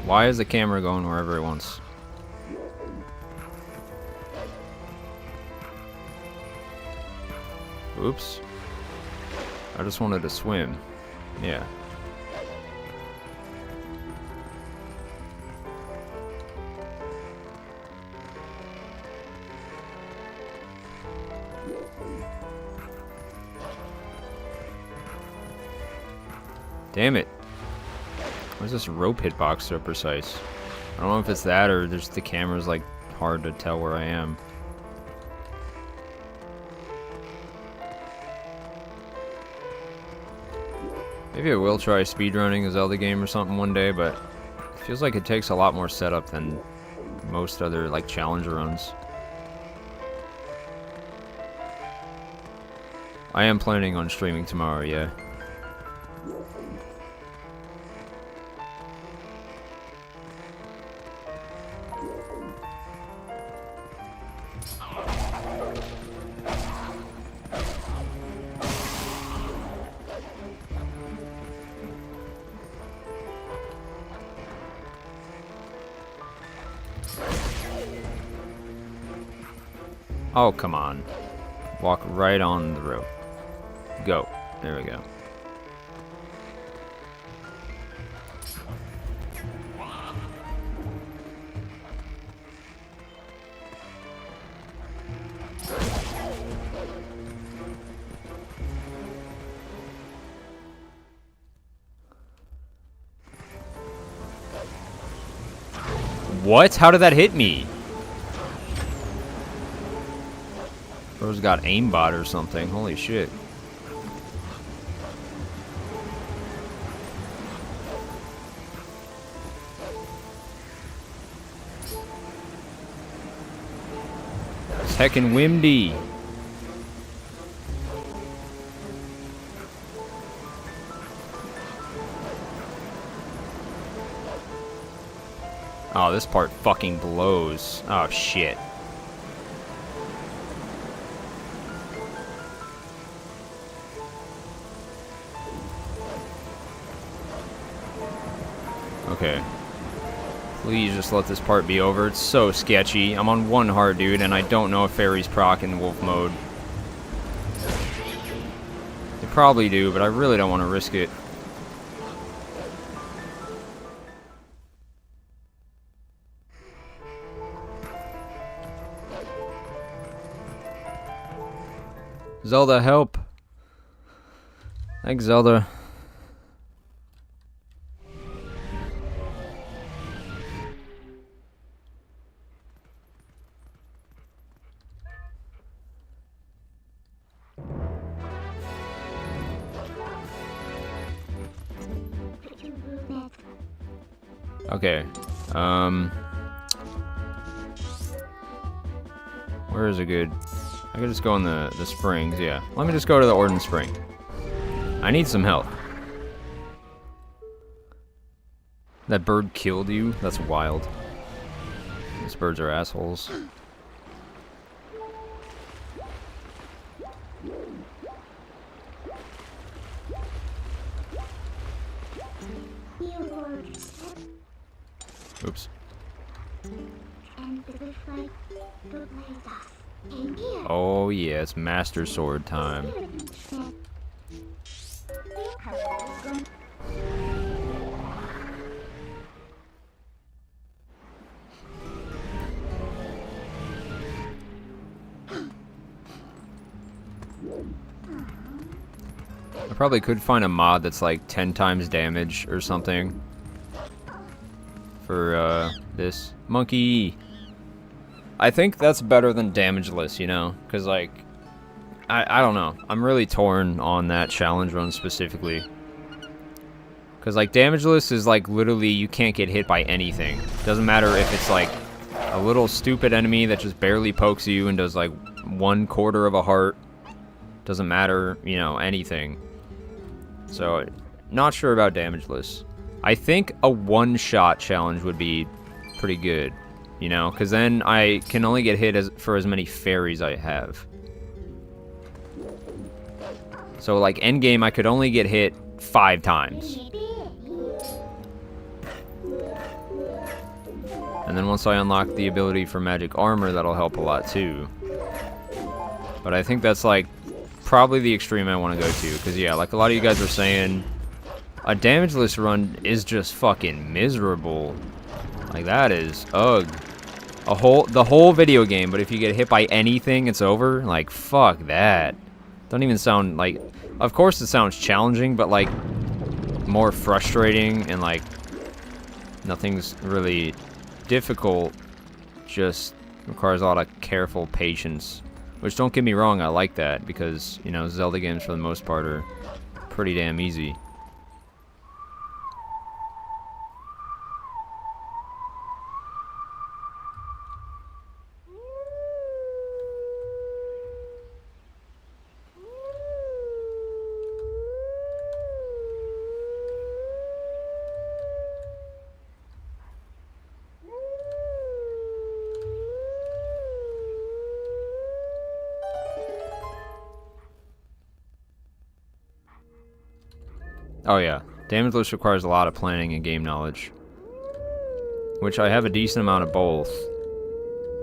Why is the camera going wherever it wants? Oops. I just wanted to swim. Yeah. Damn it. Why is this rope hitbox so precise? I don't know if it's that or there's the camera's like hard to tell where I am. Maybe I will try speedrunning a Zelda game or something one day, but it feels like it takes a lot more setup than most other like challenger runs. I am planning on streaming tomorrow, yeah. Oh, come on. Walk right on the rope. Go. There we go. What? How did that hit me? Bro's got aimbot or something. Holy shit. It's heckin' windy. Oh, this part fucking blows. Oh shit. Okay. Please just let this part be over. It's so sketchy. I'm on one heart, dude, and I don't know if fairies proc in wolf mode. They probably do, but I really don't want to risk it. Zelda, help. Thanks, Zelda. Okay, where is it good? I could just go in the springs, yeah. Let me just go to the Orden Spring. I need some help. That bird killed you? That's wild. These birds are assholes. Oops. Oh yeah, it's Master Sword time. I probably could find a mod that's like 10 times damage or something for this monkey. I think that's better than damageless, you know, because like I don't know. I'm really torn on that challenge run specifically. Because, like, damageless is, like, literally you can't get hit by anything. Doesn't matter if it's, like, a little stupid enemy that just barely pokes you and does, like, 1/4 of a heart. Doesn't matter, you know, anything. So, not sure about damageless. I think a one-shot challenge would be pretty good, you know? Because then I can only get hit for as many fairies I have. So, like, endgame, I could only get hit 5 times. And then once I unlock the ability for magic armor, that'll help a lot too. But I think that's like probably the extreme I want to go to. Because yeah, like a lot of you guys are saying, a damageless run is just fucking miserable. Like that is, ugh. The whole video game, but if you get hit by anything, it's over. Like, fuck that. Don't even sound like, of course it sounds challenging, but like more frustrating and like nothing's really difficult, just requires a lot of careful patience, which don't get me wrong, I like that because, you know, Zelda games for the most part are pretty damn easy. Oh yeah, damageless requires a lot of planning and game knowledge, which I have a decent amount of both.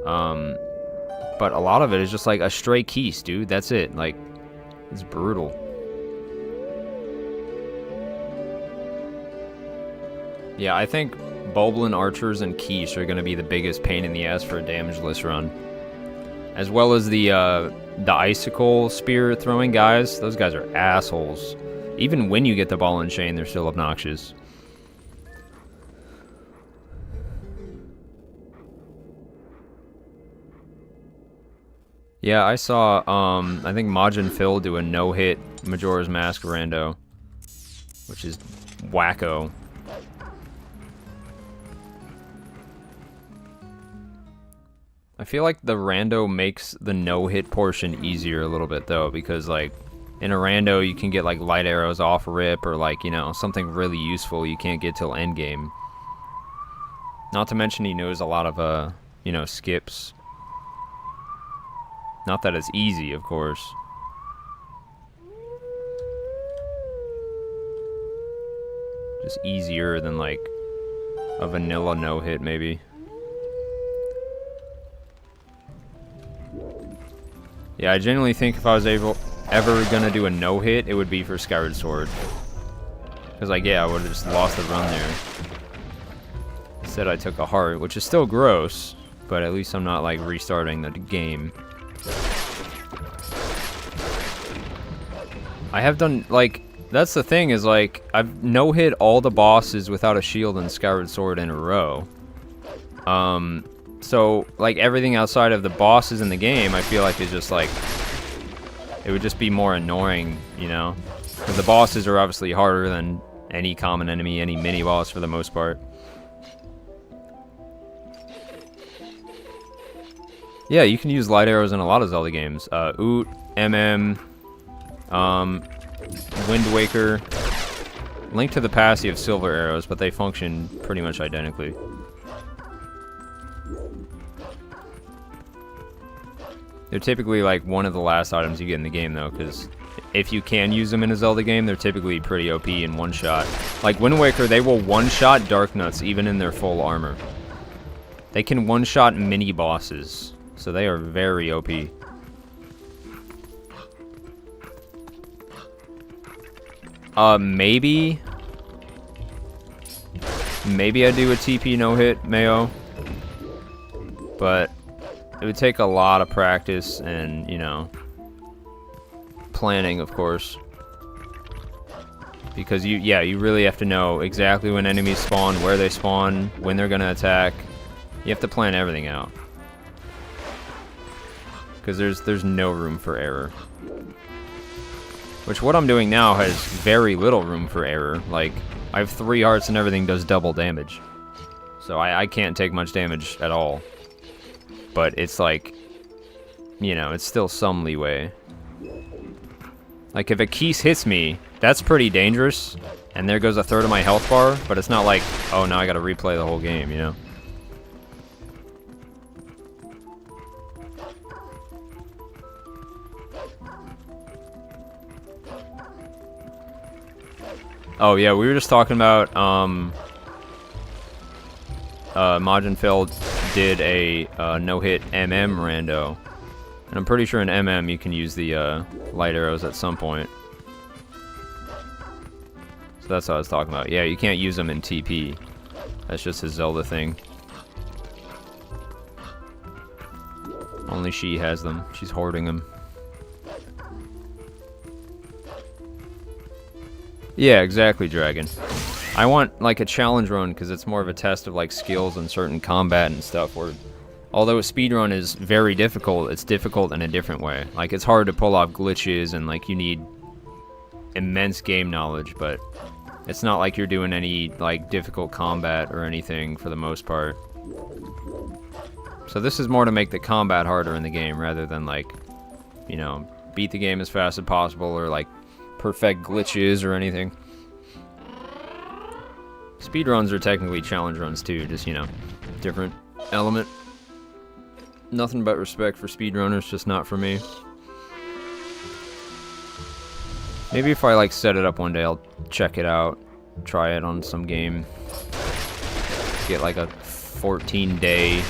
But a lot of it is just like a stray keys, dude. That's it. Like, it's brutal. Yeah, I think Boblin archers and Quiche are gonna be the biggest pain in the ass for a damageless run, as well as the icicle spear throwing guys. Those guys are assholes. Even when you get the ball and chain, they're still obnoxious. Yeah, I saw, I think Majin Phil do a no-hit Majora's Mask rando, which is wacko. I feel like the rando makes the no-hit portion easier a little bit, though, because, like, in a rando, you can get, like, light arrows off rip, or, like, you know, something really useful you can't get till endgame. Not to mention he knows a lot of, you know, skips. Not that it's easy, of course. Just easier than, like, a vanilla no-hit, maybe. Yeah, I genuinely think if I was ever gonna do a no-hit, it would be for Skyward Sword. Because, like, yeah, I would have just lost the run there. Instead, I took a heart, which is still gross, but at least I'm not, like, restarting the game. I have done, like, that's the thing, is, like, I've no-hit all the bosses without a shield in Skyward Sword in a row. So, like, everything outside of the bosses in the game, I feel like is just, like, it would just be more annoying, you know? Because the bosses are obviously harder than any common enemy, any mini-boss for the most part. Yeah, you can use light arrows in a lot of Zelda games. Oot, MM, Wind Waker. Link to the Past, you have silver arrows, but they function pretty much identically. They're typically, like, one of the last items you get in the game, though, because if you can use them in a Zelda game, they're typically pretty OP in one shot. Like, Wind Waker, they will one-shot Dark Nuts, even in their full armor. They can one-shot mini-bosses, so they are very OP. Maybe I do a TP no-hit, Mayo, but it would take a lot of practice and, you know, planning, of course. Because you really have to know exactly when enemies spawn, where they spawn, when they're gonna attack. You have to plan everything out. Because there's no room for error. Which what I'm doing now has very little room for error. Like, I have 3 hearts and everything does double damage. So I can't take much damage at all. But it's like, you know, it's still some leeway. Like, if a Keese hits me, that's pretty dangerous, and there goes a third of my health bar, but it's not like, oh, now I gotta replay the whole game, you know? Oh, yeah, we were just talking about, Magenfeld did a no-hit MM rando. And I'm pretty sure in MM you can use the light arrows at some point. So that's what I was talking about. Yeah, you can't use them in TP. That's just a Zelda thing. Only she has them. She's hoarding them. Yeah, exactly, Dragon. I want like a challenge run because it's more of a test of like skills and certain combat and stuff. Where, although a speedrun is very difficult, it's difficult in a different way. Like, it's hard to pull off glitches and like you need immense game knowledge, but it's not like you're doing any like difficult combat or anything for the most part. So this is more to make the combat harder in the game rather than like, you know, beat the game as fast as possible or like perfect glitches or anything. Speedruns are technically challenge runs too, just, you know, different element. Nothing but respect for speedrunners, just not for me. Maybe if I like set it up one day, I'll check it out, try it on some game. Get like a 14-day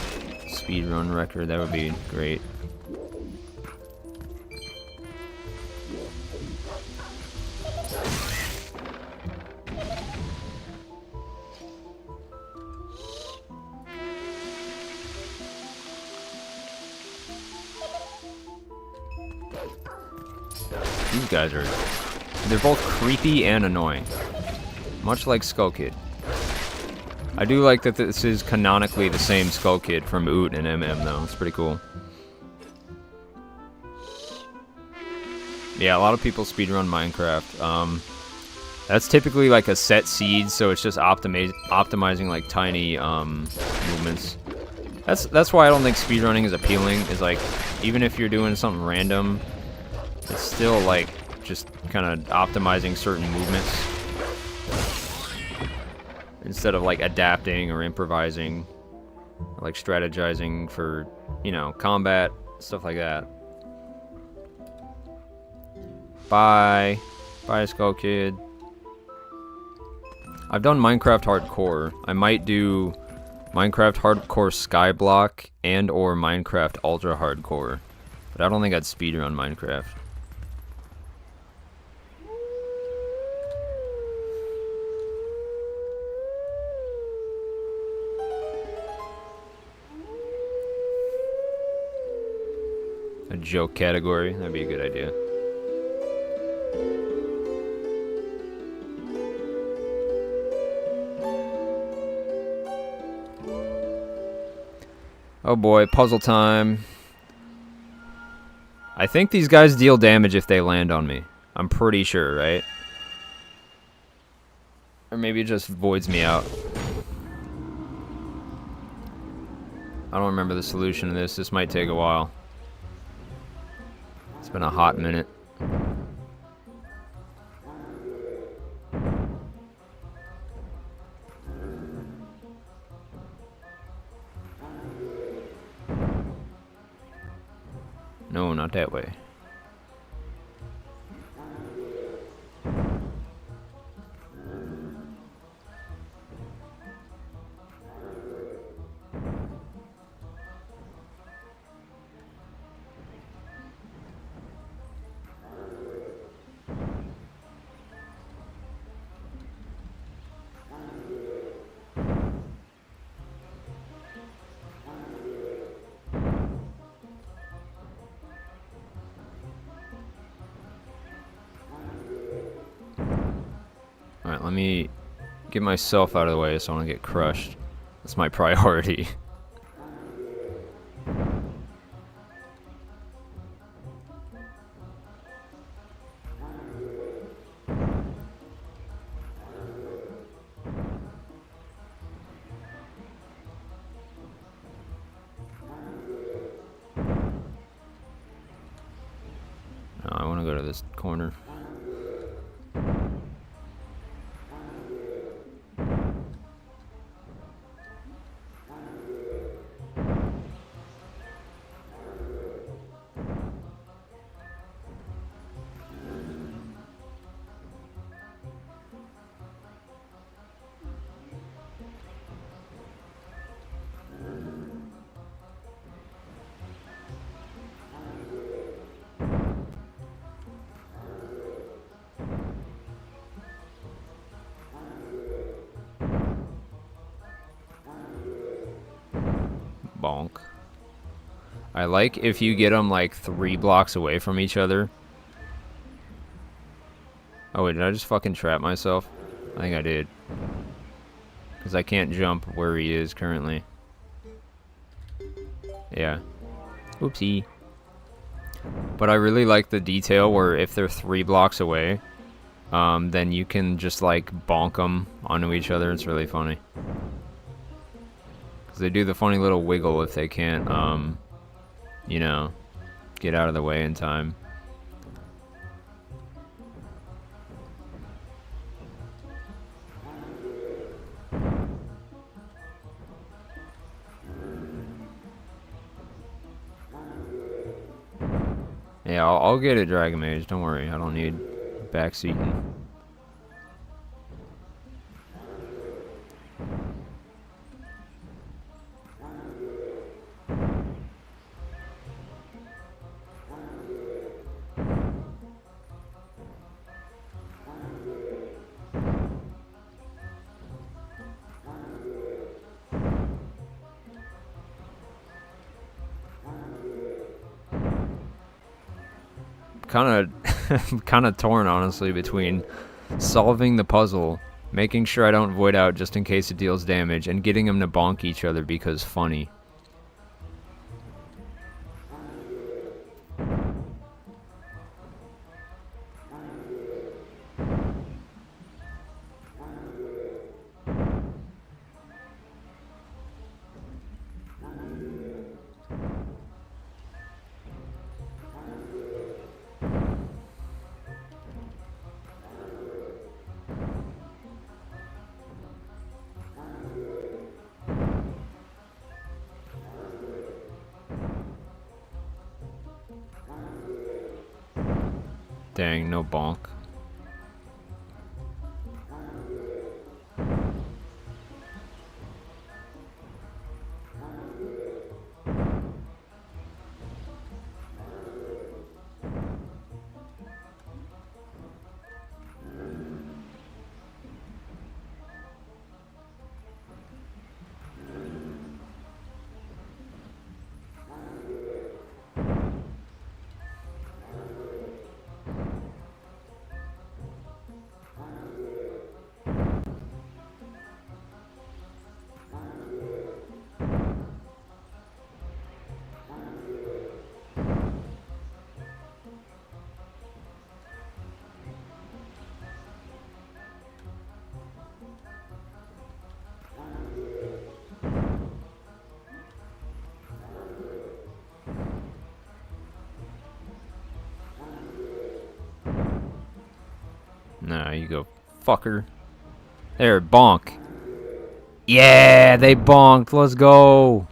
speedrun record, that would be great. These guys are... they're both creepy and annoying. Much like Skull Kid. I do like that this is canonically the same Skull Kid from Oot and MM, though. It's pretty cool. Yeah, a lot of people speedrun Minecraft. That's typically like a set seed, so it's just optimizing like tiny movements. That's why I don't think speedrunning is appealing, is like, even if you're doing something random, it's still like just kind of optimizing certain movements instead of like adapting or improvising, or like strategizing for, you know, combat, stuff like that. Bye. Bye, Skull Kid. I've done Minecraft Hardcore. I might do Minecraft Hardcore Skyblock and or Minecraft Ultra Hardcore. But I don't think I'd speedrun Minecraft. A joke category, that'd be a good idea. Oh boy, puzzle time. I think these guys deal damage if they land on me. I'm pretty sure, right? Or maybe it just voids me out. I don't remember the solution to this. This might take a while. It's been a hot minute. No, not that way. let me get myself out of the way so I don't get crushed. That's my priority. No, I want to go to this corner. Bonk. I like if you get them like 3 blocks away from each other. Oh wait, did I just fucking trap myself? I think I did. Because I can't jump where he is currently. Yeah. Oopsie. But I really like the detail where if they're 3 blocks away, then you can just like bonk them onto each other. It's really funny. Because they do the funny little wiggle if they can't, you know, get out of the way in time. Yeah, I'll get a Dragon Mage, don't worry, I don't need backseating. Kind of torn, honestly, between solving the puzzle, making sure I don't void out just in case it deals damage, and getting them to bonk each other because funny. Dang, no bonk. Nah, you go, fucker. There, bonk. Yeah, they bonked. Let's go.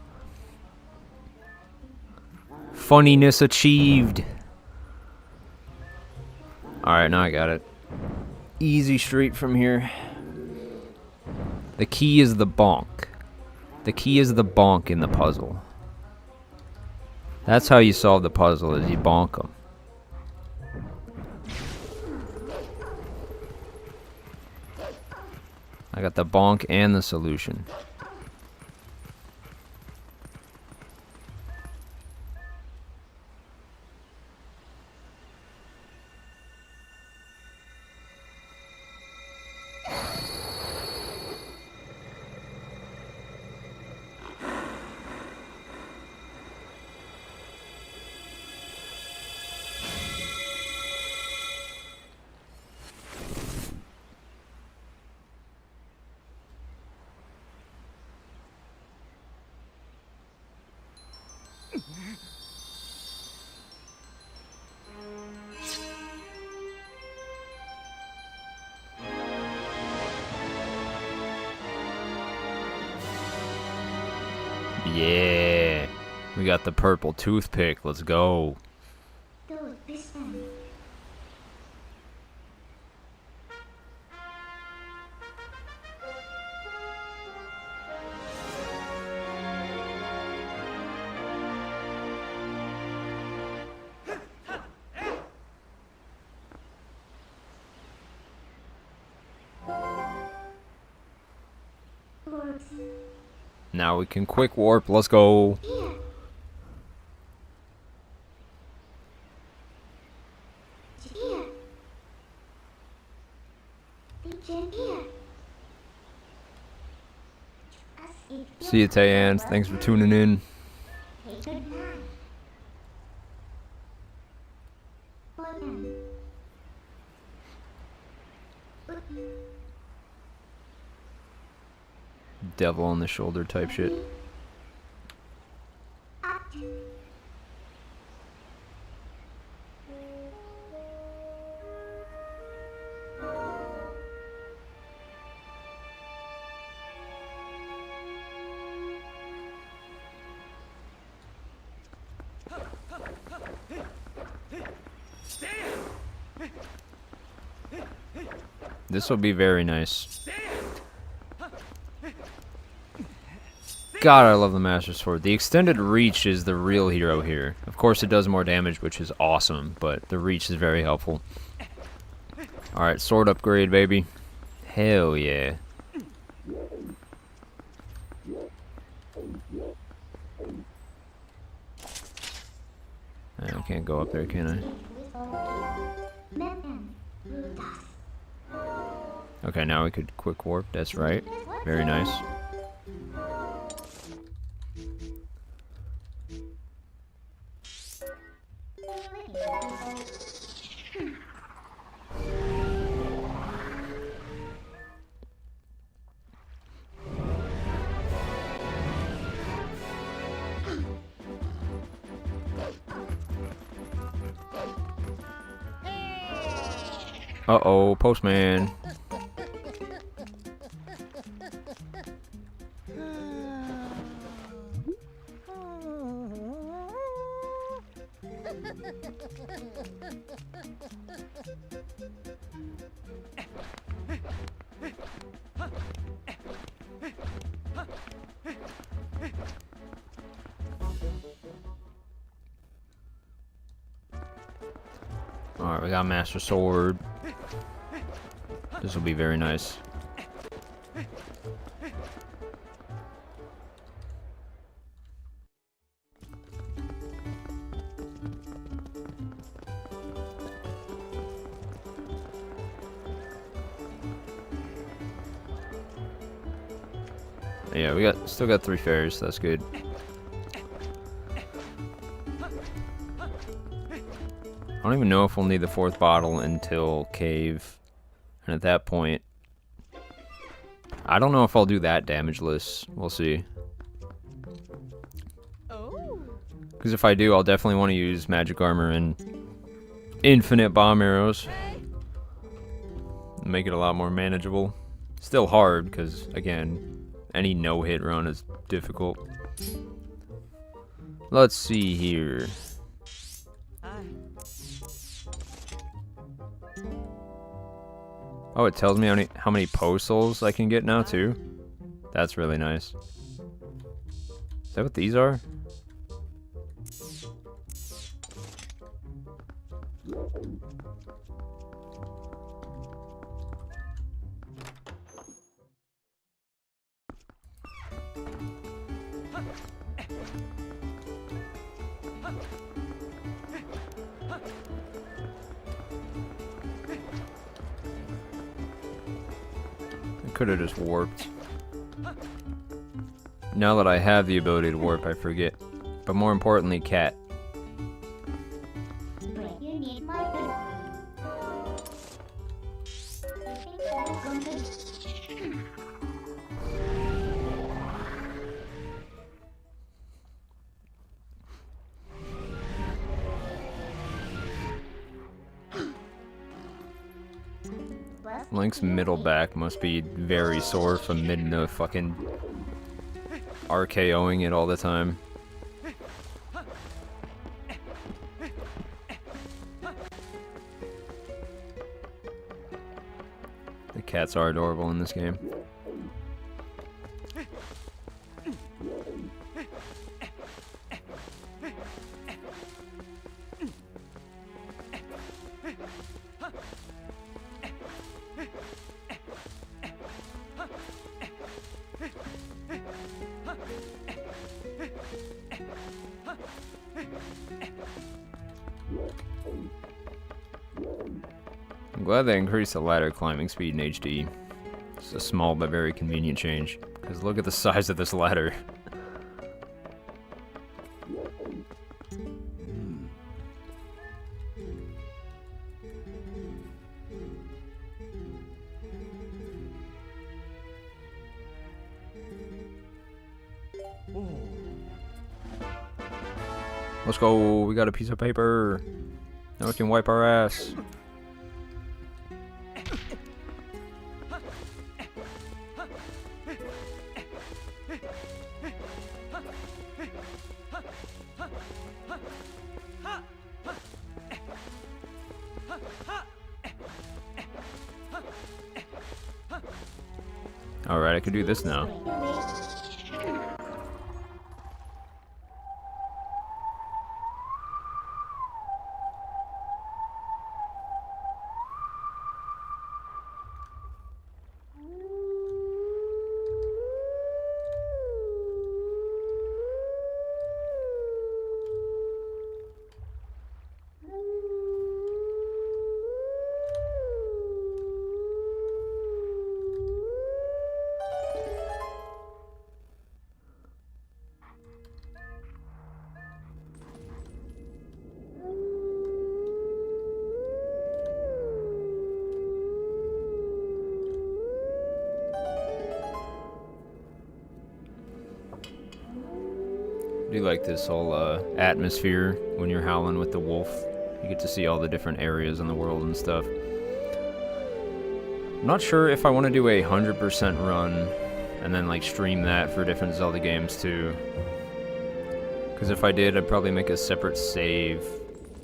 Funniness achieved. Alright, now I got it. Easy street from here. The key is the bonk. The key is the bonk in the puzzle. That's how you solve the puzzle, is you bonk them. I got the bonk and the solution. We got the purple toothpick. Let's go. Dude, listen. Now we can quick warp. Let's go. Here. Here. Teacher, here. As if See you, Tayan. Thanks for tuning in. Hey, good night. Poland. Devil on the shoulder type shit. Up. This will be very nice. God, I love the Master Sword. The extended reach is the real hero here. Of course, it does more damage, which is awesome, but the reach is very helpful. Alright, sword upgrade, baby. Hell yeah. I can't go up there, can I? Okay, now we could quick warp. That's right. Very nice. Uh-oh, postman. Alright, we got Master Sword. This will be very nice. Yeah, we still got 3 fairies, so that's good. I don't even know if we'll need the 4th bottle until cave. And at that point, I don't know if I'll do that damageless. We'll see. Because if I do, I'll definitely want to use magic armor and infinite bomb arrows. Make it a lot more manageable. Still hard, because, again, any no-hit run is difficult. Let's see here. Oh, it tells me how many postals I can get now, too. That's really nice. Is that what these are? Could have just warped. Now that I have the ability to warp, I forget. But more importantly, cat. You need my Link's middle back must be very sore from fucking RKOing it all the time. cats are adorable in this game. I'm glad they increased the ladder climbing speed in HD. It's a small but very convenient change. Because look at the size of this ladder. Let's go, we got a piece of paper. Now we can wipe our ass. Alright, I can do this now. I do like this whole atmosphere when you're howling with the wolf. You get to see all the different areas in the world and stuff. I'm not sure if I want to do a 100% run and then like stream that for different Zelda games too. Because if I did, I'd probably make a separate save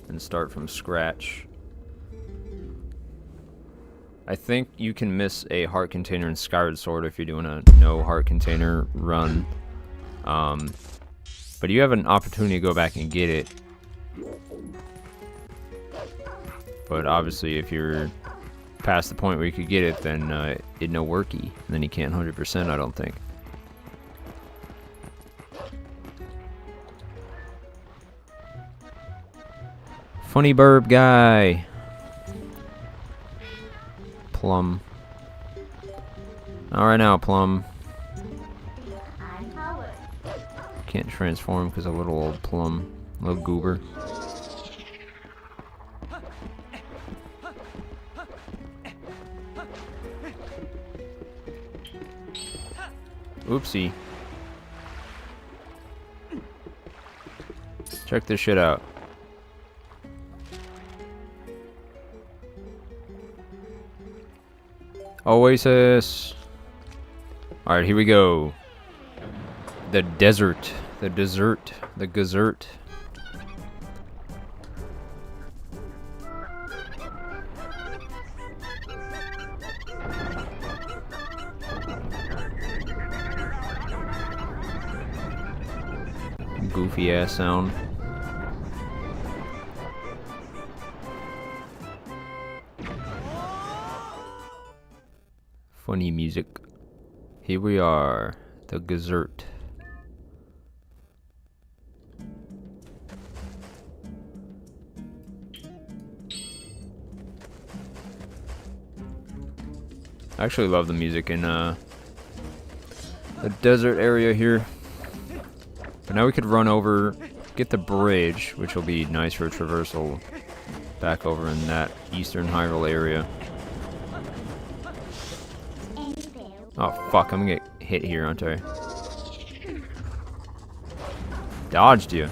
and start from scratch. I think you can miss a heart container in Skyward Sword if you're doing a no heart container run. But you have an opportunity to go back and get it. But obviously if you're past the point where you could get it, then it no worky. And then you can't 100%, I don't think. Funny burb guy. Plum. Alright now, Plum. Can't transform because a little old Plum. Little goober. Oopsie. Check this shit out. Oasis. Alright, here we go. The desert. The dessert. The gazert. Goofy ass sound. Funny music. Here we are, the gazert. I actually love the music in the desert area here. But now we could run over, get the bridge, which will be nice for a traversal back over in that eastern Hyrule area. Oh fuck, I'm gonna get hit here, aren't I? Dodged you.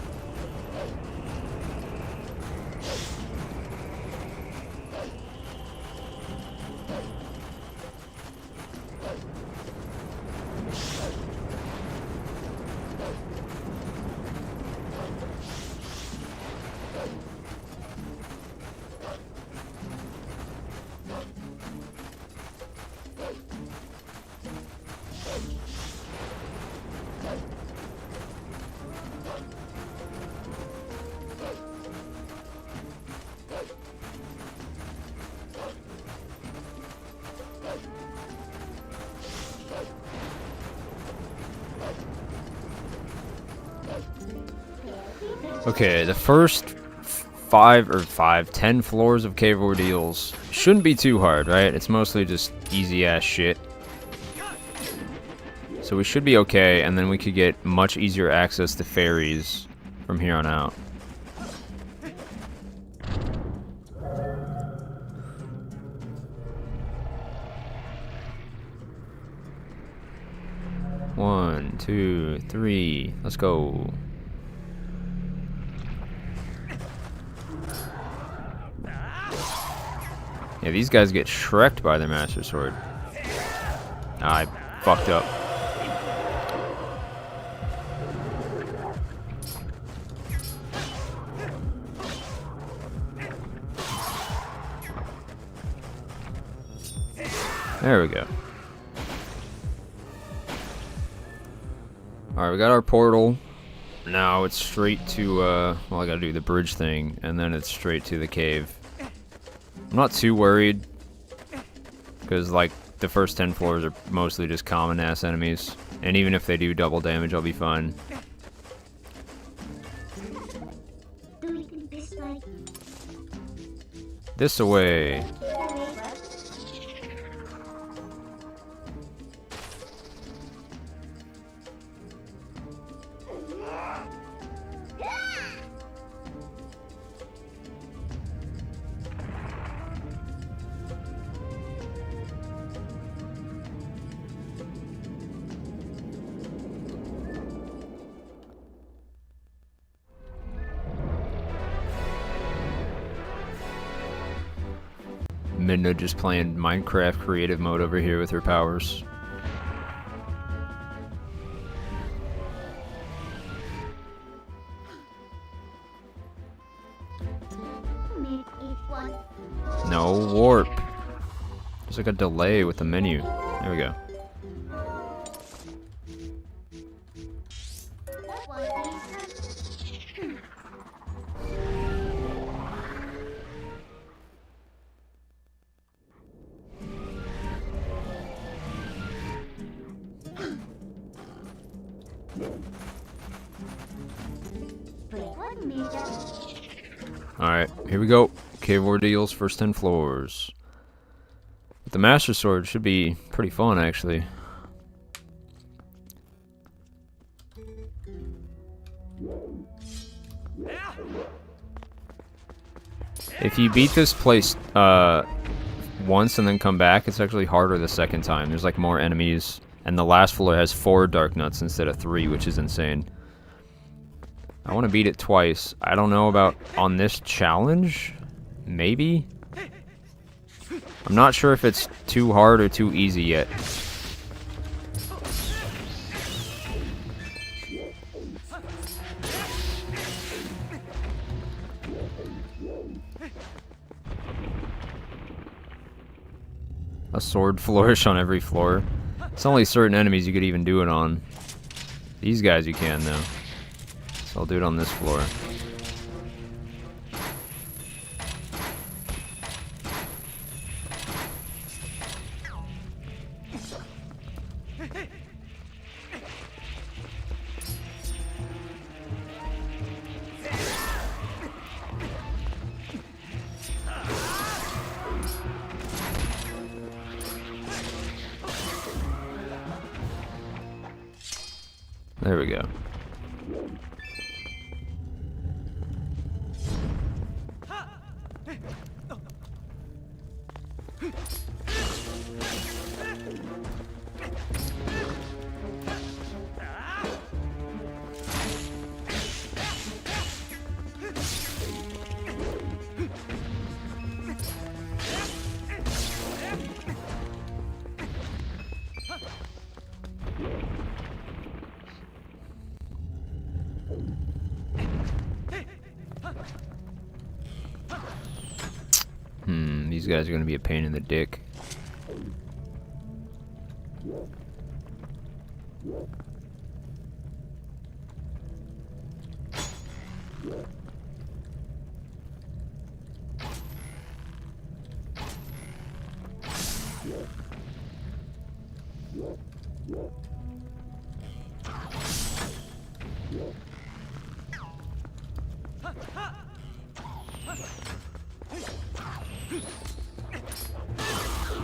Okay, the first 10 floors of Cave Ordeals shouldn't be too hard, right? It's mostly just easy-ass shit. So we should be okay, and then we could get much easier access to fairies from here on out. One, two, three, let's go. Yeah, these guys get shreked by their Master Sword. I fucked up. There we go. Alright, we got our portal. Now it's straight to, well, I gotta do the bridge thing, and then it's straight to the cave. I'm not too worried, because, like, the first 10 floors are mostly just common-ass enemies. And even if they do double damage, I'll be fine. This away. Midna just playing Minecraft creative mode over here with her powers. No warp. There's like a delay with the menu. There we go. Alright, here we go. Cave Ordeals, first 10 floors. With the Master Sword should be pretty fun, actually. If you beat this place once and then come back, it's actually harder the second time. There's like more enemies, and the last floor has 4 Dark Nuts instead of 3, which is insane. I want to beat it twice. I don't know about on this challenge. Maybe? I'm not sure if it's too hard or too easy yet. A sword flourish on every floor. It's only certain enemies you could even do it on. These guys you can, though. So I'll do it on this floor. There we go. These guys are gonna be a pain in the dick.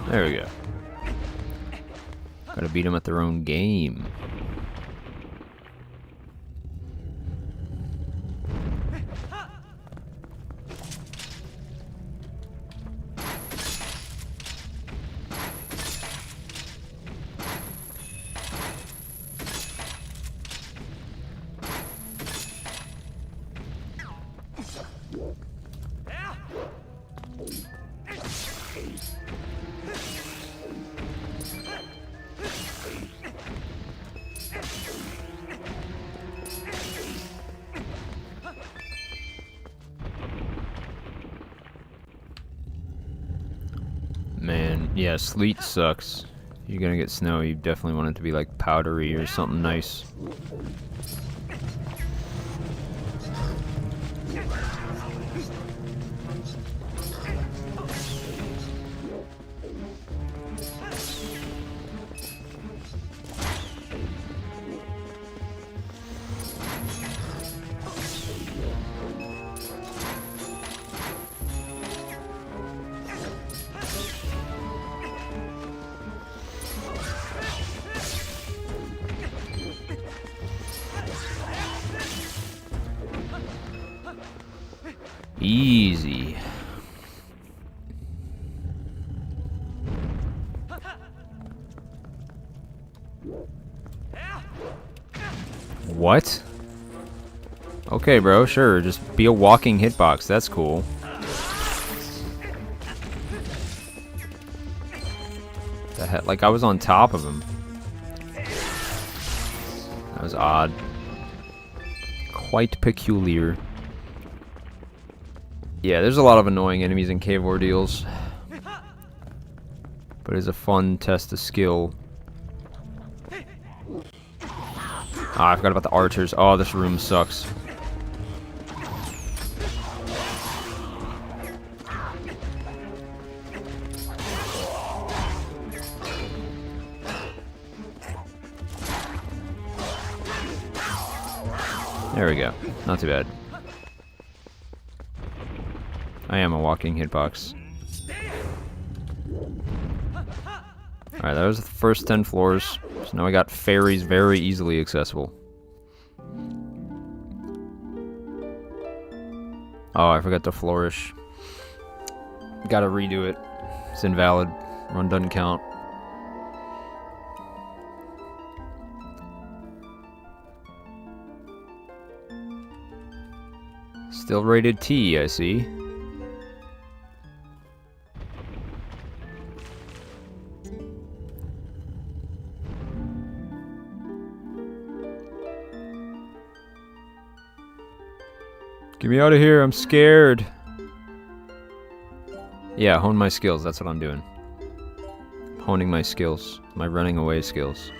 There we go. Gotta beat them at their own game. Man, yeah, sleet sucks. If you're gonna get snow, you definitely want it to be like powdery or something nice. Easy. What? Okay, bro, sure. Just be a walking hitbox. That's cool. The heck? Like, I was on top of him. That was odd. Quite peculiar. Yeah, there's a lot of annoying enemies in Cave Ordeals. But it's a fun test of skill. Ah, I forgot about the archers. Oh, this room sucks. There we go. Not too bad. I am a walking hitbox. Alright, that was the first 10 floors. So now we got fairies very easily accessible. Oh, I forgot to flourish. Gotta redo it. It's invalid. Run doesn't count. Still rated T, I see. Get me out of here, I'm scared. Yeah, hone my skills, that's what I'm doing. Honing my skills, my running away skills.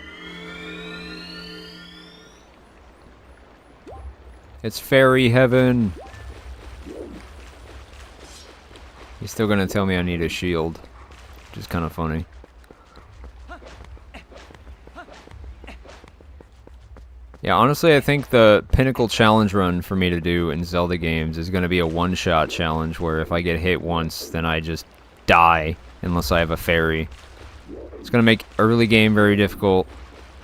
It's fairy heaven. He's still gonna tell me I need a shield, which is kind of funny. Yeah, honestly, I think the pinnacle challenge run for me to do in Zelda games is going to be a one-shot challenge where if I get hit once, then I just die unless I have a fairy. It's going to make early game very difficult,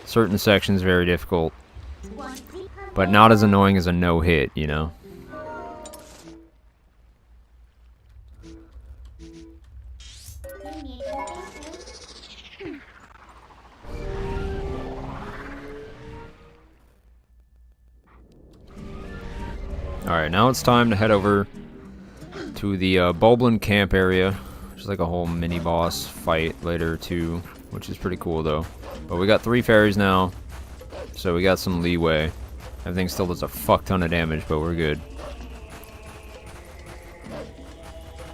certain sections very difficult, but not as annoying as a no-hit, you know? Alright, now it's time to head over to the Bulblin camp area. Which is like a whole mini-boss fight later too, which is pretty cool though. But we got 3 fairies now, so we got some leeway. Everything still does a fuck ton of damage, but we're good.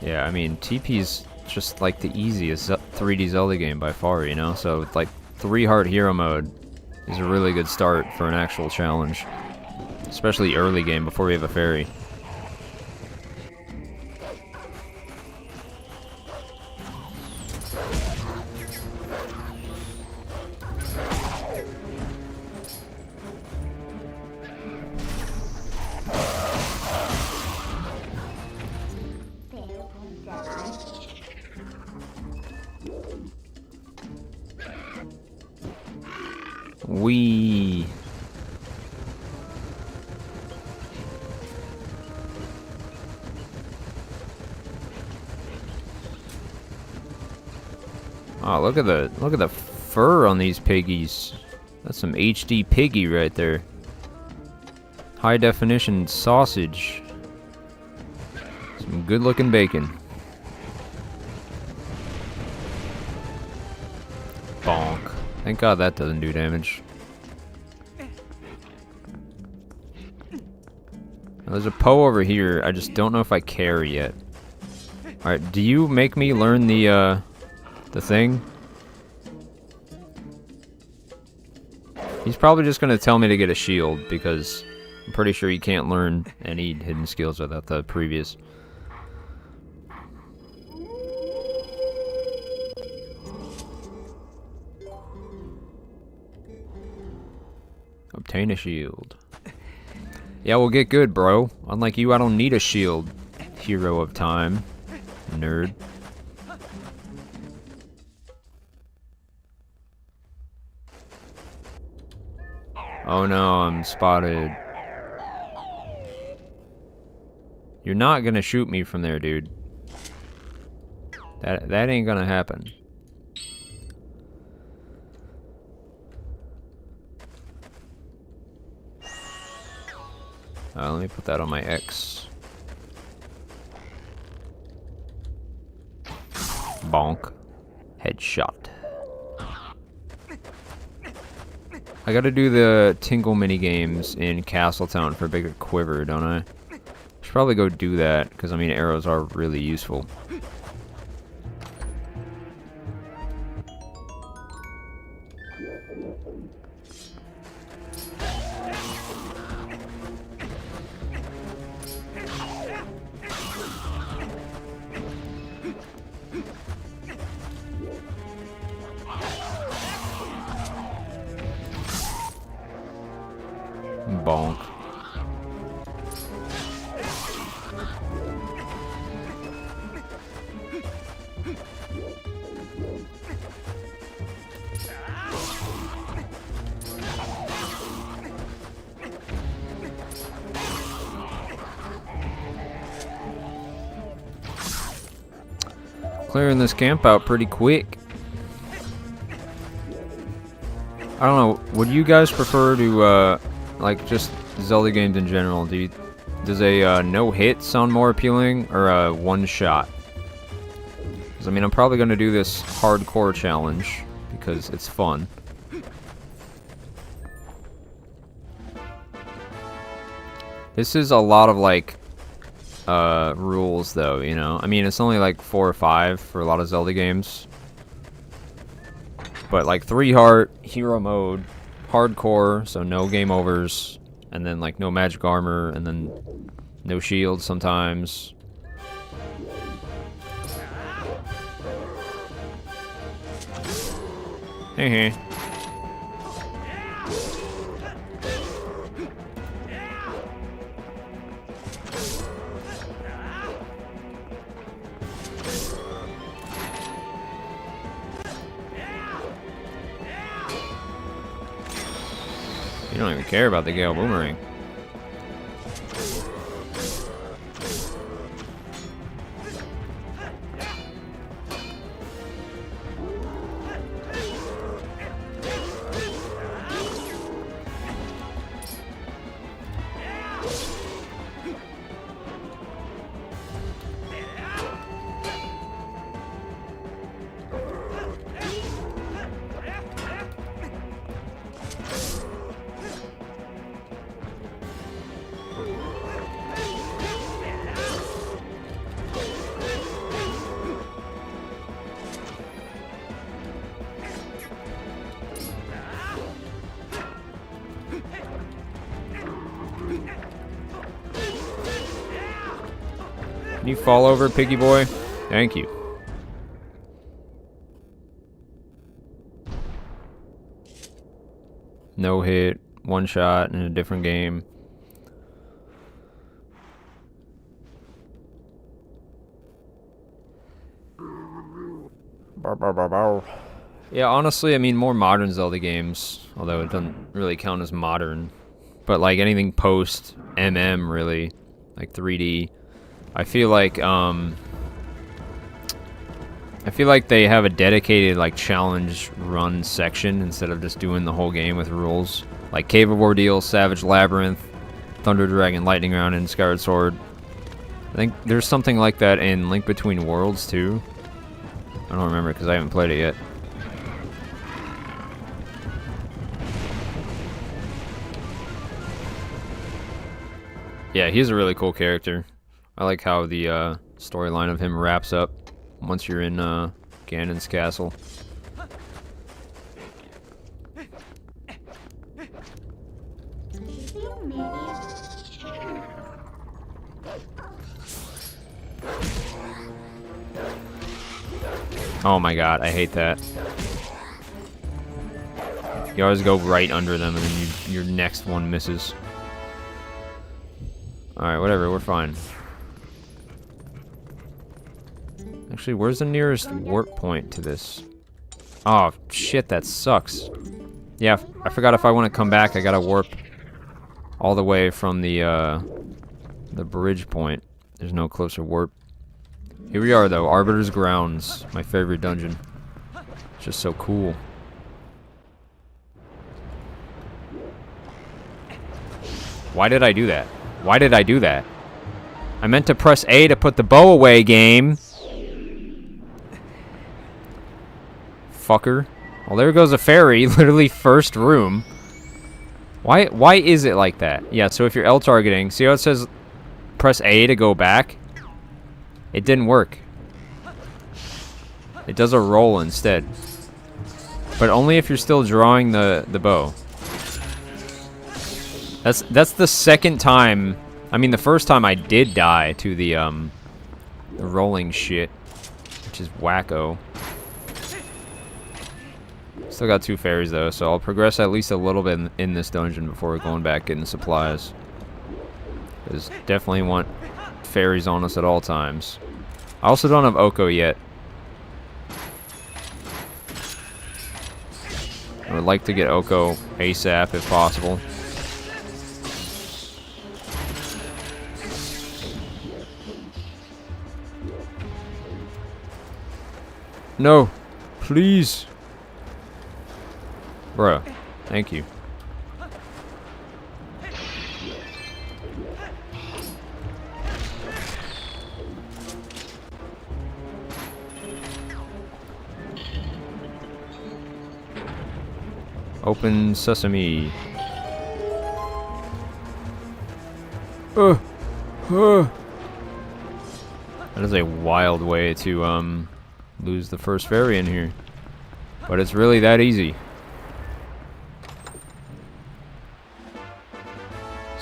Yeah, I mean, TP's just like the easiest 3D Zelda game by far, you know? So like 3-heart hero mode is a really good start for an actual challenge. Especially early game before we have a fairy. Wee. Oh, look at the fur on these piggies. That's some HD piggy right there. High definition sausage. Some good looking bacon. Bonk. Thank God that doesn't do damage. Now, there's a Poe over here. I just don't know if I care yet. Alright, do you make me learn the thing? He's probably just gonna tell me to get a shield, because I'm pretty sure you can't learn any hidden skills without the previous. Obtain a shield. Yeah, we'll get good, bro. Unlike you, I don't need a shield. Hero of time. Nerd. Oh no, I'm spotted. You're not gonna shoot me from there, dude. That ain't gonna happen. Let me put that on my X. Bonk. Headshot. I gotta do the Tingle mini games in Castletown for a bigger quiver, don't I? Should probably go do that, because I mean arrows are really useful. Bonk. Clearing this camp out pretty quick. I don't know, would you guys prefer to, like, just Zelda games in general, does a no hit sound more appealing, or a one shot? Because I mean, I'm probably going to do this hardcore challenge because it's fun. This is a lot of like rules though, you know. I mean, it's only like 4 or 5 for a lot of Zelda games. But like 3 heart, hero mode, hardcore, so no game overs, and then like no magic armor, and then no shield sometimes. Hey. You don't even care about the Gale Boomerang. Can you fall over, piggy boy? Thank you. No hit, one shot in a different game. Bow, bow, bow, bow. Yeah, honestly, I mean, more modern Zelda games, although it doesn't really count as modern. But, like, anything post-MM, really, like 3D, I feel like they have a dedicated, like, challenge run section instead of just doing the whole game with rules. Like Cave of Ordeal, Savage Labyrinth, Thunder Dragon, Lightning Round, and Skyward Sword. I think there's something like that in Link Between Worlds, too. I don't remember because I haven't played it yet. Yeah, he's a really cool character. I like how the storyline of him wraps up once you're in Ganon's castle. Oh my god, I hate that. You always go right under them and then your next one misses. Alright, whatever, we're fine. Actually, where's the nearest warp point to this? Oh, shit, that sucks. Yeah, I forgot if I want to come back, I gotta warp all the way from the bridge point. There's no closer warp. Here we are, though. Arbiter's Grounds. My favorite dungeon. It's just so cool. Why did I do that? Why did I do that? I meant to press A to put the bow away, game. Fucker. Well, there goes a fairy. Literally first room. Why is it like that? Yeah, so if you're L targeting, see how it says press A to go back? It didn't work. It does a roll instead. But only if you're still drawing the bow. That's the second time. I mean, the first time I did die to the rolling shit, which is wacko. Still got 2 fairies though, so I'll progress at least a little bit in this dungeon before we're going back getting supplies. Because definitely want fairies on us at all times. I also don't have Oko yet. I would like to get Oko ASAP if possible. No, please. Bruh, thank you. Open sesame. That is a wild way to lose the first fairy in here. But it's really that easy.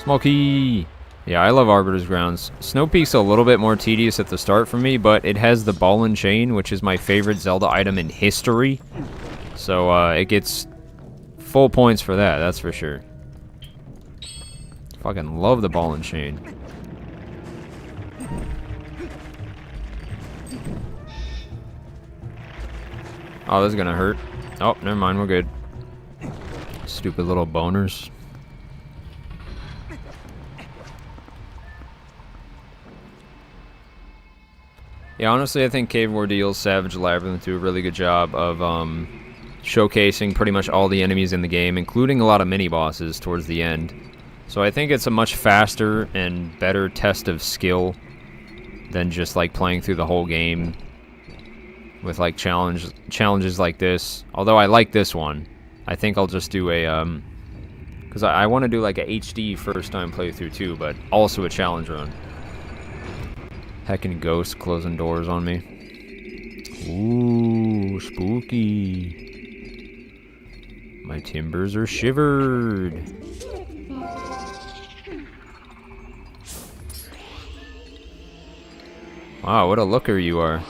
Smokey! Yeah, I love Arbiter's Grounds. Snow Peak's a little bit more tedious at the start for me, but it has the ball and chain, which is my favorite Zelda item in history. So, it gets full points for that, that's for sure. Fucking love the ball and chain. Oh, this is gonna hurt. Oh, never mind, we're good. Stupid little boners. Yeah, honestly, I think Cave of Ordeal's Savage Labyrinth do a really good job of showcasing pretty much all the enemies in the game, including a lot of mini-bosses towards the end. So I think it's a much faster and better test of skill than just like playing through the whole game with like challenges like this. Although I like this one. I think I'll just do a because I want to do like a HD first time playthrough too, but also a challenge run. Heckin' ghosts closing doors on me. Ooh, spooky. My timbers are shivered. Wow, what a looker you are.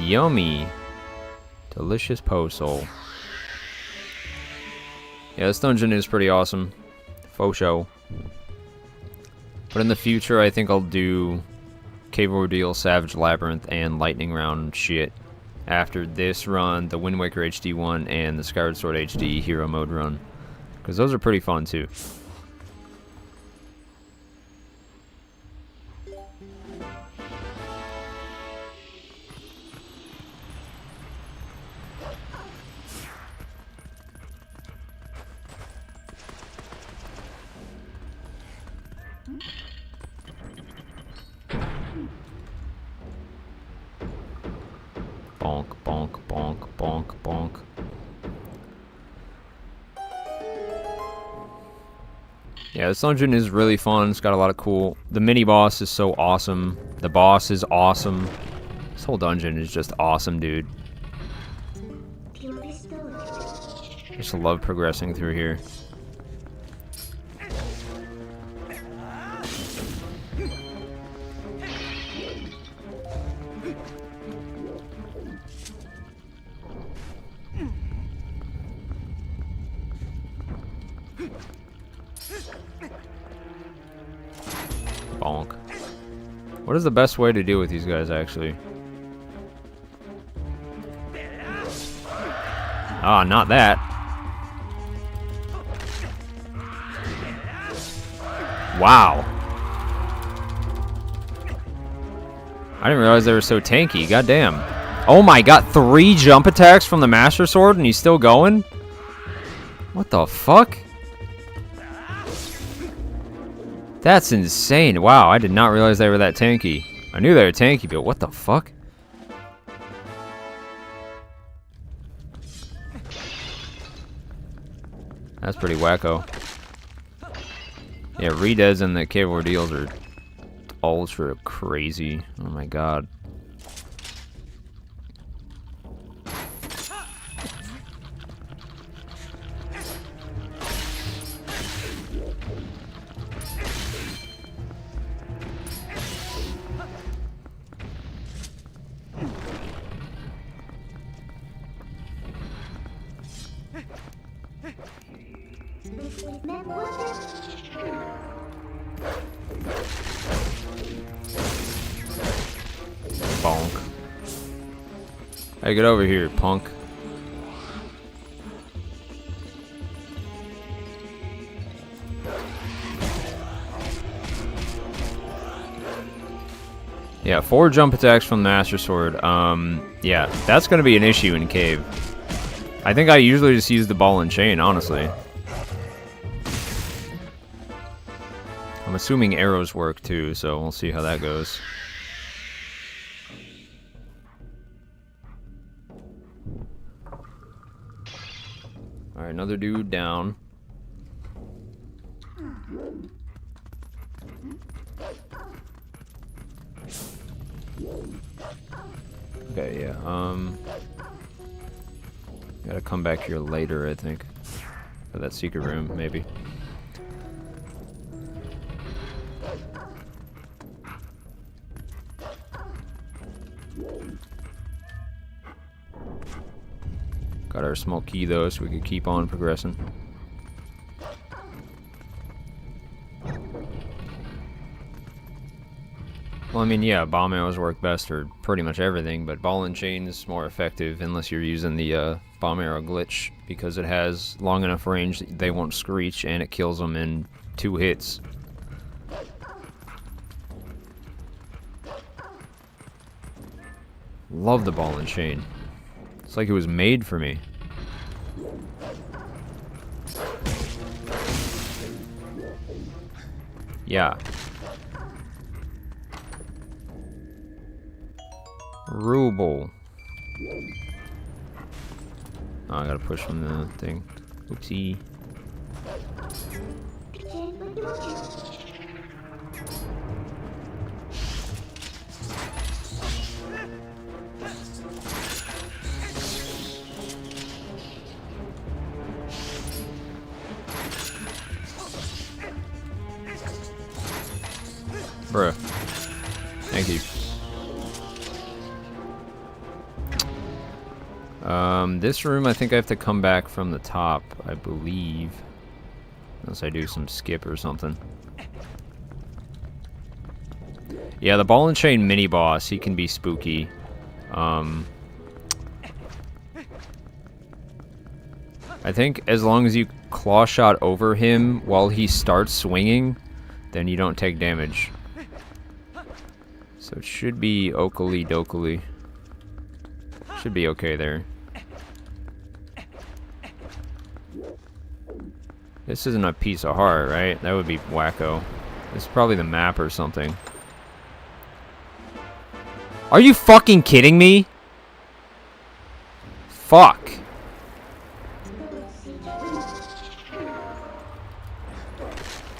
Yummy. Delicious po-soul. Yeah, this dungeon is pretty awesome. Faux show. But in the future, I think I'll do Cave Ordeal, Savage Labyrinth, and Lightning Round shit. After this run, the Wind Waker HD one, and the Skyward Sword HD Hero Mode run. Because those are pretty fun, too. Bonk, bonk, bonk, bonk, bonk. Yeah, this dungeon is really fun. It's got a lot of cool... The mini-boss is so awesome. The boss is awesome. This whole dungeon is just awesome, dude. Just love progressing through here. Bonk. What is the best way to deal with these guys, actually? Ah, not that. Wow. I didn't realize they were so tanky. Goddamn. Oh my god, 3 jump attacks from the Master Sword and he's still going? What the fuck? That's insane. Wow, I did not realize they were that tanky. I knew they were tanky, but what the fuck? That's pretty wacko. Yeah, rededs and the Cave Ordeals are ultra crazy. Oh my god. Bonk. Hey, get over here, punk. Yeah, 4 jump attacks from the Master Sword. Yeah, that's gonna be an issue in Cave. I think I usually just use the ball and chain, honestly. I'm assuming arrows work too, so we'll see how that goes. Alright, another dude down. Okay, yeah, gotta come back here later, I think. For that secret room, maybe. Got our small key though, so we can keep on progressing. Well, I mean, yeah, bomb arrows work best for pretty much everything, but ball and chain is more effective unless you're using the bomb arrow glitch, because it has long enough range that they won't screech and it kills them in 2 hits. Love the ball and chain. It's like it was made for me. Yeah. Ruble. Oh, I gotta push from the thing. Oopsie. Bruh. Thank you. This room, I think I have to come back from the top, I believe. Unless I do some skip or something. Yeah, the ball and chain mini boss, he can be spooky. I think as long as you claw shot over him while he starts swinging, then you don't take damage. So it should be okily dokily. Should be okay there. This isn't a piece of heart, right? That would be wacko. This is probably the map or something. Are you fucking kidding me? Fuck.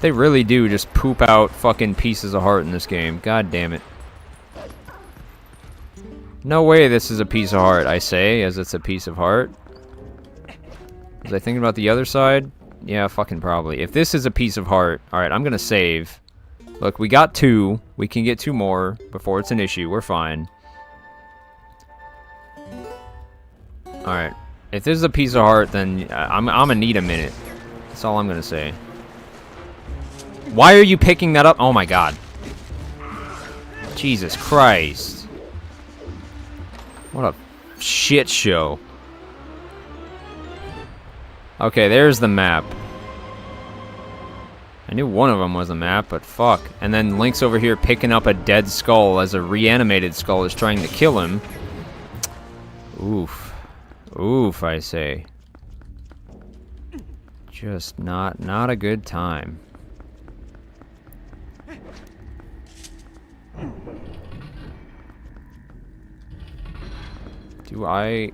They really do just poop out fucking pieces of heart in this game. God damn it. No way this is a piece of heart, I say, as it's a piece of heart. Was I thinking about the other side? Yeah, fucking probably. If this is a piece of heart, alright, I'm gonna save. Look, we got 2. We can get 2 more before it's an issue. We're fine. Alright. If this is a piece of heart, then I'm gonna need a minute. That's all I'm gonna say. Why are you picking that up? Oh my god. Jesus Christ. What a shit show. Okay, there's the map. I knew one of them was a map, but fuck. And then Link's over here picking up a dead skull as a reanimated skull is trying to kill him. Oof. Oof, I say. Just not a good time. Do I...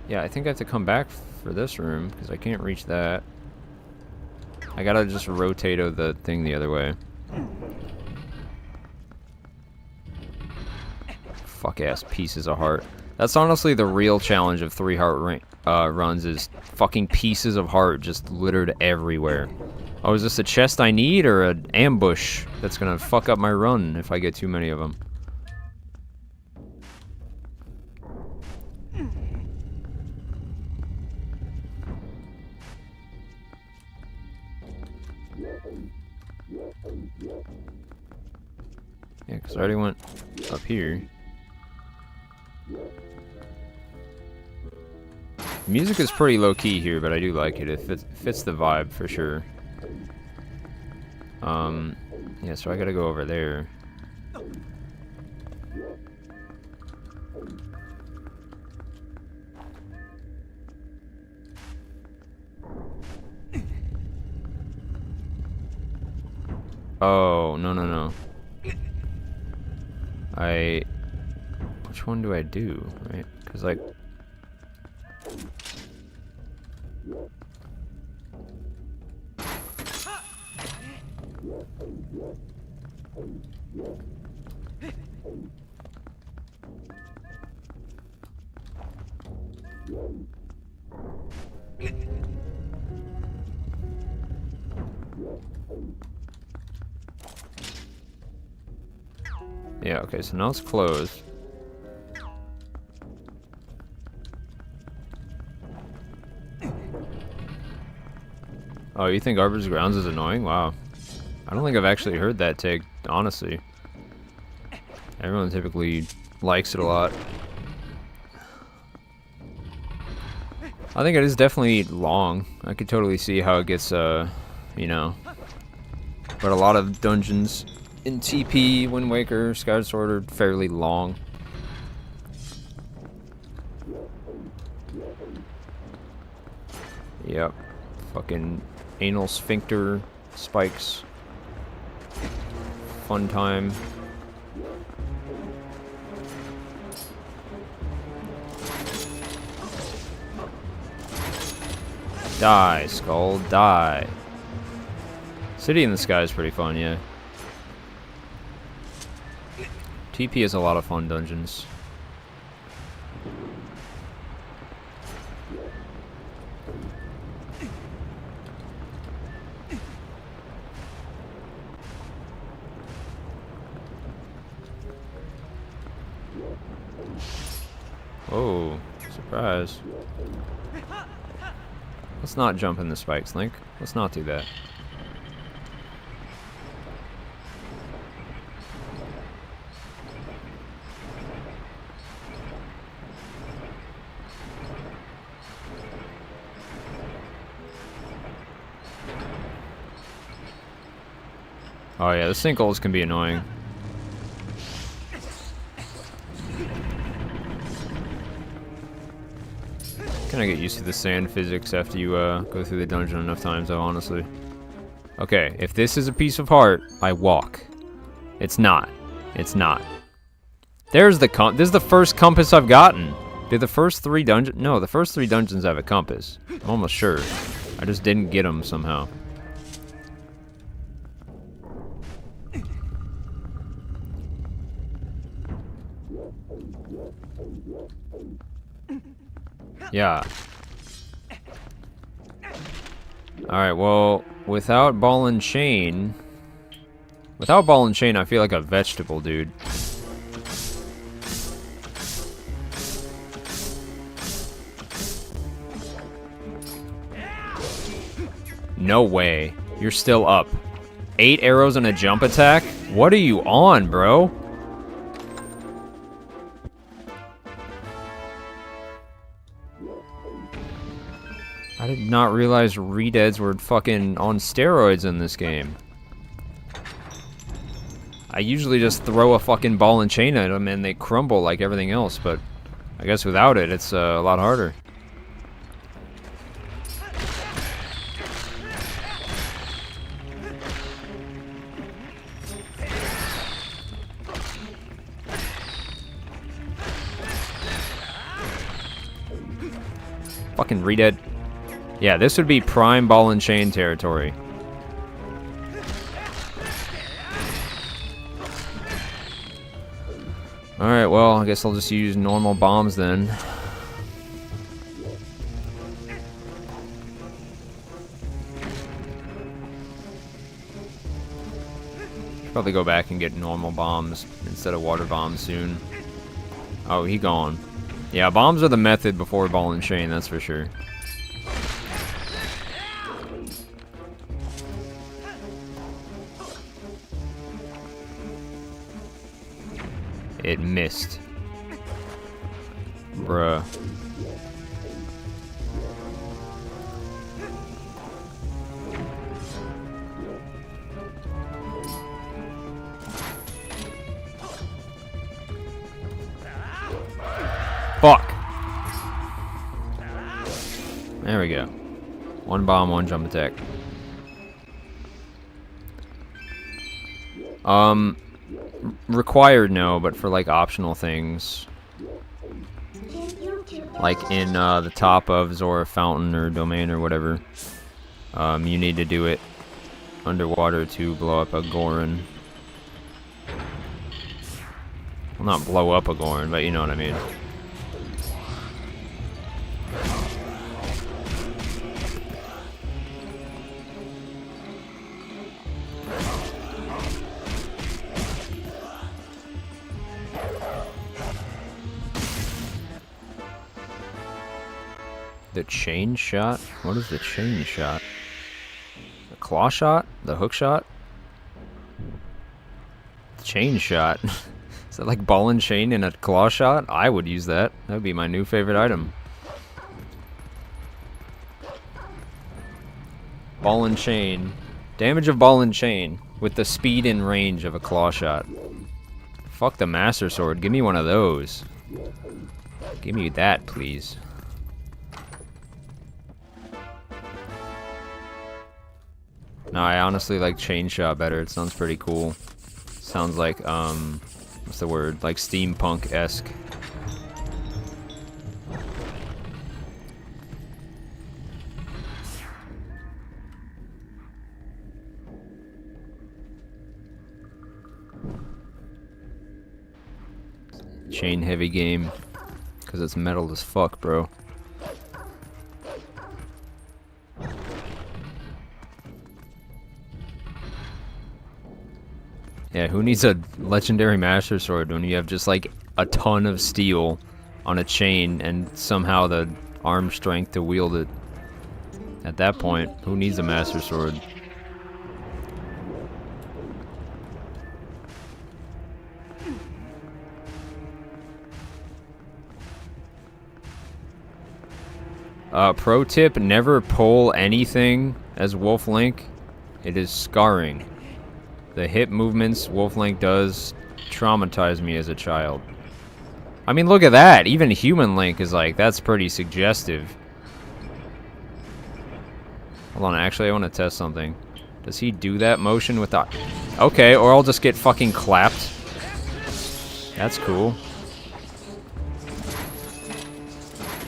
Yeah, I think I have to come back for this room, because I can't reach that. I gotta just rotate the thing the other way. Fuck-ass pieces of heart. That's honestly the real challenge of 3 heart runs, is fucking pieces of heart just littered everywhere. Oh, is this a chest I need, or an ambush that's gonna fuck up my run if I get too many of them? Yeah, because I already went up here. Music is pretty low-key here, but I do like it. It fits the vibe, for sure. Yeah, so I gotta go over there. Oh, no. Which one do I do, right? Because, like... Yeah, okay, so now it's closed. Oh, you think Arbiter's Grounds is annoying? Wow. I don't think I've actually heard that take, honestly. Everyone typically likes it a lot. I think it is definitely long. I could totally see how it gets, you know. But a lot of dungeons in TP, Wind Waker, Skyward Sword are fairly long. Yep. Fucking anal sphincter spikes. Fun time. Die, skull, die. City in the Sky is pretty fun, yeah. TP is a lot of fun dungeons. Whoa, surprise. Let's not jump in the spikes, Link. Let's not do that. Oh yeah, the sinkholes can be annoying. Kind of get used to the sand physics after you go through the dungeon enough times, though, honestly. Okay, if this is a piece of heart, I walk. It's not. It's not. There's the this is the first compass I've gotten. Did the first 3 dungeons? No, the first 3 dungeons have a compass. I'm almost sure. I just didn't get them somehow. Yeah. Alright, well, without ball and chain... Without ball and chain, I feel like a vegetable, dude. No way. You're still up. 8 arrows and a jump attack? What are you on, bro? I did not realize redeads were fucking on steroids in this game. I usually just throw a fucking ball and chain at them and they crumble like everything else, but I guess without it, it's a lot harder. Fucking redead. Yeah, this would be prime ball and chain territory. Alright, well, I guess I'll just use normal bombs then. Probably go back and get normal bombs instead of water bombs soon. Oh, he gone. Yeah, bombs are the method before ball and chain, that's for sure. It missed. Bruh. Fuck. There we go. 1 bomb, 1 jump attack. Required, no, but for like optional things, like in the top of Zora Fountain or Domain or whatever, you need to do it underwater to blow up a Goron. Well, not blow up a Goron, but you know what I mean. The chain shot? What is the chain shot? The claw shot? The hook shot? The chain shot. Is that like ball and chain in a claw shot? I would use that. That would be my new favorite item. Ball and chain. Damage of ball and chain with the speed and range of a claw shot. Fuck the Master Sword. Give me one of those. Give me that, please. No, I honestly like chain shot better. It sounds pretty cool. Sounds like, what's the word? Like steampunk-esque. Chain heavy game. Because it's metal as fuck, bro. Yeah, who needs a legendary Master Sword when you have just like a ton of steel on a chain and somehow the arm strength to wield it. At that point, who needs a Master Sword? Pro tip, never pull anything as Wolf Link. It is scarring. The hip movements Wolf Link does traumatize me as a child. I mean, look at that. Even human Link is like, that's pretty suggestive. Hold on, actually I want to test something. Does he do that motion with the... Okay, or I'll just get fucking clapped. That's cool.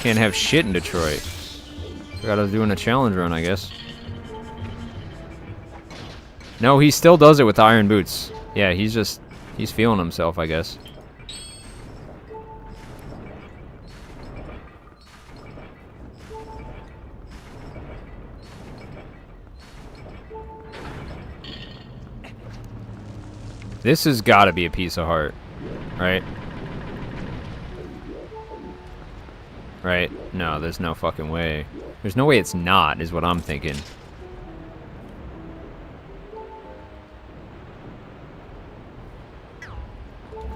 Can't have shit in Detroit. Gotta doing a challenge run, I guess. No, he still does it with iron boots. Yeah, he's feeling himself, I guess. This has gotta be a piece of heart, right? Right? No, there's no fucking way. There's no way it's not, is what I'm thinking.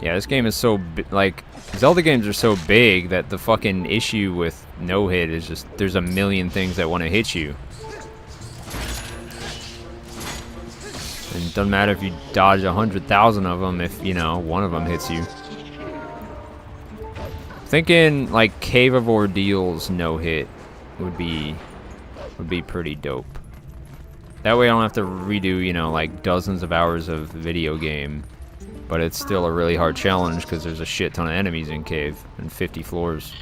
Yeah, this game is so like, Zelda games are so big that the fucking issue with no hit is just, there's a million things that want to hit you. And it doesn't matter if you dodge 100,000 of them if, you know, one of them hits you. Thinking like Cave of Ordeals no hit would be pretty dope. That way I don't have to redo, you know, like dozens of hours of video game, but it's still a really hard challenge because there's a shit ton of enemies in Cave and 50 floors.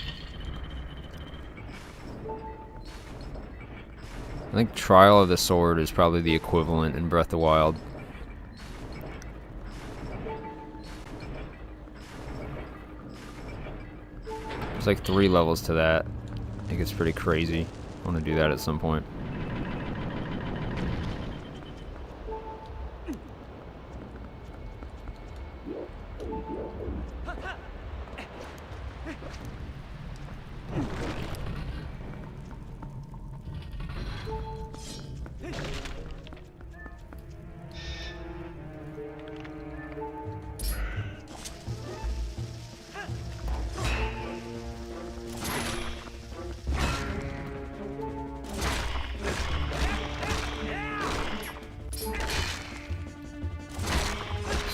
I think Trial of the Sword is probably the equivalent in Breath of the Wild. There's like 3 levels to that. I think it's pretty crazy. I want to do that at some point.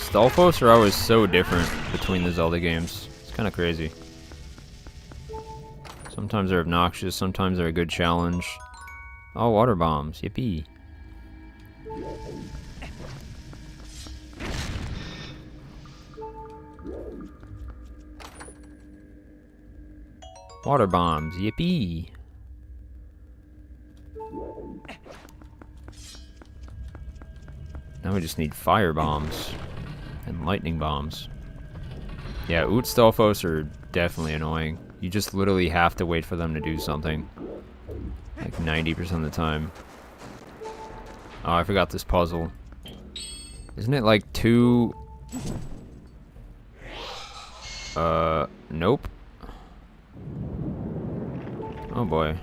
Stalfos are always so different between the Zelda games. It's kind of crazy. Sometimes they're obnoxious, sometimes they're a good challenge. Oh, water bombs. Yippee. Water bombs. Yippee. Now we just need fire bombs. And lightning bombs. Yeah, Stalfos are definitely annoying. You just literally have to wait for them to do something. Like 90% of the time. Oh, I forgot this puzzle. Isn't it like 2... Nope. Oh boy.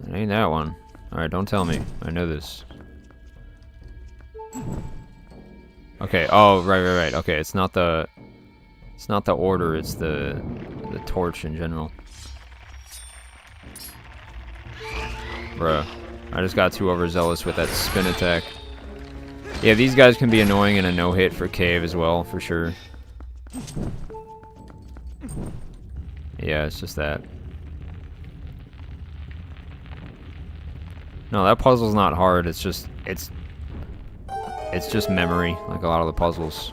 It ain't that one. Alright, don't tell me. I know this. Okay, oh, right. Okay, it's not the order, it's the torch in general. Bruh. I just got too overzealous with that spin attack. Yeah, these guys can be annoying in a no-hit for Cave as well, for sure. Yeah, it's just that. No, that puzzle's not hard. It's just memory, like a lot of the puzzles.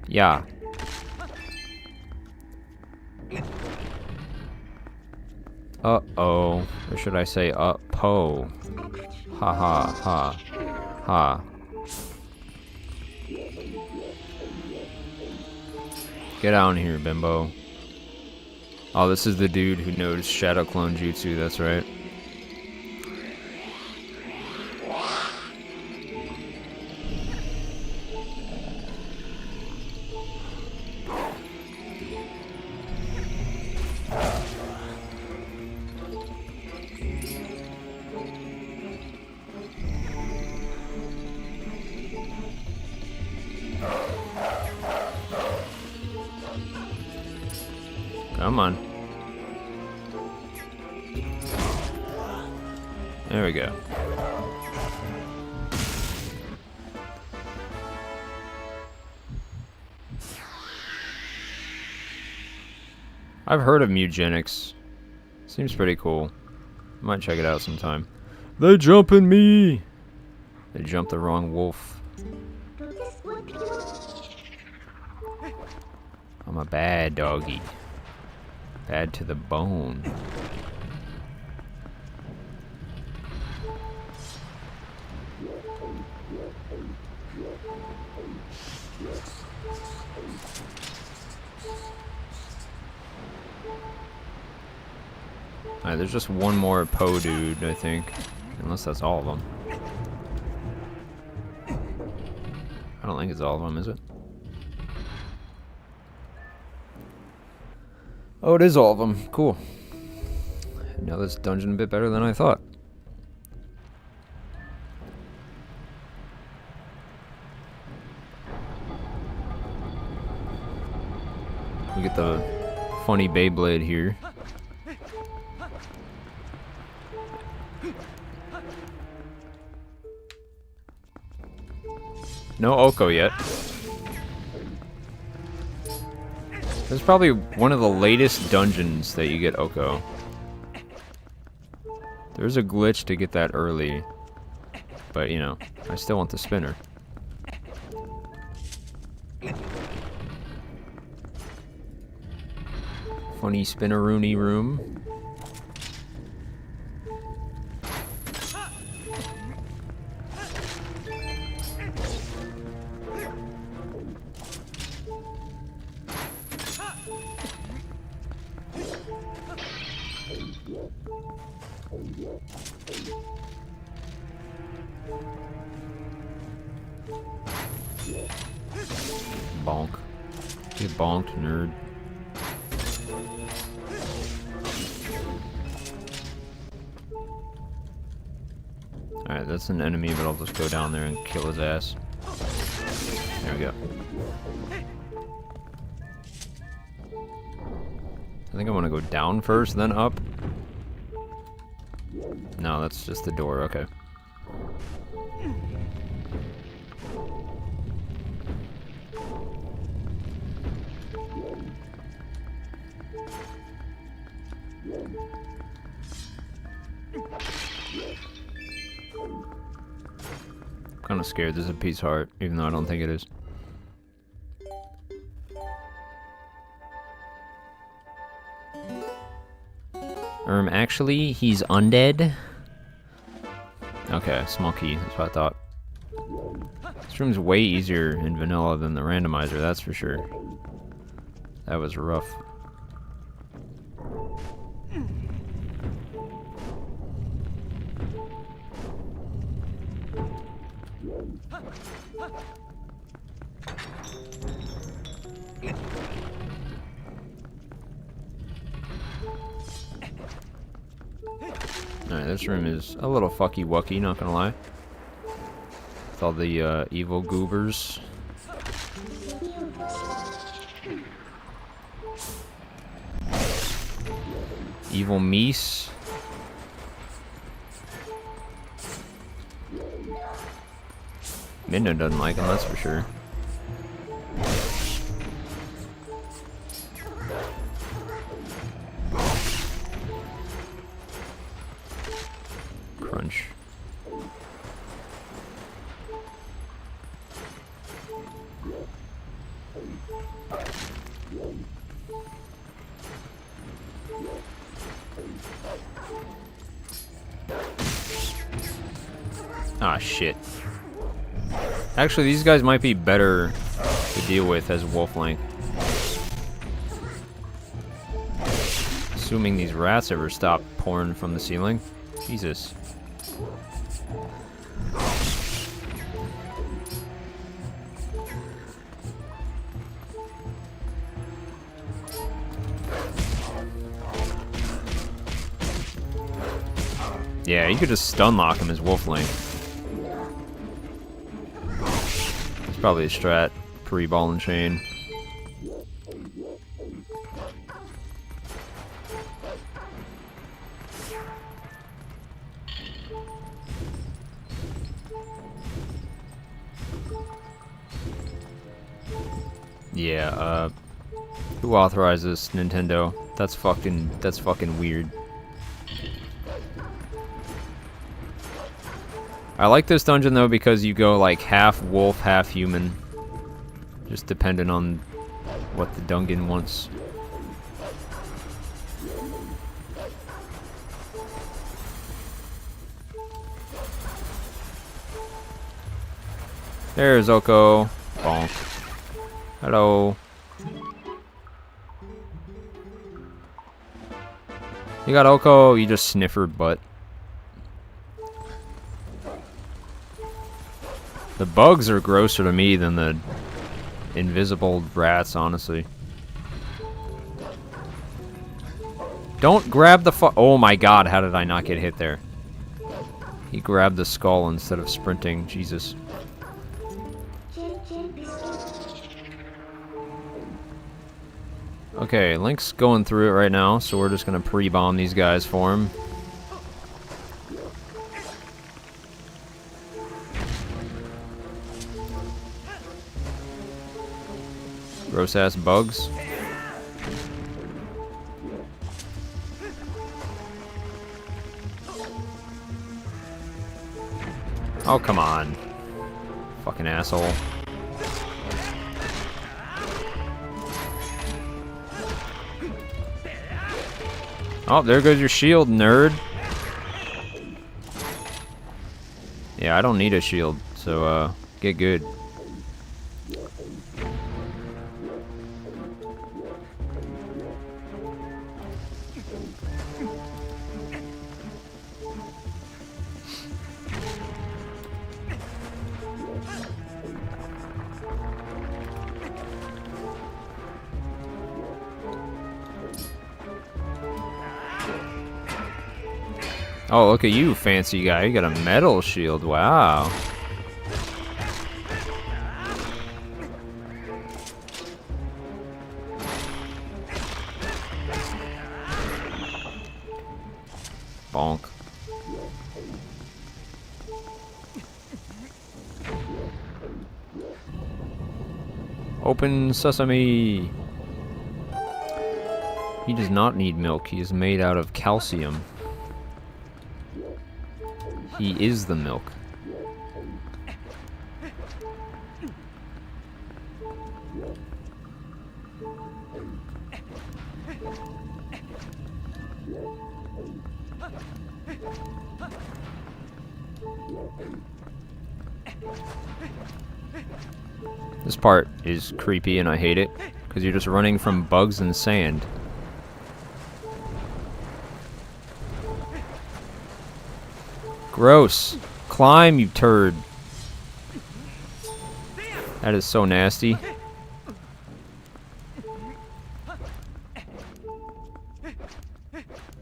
Yeah. Uh-oh. Or should I say up-po? Ha ha ha. Ha. Get out here, bimbo. Oh, this is the dude who knows Shadow Clone Jutsu, that's right. Come on. There we go. I've heard of mutagenics. Seems pretty cool. Might check it out sometime. They jumping me! They jumped the wrong wolf. I'm a bad doggy. Bad to the bone. Alright, there's just one more Poe dude, I think. Unless that's all of them. I don't think it's all of them, is it? Oh, it is all of them. Cool. I know this dungeon a bit better than I thought. We get the funny Beyblade here. No Oko yet. This is probably one of the latest dungeons that you get Oko. There's a glitch to get that early. But, you know, I still want the spinner. Funny spinneroony room. Bonk. Get bonked, nerd. Alright, that's an enemy, but I'll just go down there and kill his ass. There we go. I think I want to go down first, then up. No, that's just the door, okay. I'm kinda scared there's a peace heart, even though I don't think it is. Actually, he's undead. Okay, small key, that's what I thought. This room's way easier in vanilla than the randomizer, that's for sure. That was rough. Alright, this room is a little fucky-wucky, not gonna lie. With all the evil goobers. Evil meese. Midna doesn't like him, that's for sure. Crunch. Ah, shit. Actually, these guys might be better to deal with as Wolflink. Assuming these rats ever stop pouring from the ceiling. Jesus. Yeah, you could just stun lock him as Wolflink. It's probably a strat, pre-ball and chain. Yeah, who authorized this, Nintendo? That's fucking weird. I like this dungeon though because you go like half wolf, half human. Just depending on what the dungeon wants. There's Oko. Bonk. Hello. You got Oko, you just sniffered butt. The bugs are grosser to me than the invisible rats, honestly. Don't grab the oh my god, how did I not get hit there? He grabbed the skull instead of sprinting, Jesus. Okay, Link's going through it right now, so we're just gonna pre-bomb these guys for him. Gross ass bugs. Oh, come on. Fucking asshole. Oh, there goes your shield, nerd. Yeah, I don't need a shield, so, get good. Oh, look at you, fancy guy. You got a metal shield. Wow. Bonk. Open sesame. He does not need milk. He is made out of calcium. He is the milk. This part is creepy and I hate it, because you're just running from bugs and sand. Gross. Climb, you turd. That is so nasty.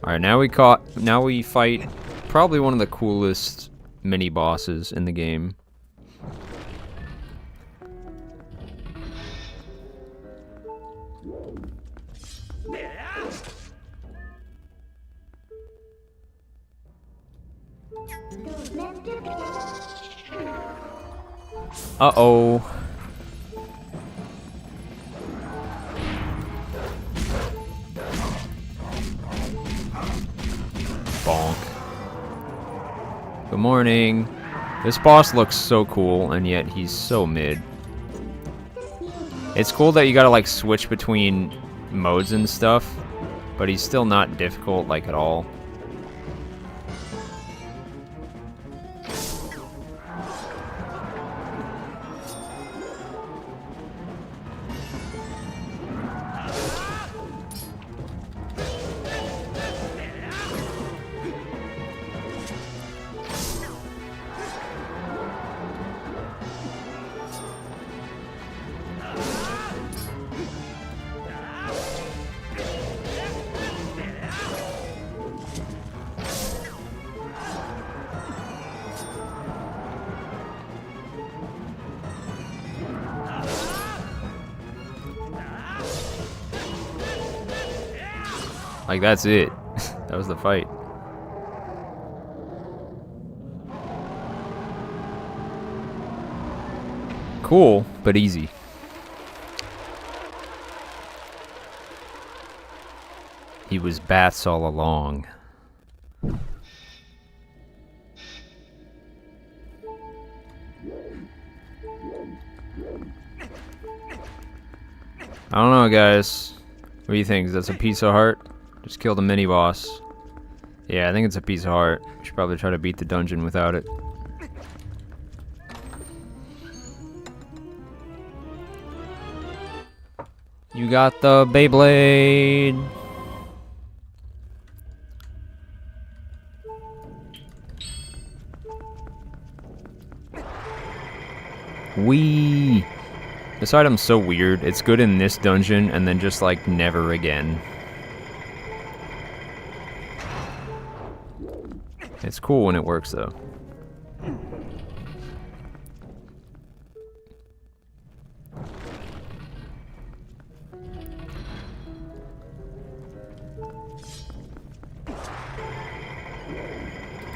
Alright, now we fight probably one of the coolest mini bosses in the game. Uh-oh. Bonk. Good morning. This boss looks so cool, and yet he's so mid. It's cool that you gotta, like, switch between modes and stuff, but he's still not difficult, like, at all. Like, that's it. That was the fight. Cool, but easy. He was bats all along. I don't know, guys. What do you think? Is that a piece of heart? Just killed a mini boss. Yeah, I think it's a piece of heart. We should probably try to beat the dungeon without it. You got the Beyblade! Wee! This item's so weird. It's good in this dungeon and then just like never again. It's cool when it works though.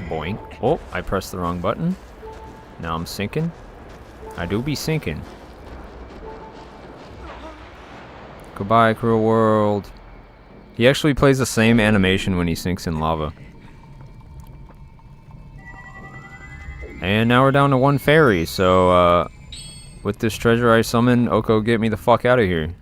Boink. Oh, I pressed the wrong button. Now I'm sinking. I do be sinking. Goodbye, cruel world. He actually plays the same animation when he sinks in lava. And now we're down to one fairy, so with this treasure I summon, Oko, get me the fuck out of here.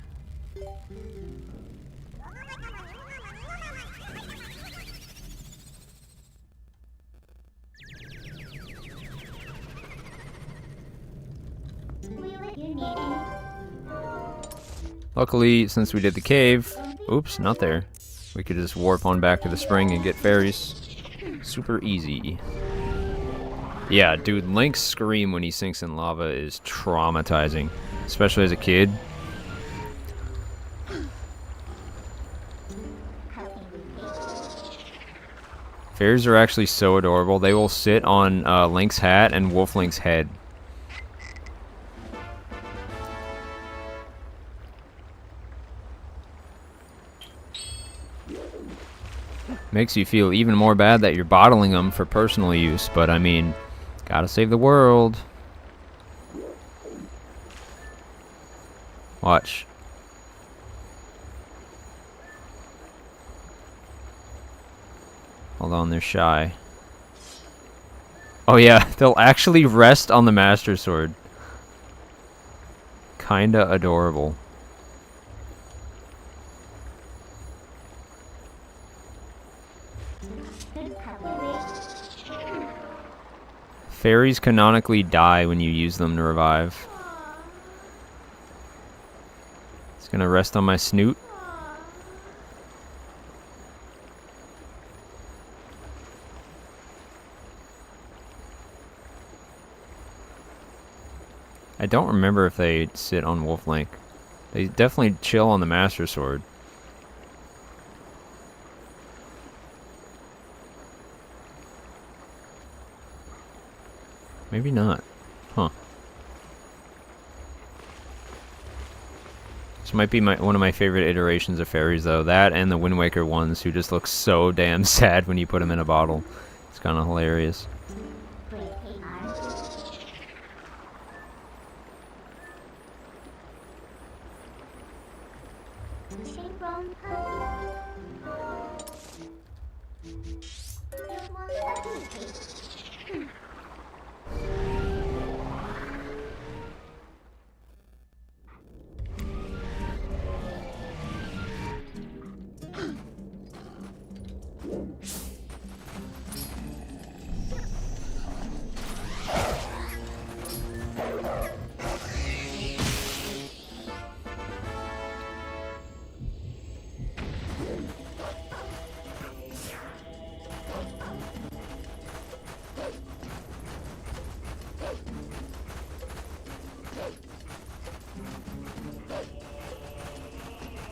Luckily, since we did the cave, oops, not there, we could just warp on back to the spring and get fairies. Super easy. Yeah, dude, Link's scream when he sinks in lava is traumatizing, especially as a kid. Fairies are actually so adorable. They will sit on Link's hat and Wolf Link's head. Makes you feel even more bad that you're bottling them for personal use, but I mean, gotta save the world. Watch. Hold on, they're shy. Oh yeah, they'll actually rest on the Master Sword. Kinda adorable. Fairies canonically die when you use them to revive. It's gonna rest on my snoot. I don't remember if they sit on Wolf Link. They definitely chill on the Master Sword. Maybe not. Huh. This might be one of my favorite iterations of fairies, though. That and the Wind Waker ones, who just look so damn sad when you put them in a bottle. It's kind of hilarious.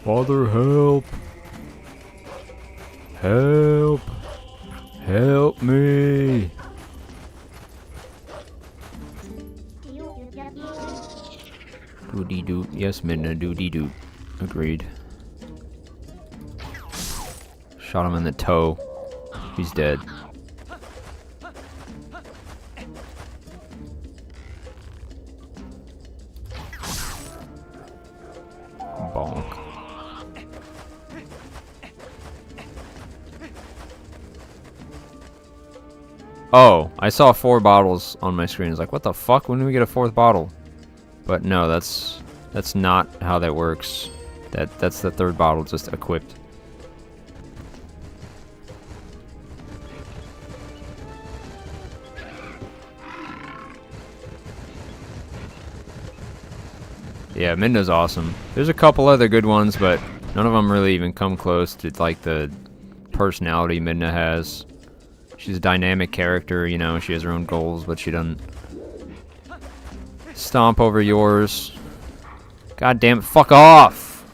Father, help! Help! Help me! Doody doo. Yes, Midna, doody doo. Agreed. Shot him in the toe. He's dead. Bonk. Oh, I saw 4 bottles on my screen. I was like, what the fuck? When do we get a 4th bottle? But no, that's not how that works. That's the 3rd bottle just equipped. Yeah, Midna's awesome. There's a couple other good ones, but none of them really even come close to like the personality Midna has. She's a dynamic character, you know, she has her own goals, but she doesn't stomp over yours. God damn it, fuck off!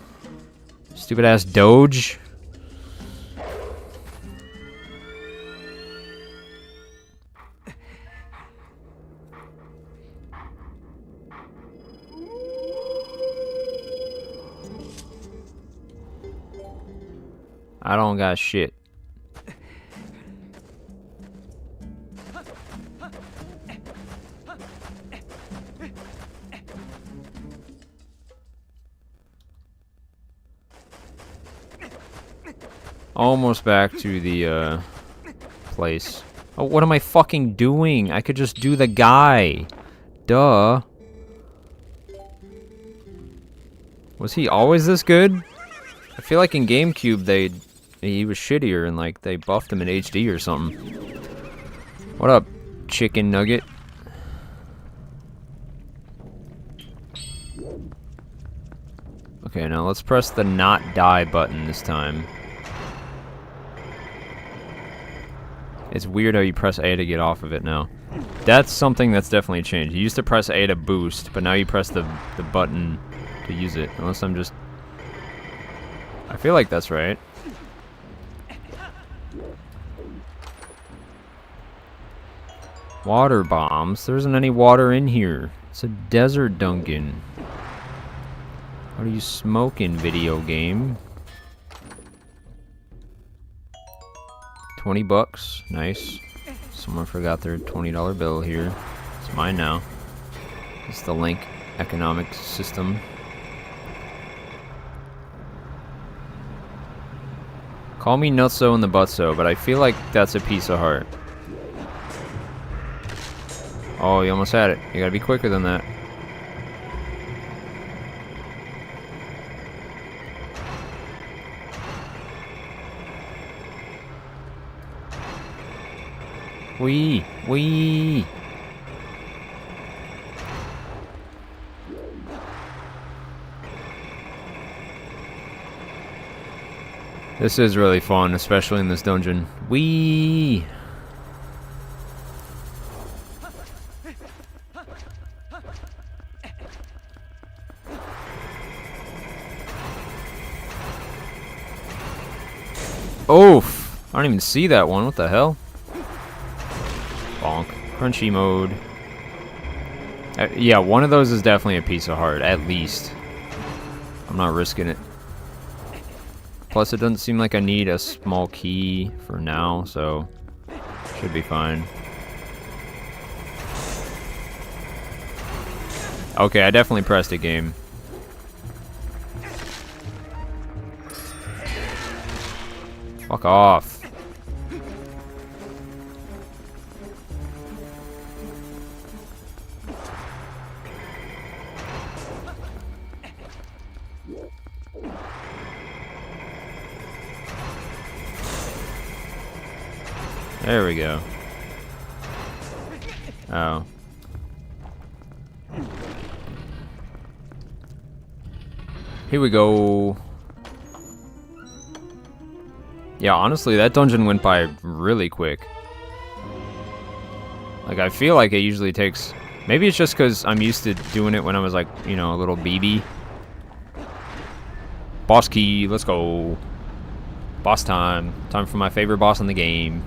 Stupid ass Doge. I don't got shit. Almost back to the place. Oh, what am I fucking doing? I could just do the guy. Duh. Was he always this good? I feel like in GameCube he was shittier and like they buffed him in HD or something. What up, chicken nugget? Okay, now let's press the not die button this time. It's weird how you press A to get off of it now. That's something that's definitely changed. You used to press A to boost, but now you press the button to use it. Unless I'm just... I feel like that's right. Water bombs? There isn't any water in here. It's a desert dungeon. What are you smoking, video game? 20 bucks. Nice. Someone forgot their $20 bill here. It's mine now. It's the Link economic system. Call me nutso in the butso, but I feel like that's a piece of heart. Oh, you almost had it. You gotta be quicker than that. Wee! This is really fun, especially in this dungeon. Wee! Oof! I don't even see that one. What the hell? Bonk. Crunchy mode. Yeah, one of those is definitely a piece of heart, at least. I'm not risking it. Plus, it doesn't seem like I need a small key for now, so should be fine. Okay, I definitely pressed a game. Fuck off. There we go. Oh. Here we go. Yeah, honestly, that dungeon went by really quick. Like, I feel like it usually takes... Maybe it's just because I'm used to doing it when I was, like, you know, a little BB. Boss key, let's go. Boss time. Time for my favorite boss in the game.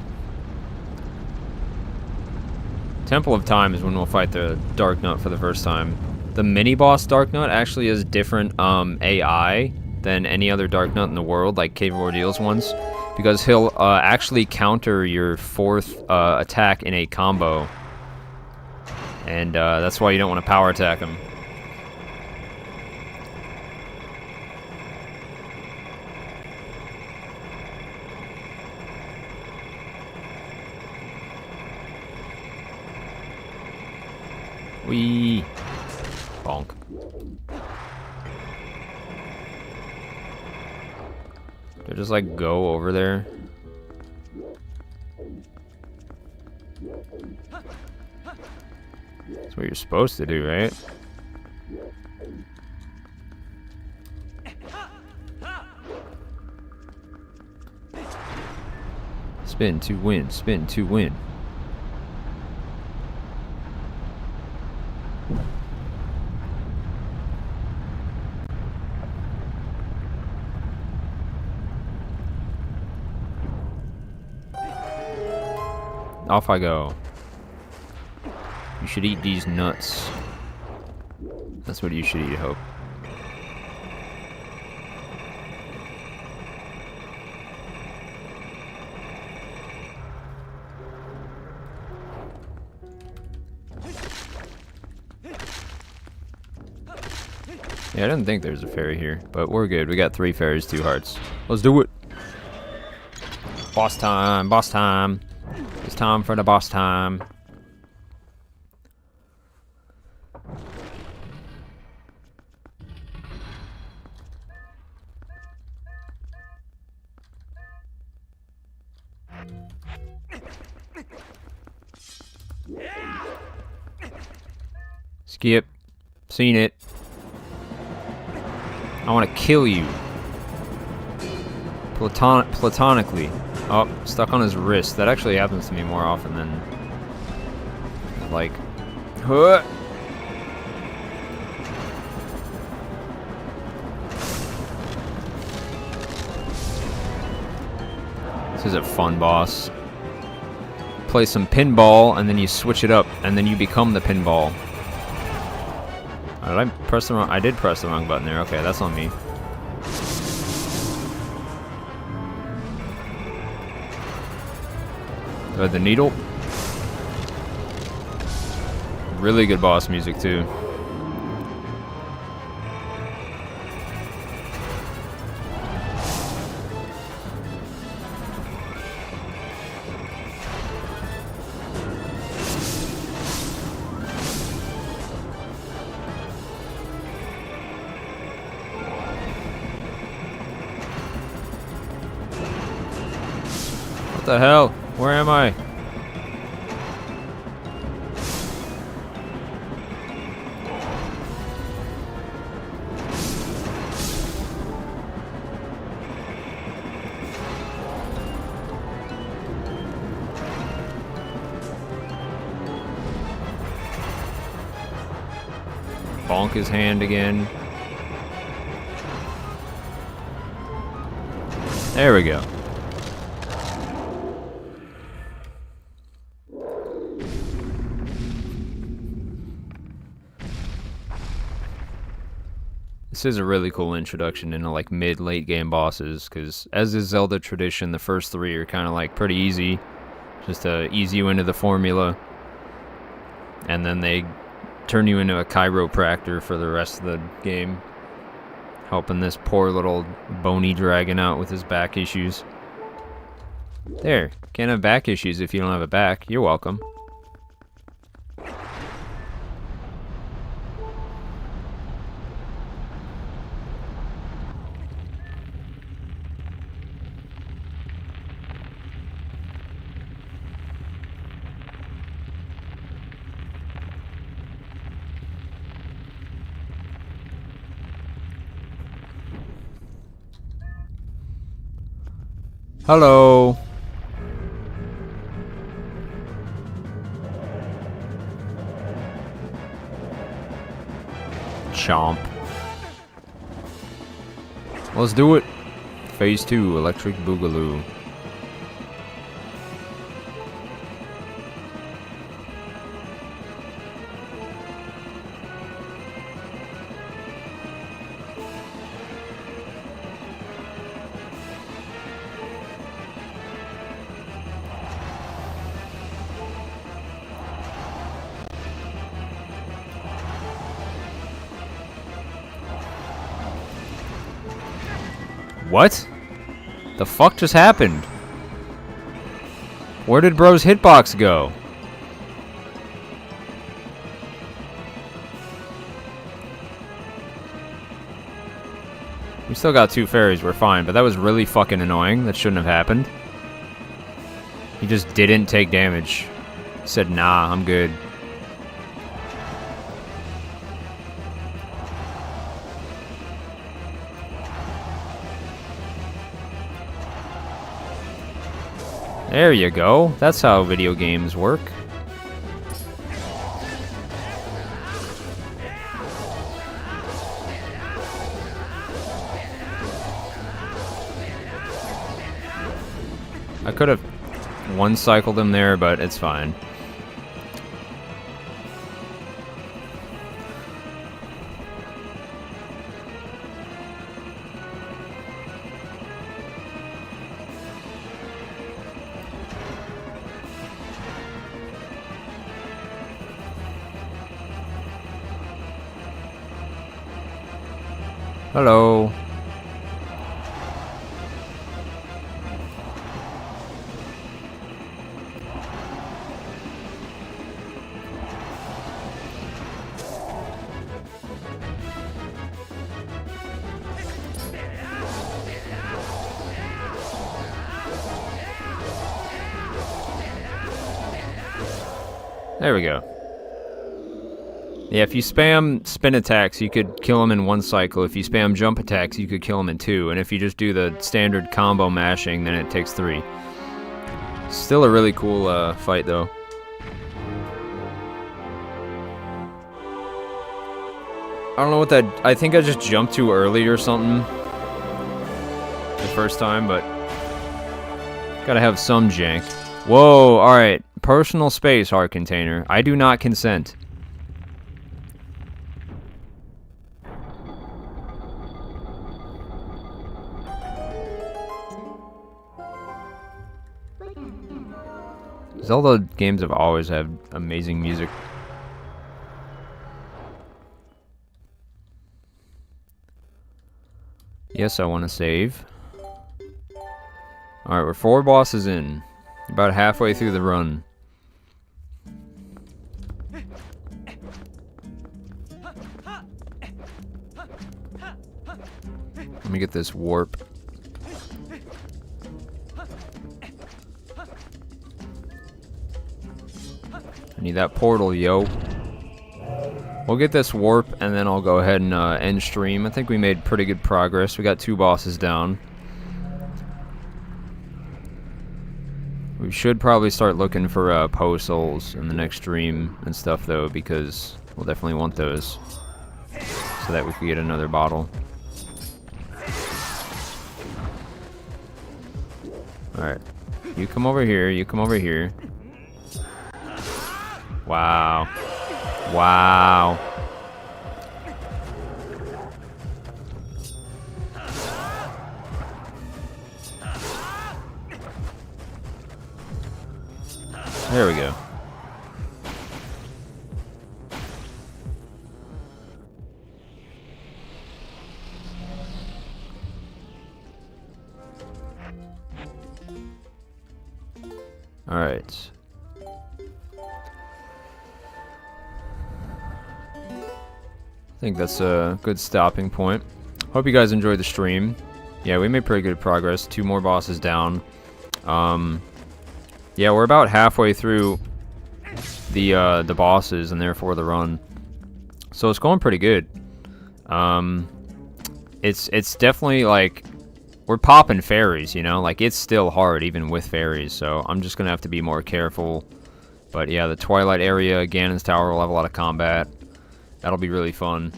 Temple of Time is when we'll fight the Dark Nut for the first time. The mini-boss Dark Nut actually has different AI than any other Dark Nut in the world, like Cave of Ordeals ones, because he'll actually counter your 4th attack in a combo. And that's why you don't want to power attack him. Wee. Bonk. Do I just like go over there? That's what you're supposed to do, right? Spin to win, spin to win. Off I go. You should eat these nuts. That's what you should eat, I hope. Yeah, I didn't think there was a fairy here, but we're good. We got 3 fairies, 2 hearts. Let's do it. Boss time, boss time. It's time for the boss time. Skip. Seen it. I want to kill you. Platonically. Oh, stuck on his wrist. That actually happens to me more often than... like... Huh. This is a fun boss. Play some pinball, and then you switch it up, and then you become the pinball. Did I press the wrong... I did press the wrong button there. Okay, that's on me. The needle. Really good boss music, too. What the hell? Where am I? Bonk his hand again. There we go. This is a really cool introduction into like mid-late game bosses, because as is Zelda tradition, the first 3 are kind of like pretty easy, just to ease you into the formula, and then they turn you into a chiropractor for the rest of the game, helping this poor little bony dragon out with his back issues. There, can't have back issues if you don't have a back. You're welcome. Hello. Chomp. Let's do it. Phase 2, Electric Boogaloo. What? The fuck just happened? Where did bro's hitbox go? We still got 2 fairies, we're fine, but that was really fucking annoying. That shouldn't have happened. He just didn't take damage. He said, nah, I'm good. There you go. That's how video games work. I could have one-cycled him there, but it's fine. Hello. There we go. Yeah, if you spam spin attacks, you could kill him in 1 cycle. If you spam jump attacks, you could kill him in 2. And if you just do the standard combo mashing, then it takes 3. Still a really cool fight, though. I don't know what that... I think I just jumped too early or something the first time, but gotta have some jank. Whoa, alright. Personal space, heart container. I do not consent. Zelda games have always had amazing music. Yes, I want to save. Alright, we're 4 bosses in. About halfway through the run. Let me get this warp. I need that portal, yo. We'll get this warp, and then I'll go ahead and end stream. I think we made pretty good progress. We got 2 bosses down. We should probably start looking for Poe souls in the next stream and stuff, though, because we'll definitely want those. So that we can get another bottle. Alright. You come over here, you come over here. Wow. Wow. There we go. All right. I think that's a good stopping point. Hope you guys enjoyed the stream. Yeah, we made pretty good progress. 2 more bosses down. Yeah, we're about halfway through the bosses and therefore the run. So it's going pretty good. It's definitely like we're popping fairies, you know? Like it's still hard even with fairies. So I'm just gonna have to be more careful. But yeah, the Twilight area, Ganon's Tower will have a lot of combat. That'll be really fun.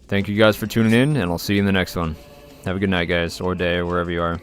Thank you guys for tuning in, and I'll see you in the next one. Have a good night, guys, or day, or wherever you are.